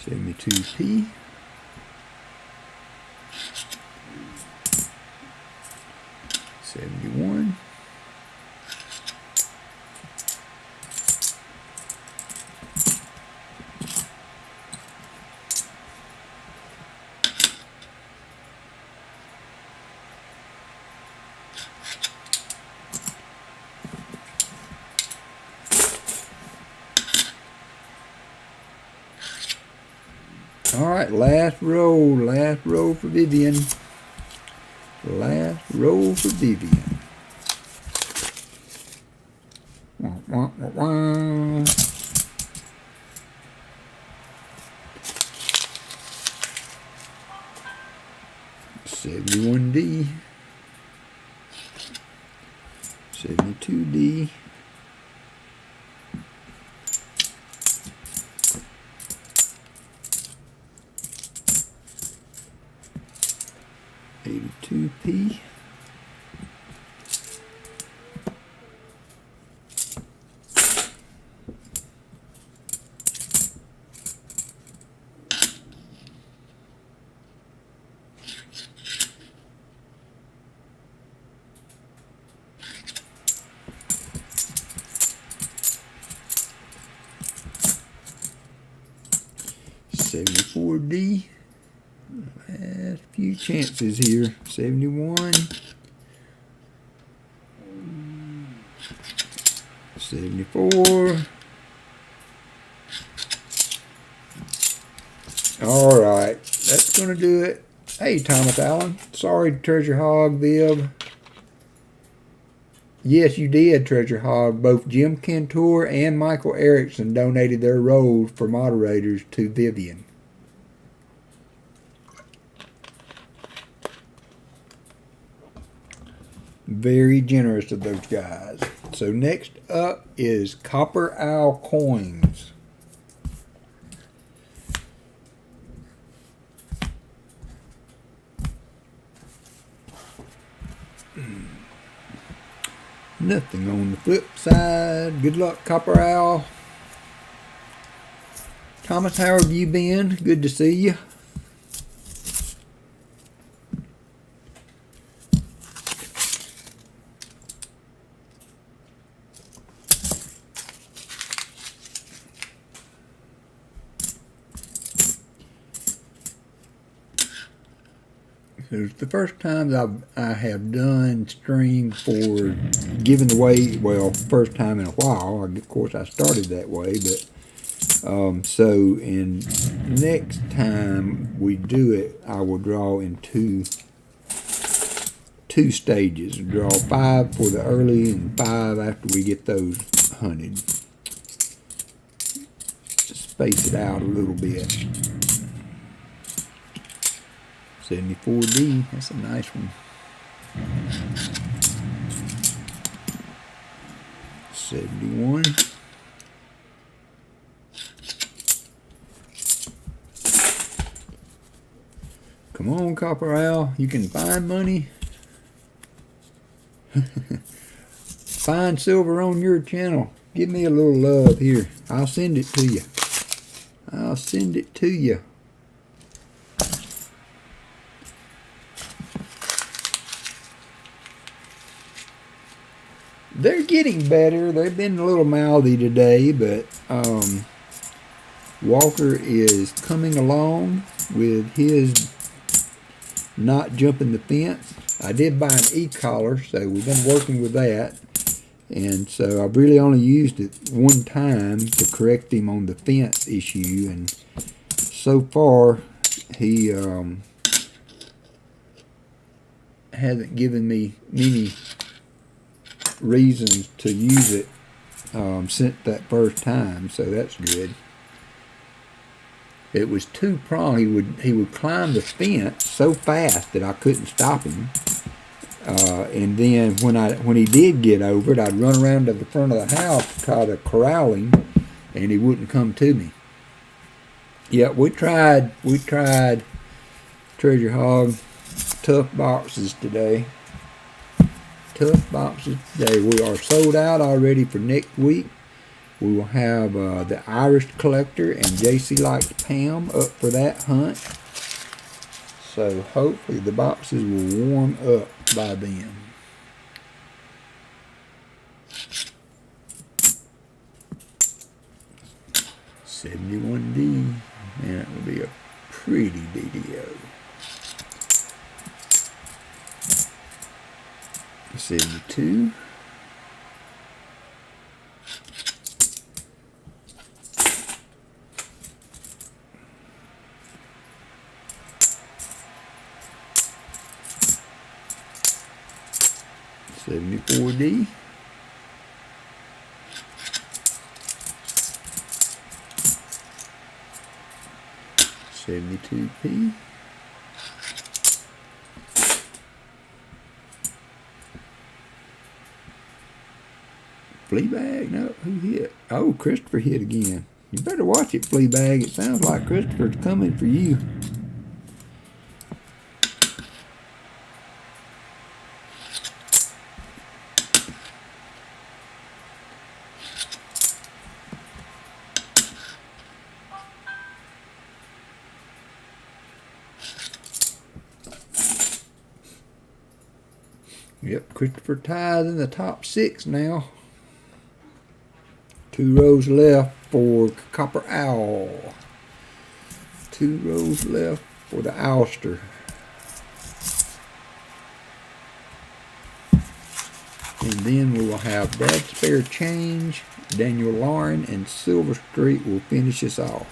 .72p. 71. All right, last row for Vivian. Last row for Vivian. Wah, wah, wah, wah. .71D. 72D. P. $74D. Last few chances here. 71. 74. Alright, that's going to do it. Hey, Thomas Allen. Sorry, Treasure Hog, Viv. Yes, you did, Treasure Hog. Both Jim Cantor and Michael Erickson donated their roles for moderators to Vivian. Very generous of those guys. So next up is Copper Owl Coins. Nothing on the flip side. Good luck, Copper Owl. Thomas, how have you been? Good to see you. It's the first time that I have done stream for giving away, well, first time in a while. Of course, I started that way, but so next time we do it, I will draw in two stages. Draw 5 for the early and 5 after we get those hunted. Just space it out a little bit. 74D, that's a nice one. 71. Come on, Copper Owl, you can find money. Find silver on your channel. Give me a little love here. I'll send it to you. I'll send it to you. They're getting better. They've been a little mouthy today, but Walker is coming along with his not jumping the fence. I did buy an e-collar, so we've been working with that. And so I've really only used it one time to correct him on the fence issue. And so far, he hasn't given me many reasons to use it since that first time, so that's good. It was two-pronged. He would climb the fence so fast that I couldn't stop him, and then when he did get over it, I'd run around to the front of the house to try to corral him, and he wouldn't come to me. Yeah, we tried Treasure Hog tough boxes today. Tough boxes today. We are sold out already for next week. We will have the Irish Collector and JC Likes Pam up for that hunt. So hopefully the boxes will warm up by then. $71D. And it will be a pretty video. 72. $74D. 72P. Fleabag? No, who hit? Oh, Christopher hit again. You better watch it, Fleabag. It sounds like Christopher's coming for you. Yep, Christopher ties in the top 6 now. 2 rows left for Copper Owl. 2 rows left for the Owlster. And then we will have Dad Spare Change, Daniel Lauren, and Silver Street will finish us off.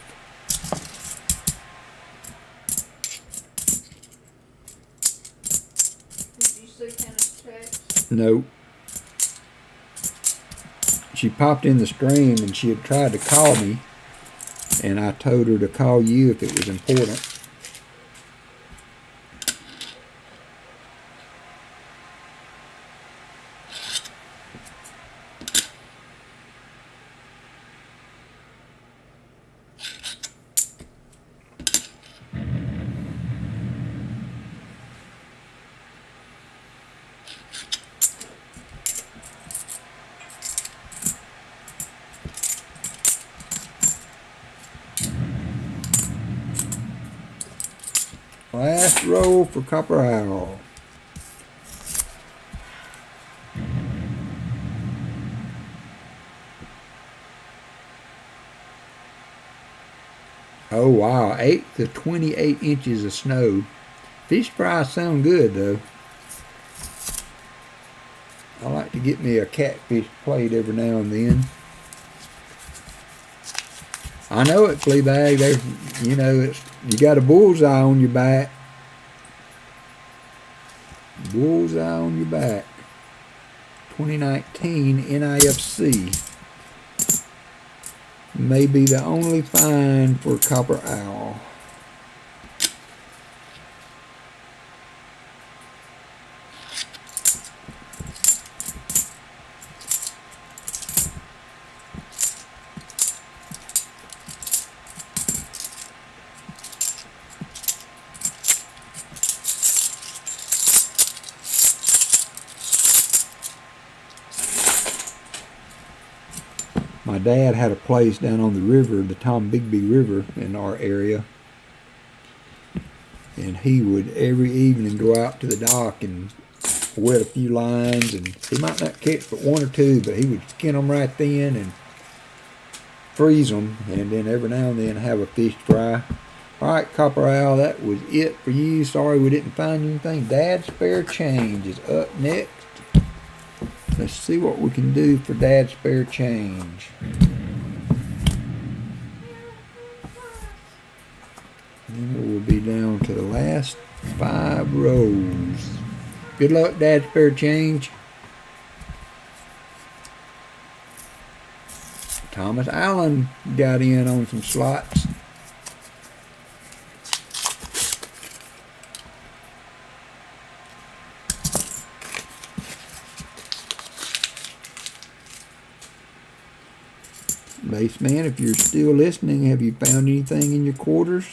Did you see Hannah's text? Nope. She popped in the stream and she had tried to call me, and I told her to call you if it was important. Last roll for Copper Owl. Oh wow, 8 to 28 inches of snow. Fish fries sound good though. I like to get me a catfish plate every now and then. I know it, Fleabag. There's, you know, you got a bullseye on your back. Bullseye on your back. 2019 NIFC. May be the only find for Copper Owl. My dad had a place down on the river, the Tom Bigby River in our area. And he would every evening go out to the dock and wet a few lines. And he might not catch but 1 or 2, but he would skin them right then and freeze them. And then every now and then have a fish fry. Alright, Copper Owl, that was it for you. Sorry we didn't find anything. Dad's Spare Change is up next. Let's see what we can do for Dad's Spare Change. And then we'll be down to the last 5 rows. Good luck, Dad's Spare Change. Thomas Allen got in on some slots. Baseman, if you're still listening, have you found anything in your quarters?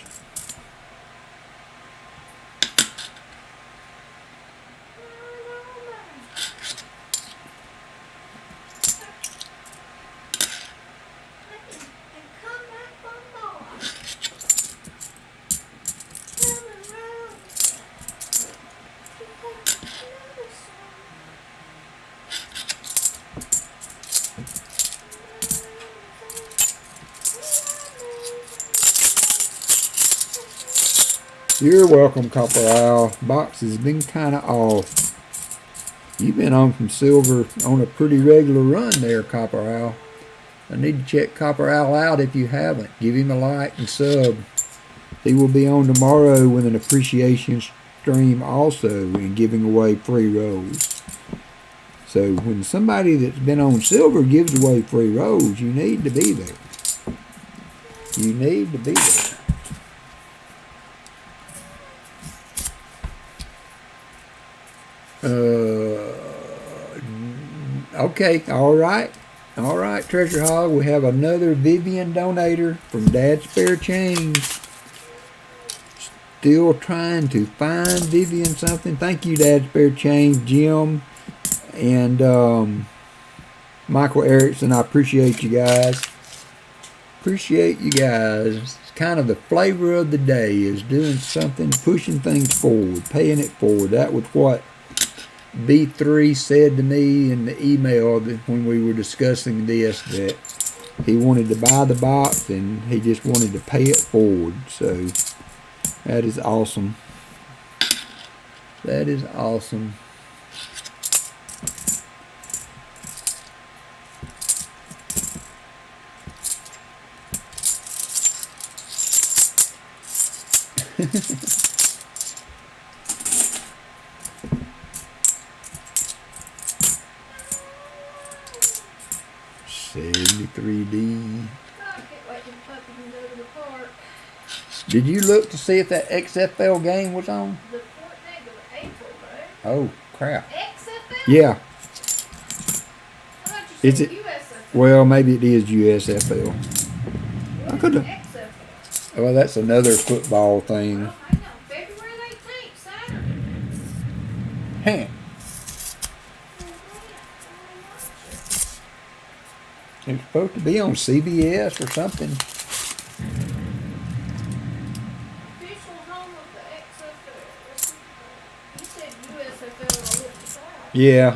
You're welcome, Copper Owl. Box has been kind of off. You've been on from silver on a pretty regular run there, Copper Owl. I need to check Copper Owl out if you haven't. Give him a like and sub. He will be on tomorrow with an appreciation stream also and giving away free rolls. So when somebody that's been on silver gives away free rolls, you need to be there. You need to be there. Okay, all right, Treasure Hog. We have another Vivian donator from Dad's Spare Change. Still trying to find Vivian something. Thank you, Dad's Spare Change, Jim, and Michael Erickson. I appreciate you guys. Appreciate you guys. It's kind of the flavor of the day is doing something, pushing things forward, paying it forward. That was what B3 said to me in the email that when we were discussing this that he wanted to buy the box and he just wanted to pay it forward. So that is awesome. That is awesome. $73D. Did you look to see if that XFL game was on? The 14th of April, bro. Oh crap! XFL? Yeah. I thought you Is said it? USFL. Well, maybe it is USFL. I could have. XFL. Well, that's another football thing. Well, I know. February 18th, Saturday. Huh. It's supposed to be on CBS or something. Official home of the XFL. You said USFL and I looked it up. Yeah.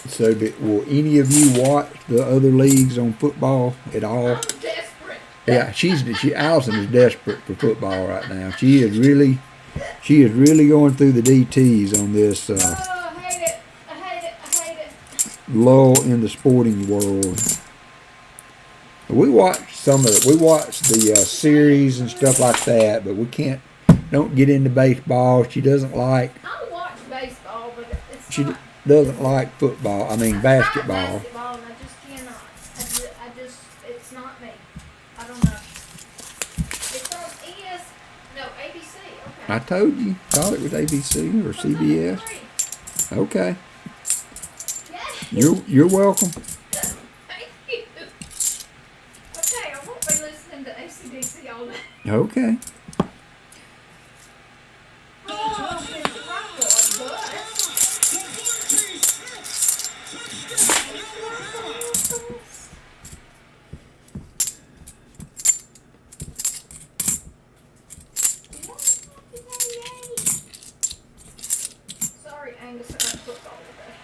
So, will any of you watch the other leagues on football at all? I'm desperate. Yeah, Allison is desperate for football right now. She is really going through the DTs on this Oh, I hate it. I hate it. I hate it. lull in the sporting world. We watch the series and stuff like that, but we don't get into baseball. She doesn't like. I'll watch baseball, but it's She not. doesn't like football. I mean basketball. I like basketball, and I just cannot. It's not me. I don't know. It's on ABC. Okay. I told you. Thought it was ABC or CBS. Okay. Yeah. You're welcome. Thank you. Okay, I won't be listening to AC/DC all day. Okay. Oh, it's a rock bus. Sorry, Angus, I got football today.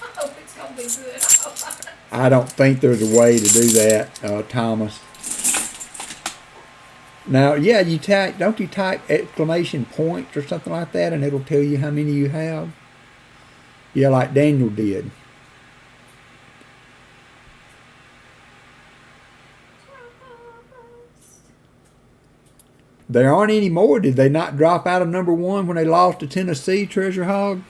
I hope it's gonna be good. I don't think there's a way to do that, Thomas. Now, yeah, don't you type exclamation points or something like that, and it'll tell you how many you have? Yeah, like Daniel did. There aren't any more. Did they not drop out of number 1 when they lost to Tennessee, Treasure Hog?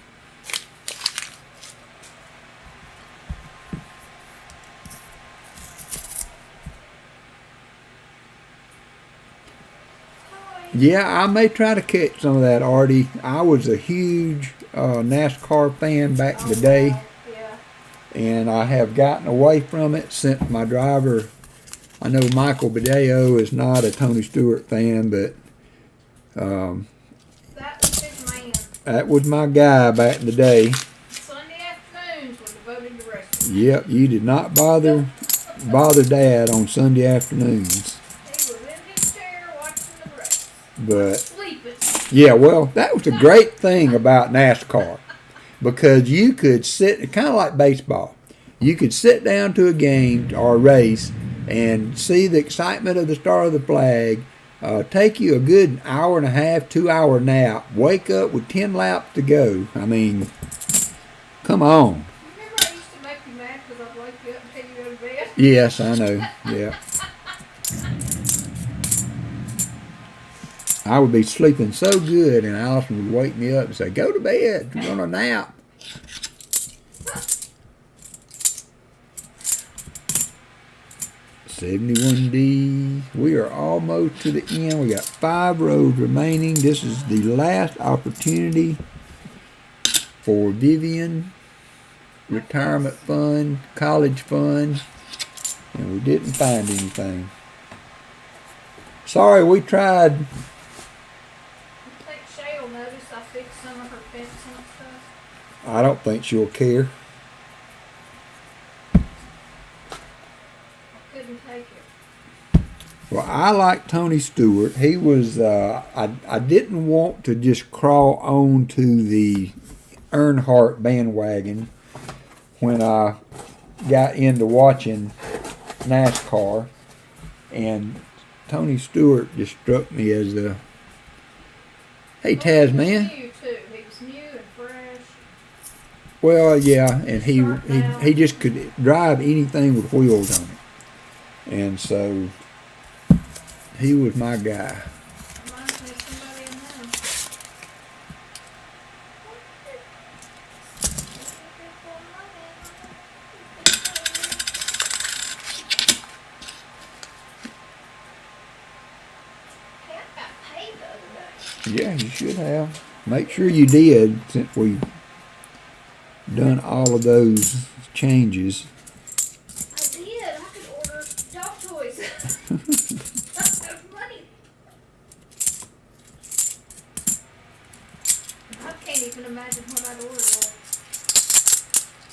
Yeah, I may try to catch some of that, Artie. I was a huge NASCAR fan back in the day, Yeah. and I have gotten away from it since my driver. I know Michael Badeo is not a Tony Stewart fan, but That was his man. that was my guy back in the day. Sunday afternoons were devoted to wrestling. Yep, you did not bother Dad on Sunday afternoons. He was in his chair watching the race. But Sleeping. yeah, well, that was a great thing about NASCAR because you could sit, kind of like baseball, you could sit down to a game or a race and see the excitement of the start of the flag, take you a good hour and a half, 2 hour nap, wake up with 10 laps to go. I mean, come on. Remember I used to make you mad because I'd wake you up and tell you to go to bed? Yes, I know. Yeah. I would be sleeping so good, and Allison would wake me up and say, "Go to bed. You're going to nap." $71D. We are almost to the end. We got 5 rows remaining. This is the last opportunity for Vivian retirement fund, college fund. and we didn't find anything. Sorry, we tried. I think Shay will notice I fixed some of her fencing and stuff. I don't think she'll care. I couldn't take it. Well, I like Tony Stewart. He was, I didn't want to just crawl on to the Earnhardt bandwagon when I got into watching NASCAR, and Tony Stewart just struck me as a, hey Taz, man. He was new too. He was new and fresh. Well, yeah, and he just could drive anything with wheels on it, and so he was my guy. Reminds me of somebody in there. Hey, I got paid the other day. Yeah, you should have. Make sure you did, since we've done all of those changes. I did. I could order dog toys. I have money. I can't even imagine what I'd order.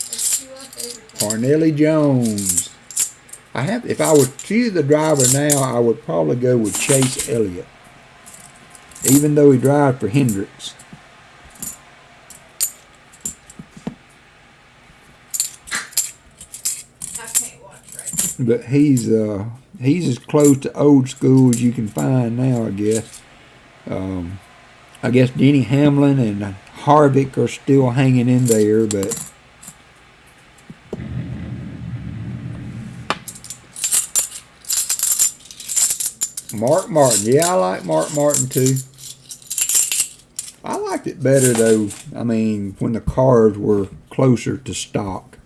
They chew up everything. Cornelly Jones. If I would choose the driver now, I would probably go with Chase Elliott, even though he drives for Hendricks. I can't watch right now. But he's as close to old school as you can find now, I guess. I guess Denny Hamlin and Harvick are still hanging in there, but Mark Martin. Yeah, I like Mark Martin too. I liked it better though. I mean, when the cars were closer to stock.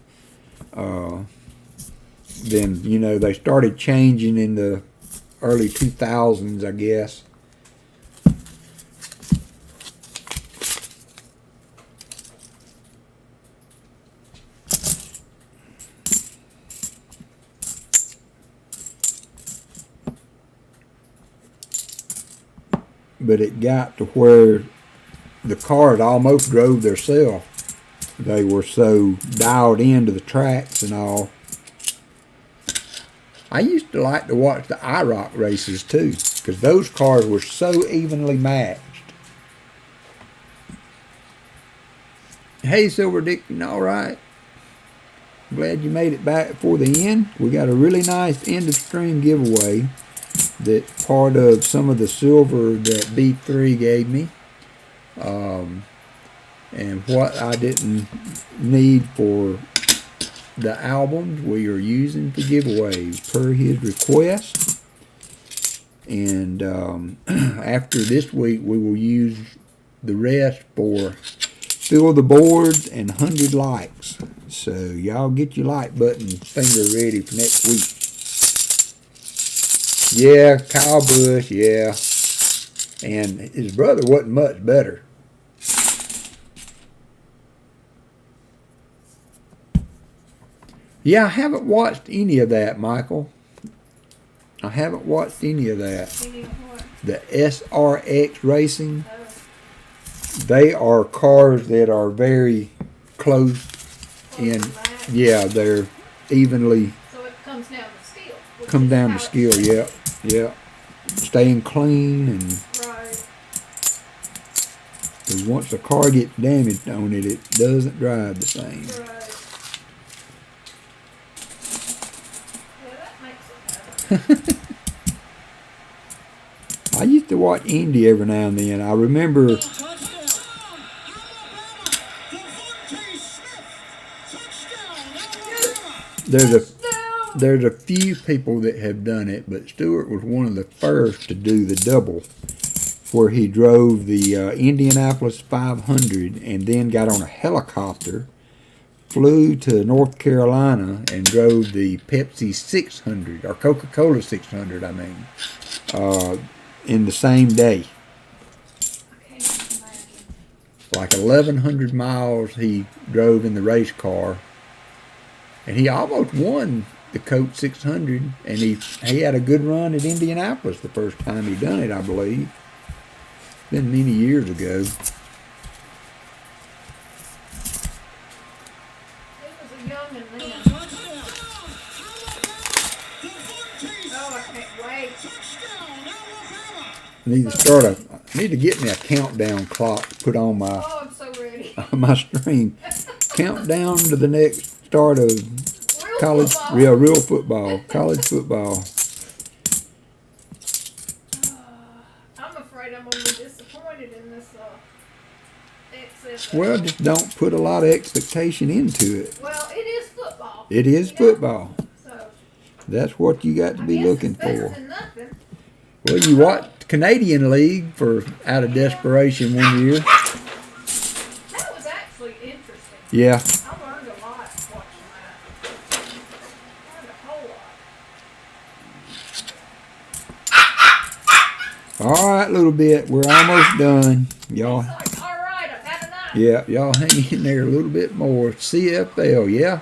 Then, you know, they started changing in the early 2000s, I guess. But it got to where the cars almost drove themselves. They were so dialed into the tracks and all. I used to like to watch the IROC races too, because those cars were so evenly matched. Hey, Silver Dick, all right. Glad you made it back for the end. We got a really nice end of stream giveaway that part of some of the silver that B3 gave me. And what I didn't need for the albums we are using for giveaways per his request. And after this week we will use the rest for fill the boards and 100 likes. So y'all get your like button finger ready for next week. Yeah, Kyle Busch, yeah. And his brother wasn't much better. Yeah, I haven't watched any of that, Michael. I haven't watched any of that. Any what? The SRX racing. Oh, They are cars that are very close in. match. Yeah, they're evenly So it comes down to skill. which come is down how to it skill. should. Yeah, yeah. Staying clean, and Right. because once the car gets damaged on it, it doesn't drive the same. Right. Yeah, that makes it better. I used to watch Indy every now and then. I remember there's a few people that have done it, but Stewart was one of the first to do the double, where he drove the Indianapolis 500 and then got on a helicopter, flew to North Carolina, and drove the Pepsi 600, or Coca-Cola 600, I mean, in the same day. I can't even imagine. Like 1,100 miles he drove in the race car, and he almost won the Colt 600, and he had a good run at Indianapolis the first time he done it, I believe. Been many years ago. He was a youngin' then. Oh, I can't wait. Need to get me a countdown clock to put on my Oh, I'm so ready. my stream. Countdown to the next start of Real football. real football, college football. I'm afraid I'm gonna be disappointed in this excess. Well, just don't put a lot of expectation into it. Well, it is football. It is you know? football. So That's what you got to be looking it's better for. than nothing. Well, you watched Canadian League for out of desperation one year. That was actually interesting. Yeah. I learned a lot watching that. Learned a whole lot. All right, little bit. We're almost done. Y'all. It's like, all right, I've had enough. Yeah, y'all hang in there a little bit more. CFL, yeah.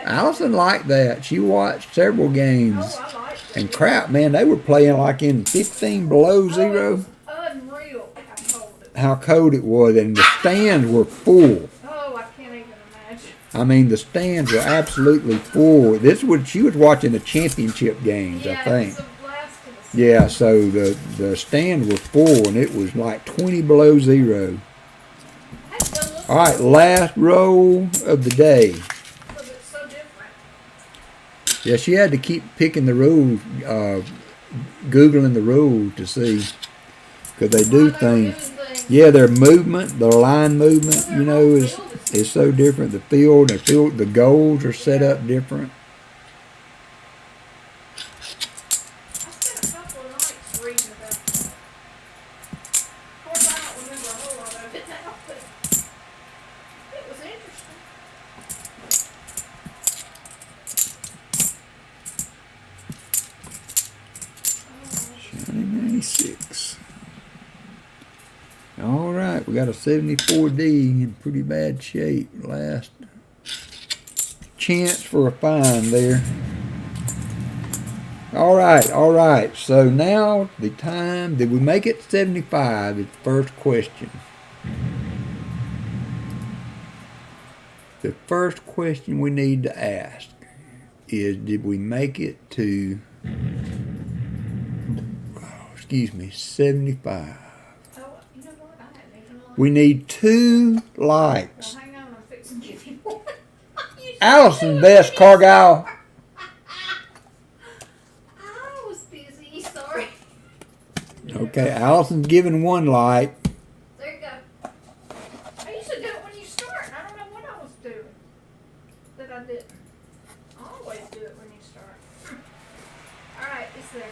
Allison liked that. She watched several games. Oh, I liked it. And crap, man, they were playing like in 15 below zero. It was unreal how cold it was. How cold it was, and the stands were full. Oh, I can't even imagine. I mean, the stands were absolutely full. She was watching the championship games, I think. It's a blast to the sun. Yeah, so the stands were full, and it was like 20 below zero. All right, last roll of the day. Because it's so different. Yeah, she had to keep picking the rules, Googling the rules to see, because they do things. Yeah, their movement, their line movement, you know, is so different. The field, the goals are set up different. I spent a couple of nights reading about that. Of course, I don't remember a whole lot of it now, but it was interesting. 96. All right, we got a 74D in pretty bad shape. Last chance for a find there. All right. So now the time, did we make it 75 is the first question. The first question we need to ask is, did we make it to, 75? Oh, you know what? I hadn't even looked. We need 2 likes. Well, hang on, I'm fixing to give you one. Allison Best Cargyle. I was busy, sorry. Okay, Allison's giving 1 like. There you go. I usually do it when you start. I don't know what I was doing that I didn't. I always do it when you start. Alright, it's there.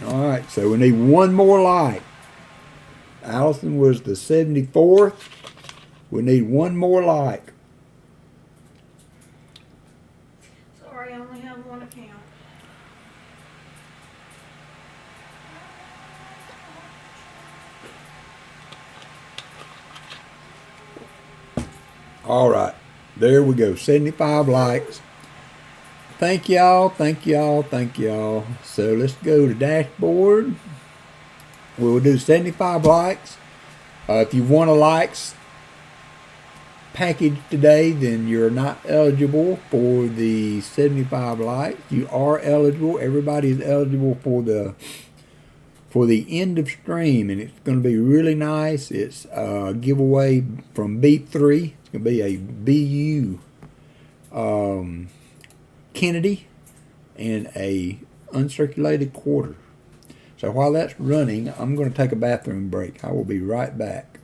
All right, so we need 1 more like. Allison was the 74th. We need 1 more like. Sorry, I only have 1 account. All right, there we go. 75 likes. Thank y'all. So let's go to dashboard. We'll do 75 likes. If you want a likes package today, then you're not eligible for the 75 likes. You are eligible. Everybody is eligible for the end of stream, and it's going to be really nice. It's a giveaway from B3. It's going to be a BU Kennedy and a uncirculated quarter. So while that's running, I'm going to take a bathroom break. I will be right back.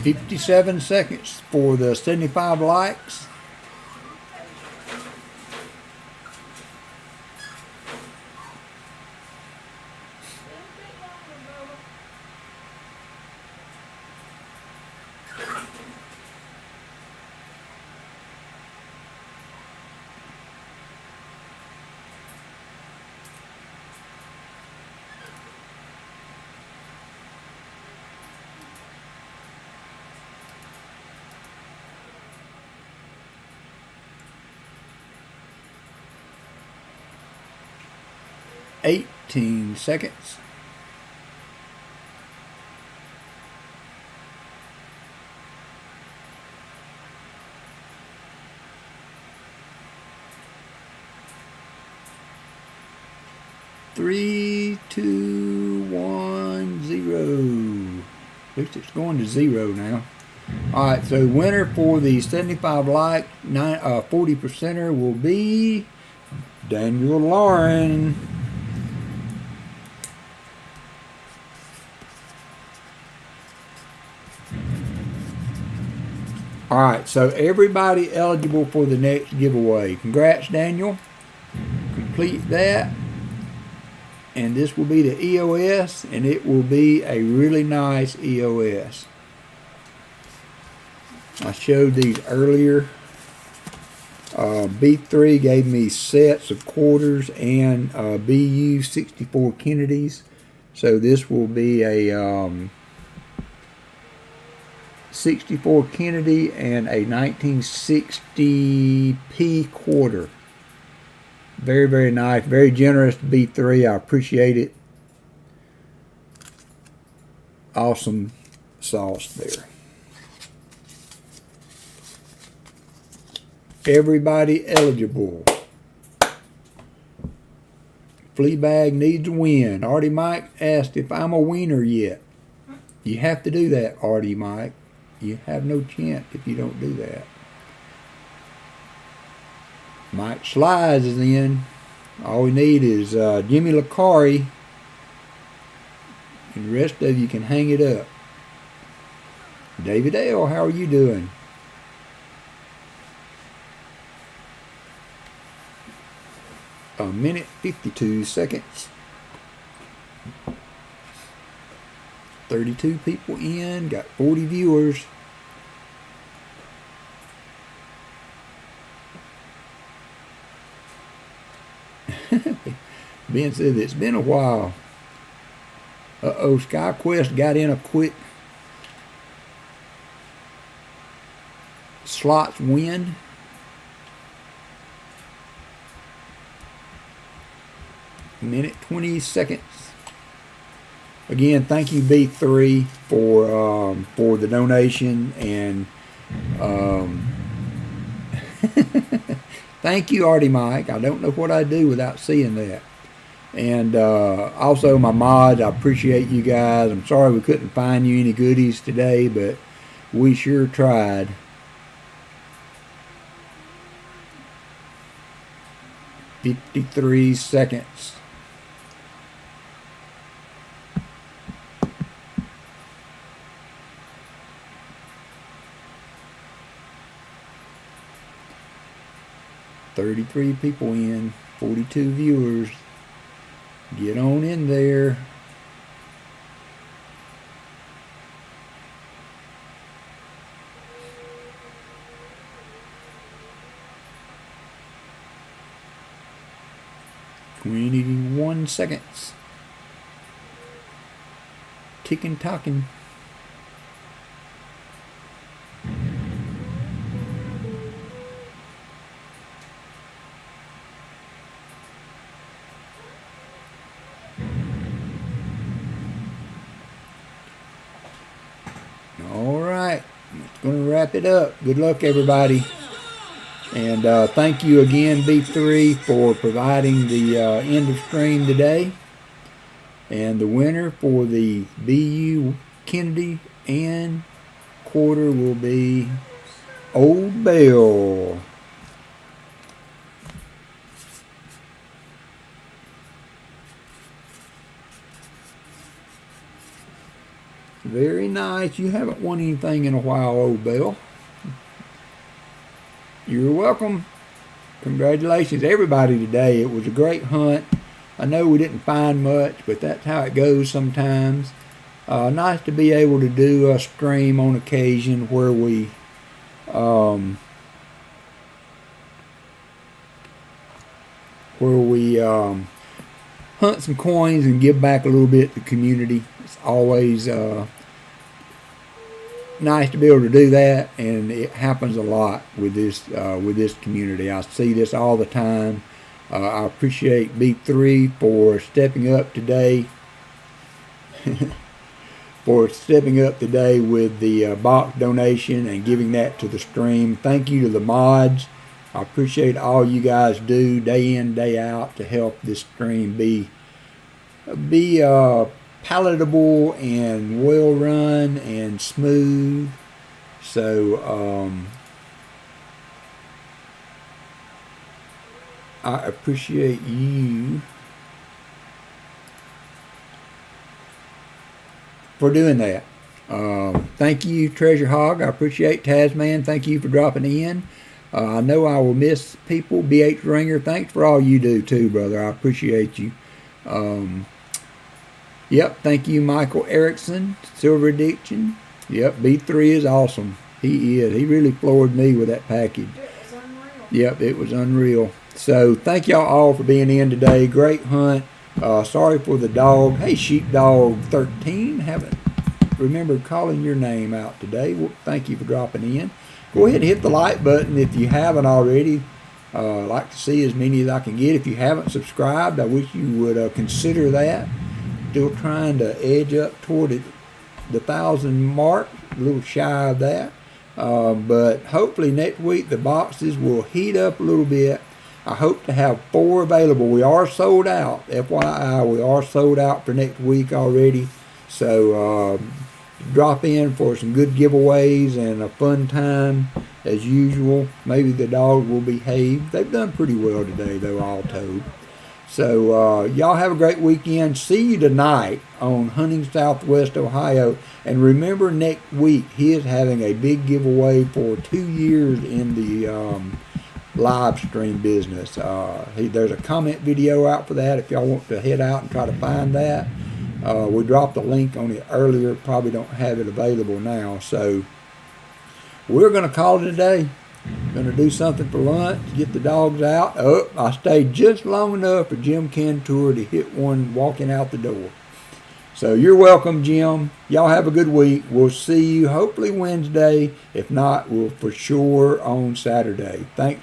57 seconds for the 75 likes. $18 seconds. Three, two, 1, 0. At least it's going to 0 now. Alright, so winner for the 75 like 40%er will be Daniel Lauren. Alright, so everybody eligible for the next giveaway. Congrats, Daniel. Complete that. And this will be the EOS, and it will be a really nice EOS. I showed these earlier. B3 gave me sets of quarters and BU 64 Kennedys. So this will be a 64 Kennedy and a 1960 P quarter. Very, very nice. Very generous B3. I appreciate it. Awesome sauce there. Everybody eligible. Fleabag needs a win. Artie Mike asked if I'm a winner yet. You have to do that, Artie Mike. You have no chance if you don't do that. Mike Slides is in. All we need is Jimmy Lacari. And the rest of you can hang it up. David L., how are you doing? A minute 52 seconds. 32 people in. Got 40 viewers. Ben said it's been a while. Uh-oh, SkyQuest got in a quick slots win. Minute 20 seconds. Again, thank you B3 for the donation, and thank you Artie Mike. I don't know what I'd do without seeing that. And also my mods, I appreciate you guys. I'm sorry we couldn't find you any goodies today, but we sure tried. $53 seconds. $33 people in, 42 viewers. Get on in there. $21 seconds. Ticking, talking. Going to wrap it up. Good luck, everybody. And thank you again, B3, for providing the end of stream today. And the winner for the BU Kennedy and quarter will be Old Bell. Very nice. You haven't won anything in a while, old Bill. You're welcome. Congratulations, everybody, today. It was a great hunt. I know we didn't find much, but that's how it goes sometimes. Nice to be able to do a stream on occasion where we hunt some coins and give back a little bit to the community. It's always nice to be able to do that, and it happens a lot with this community. I see this all the time. I appreciate B3 for stepping up today. With the box donation and giving that to the stream. Thank you to the mods. I appreciate all you guys do day in, day out to help this stream be palatable and well run and smooth. So I appreciate you for doing that. Thank you, Treasure Hog. I appreciate Tasman. Thank you for dropping in. I know I will miss people. BH Ringer, thanks for all you do too, brother. I appreciate you. Yep, thank you, Michael Erickson, Silver Addiction. Yep, B3 is awesome. He is. He really floored me with that package. It was unreal. Yep, it was unreal. So thank y'all all for being in today. Great hunt. Sorry for the dog. Hey, Sheepdog 13. Haven't remembered calling your name out today. Well, thank you for dropping in. Go ahead and hit the like button if you haven't already. I'd like to see as many as I can get. If you haven't subscribed, I wish you would consider that. Still trying to edge up toward the 1,000 mark, a little shy of that. But hopefully next week the boxes will heat up a little bit. I hope to have 4 available. We are sold out. FYI, we are sold out for next week already. So drop in for some good giveaways and a fun time as usual. Maybe the dog will behave. They've done pretty well today, though, all told. So y'all have a great weekend. See you tonight on Hunting Southwest Ohio. And remember, next week he is having a big giveaway for 2 years in the live stream business. There's a comment video out for that if y'all want to head out and try to find that. We dropped a link on it earlier. Probably don't have it available now. So we're going to call it a day. Going to do something for lunch, get the dogs out. Oh, I stayed just long enough for Jim Cantor to hit one walking out the door. So you're welcome, Jim. Y'all have a good week. We'll see you hopefully Wednesday. If not, we'll for sure on Saturday. Thanks.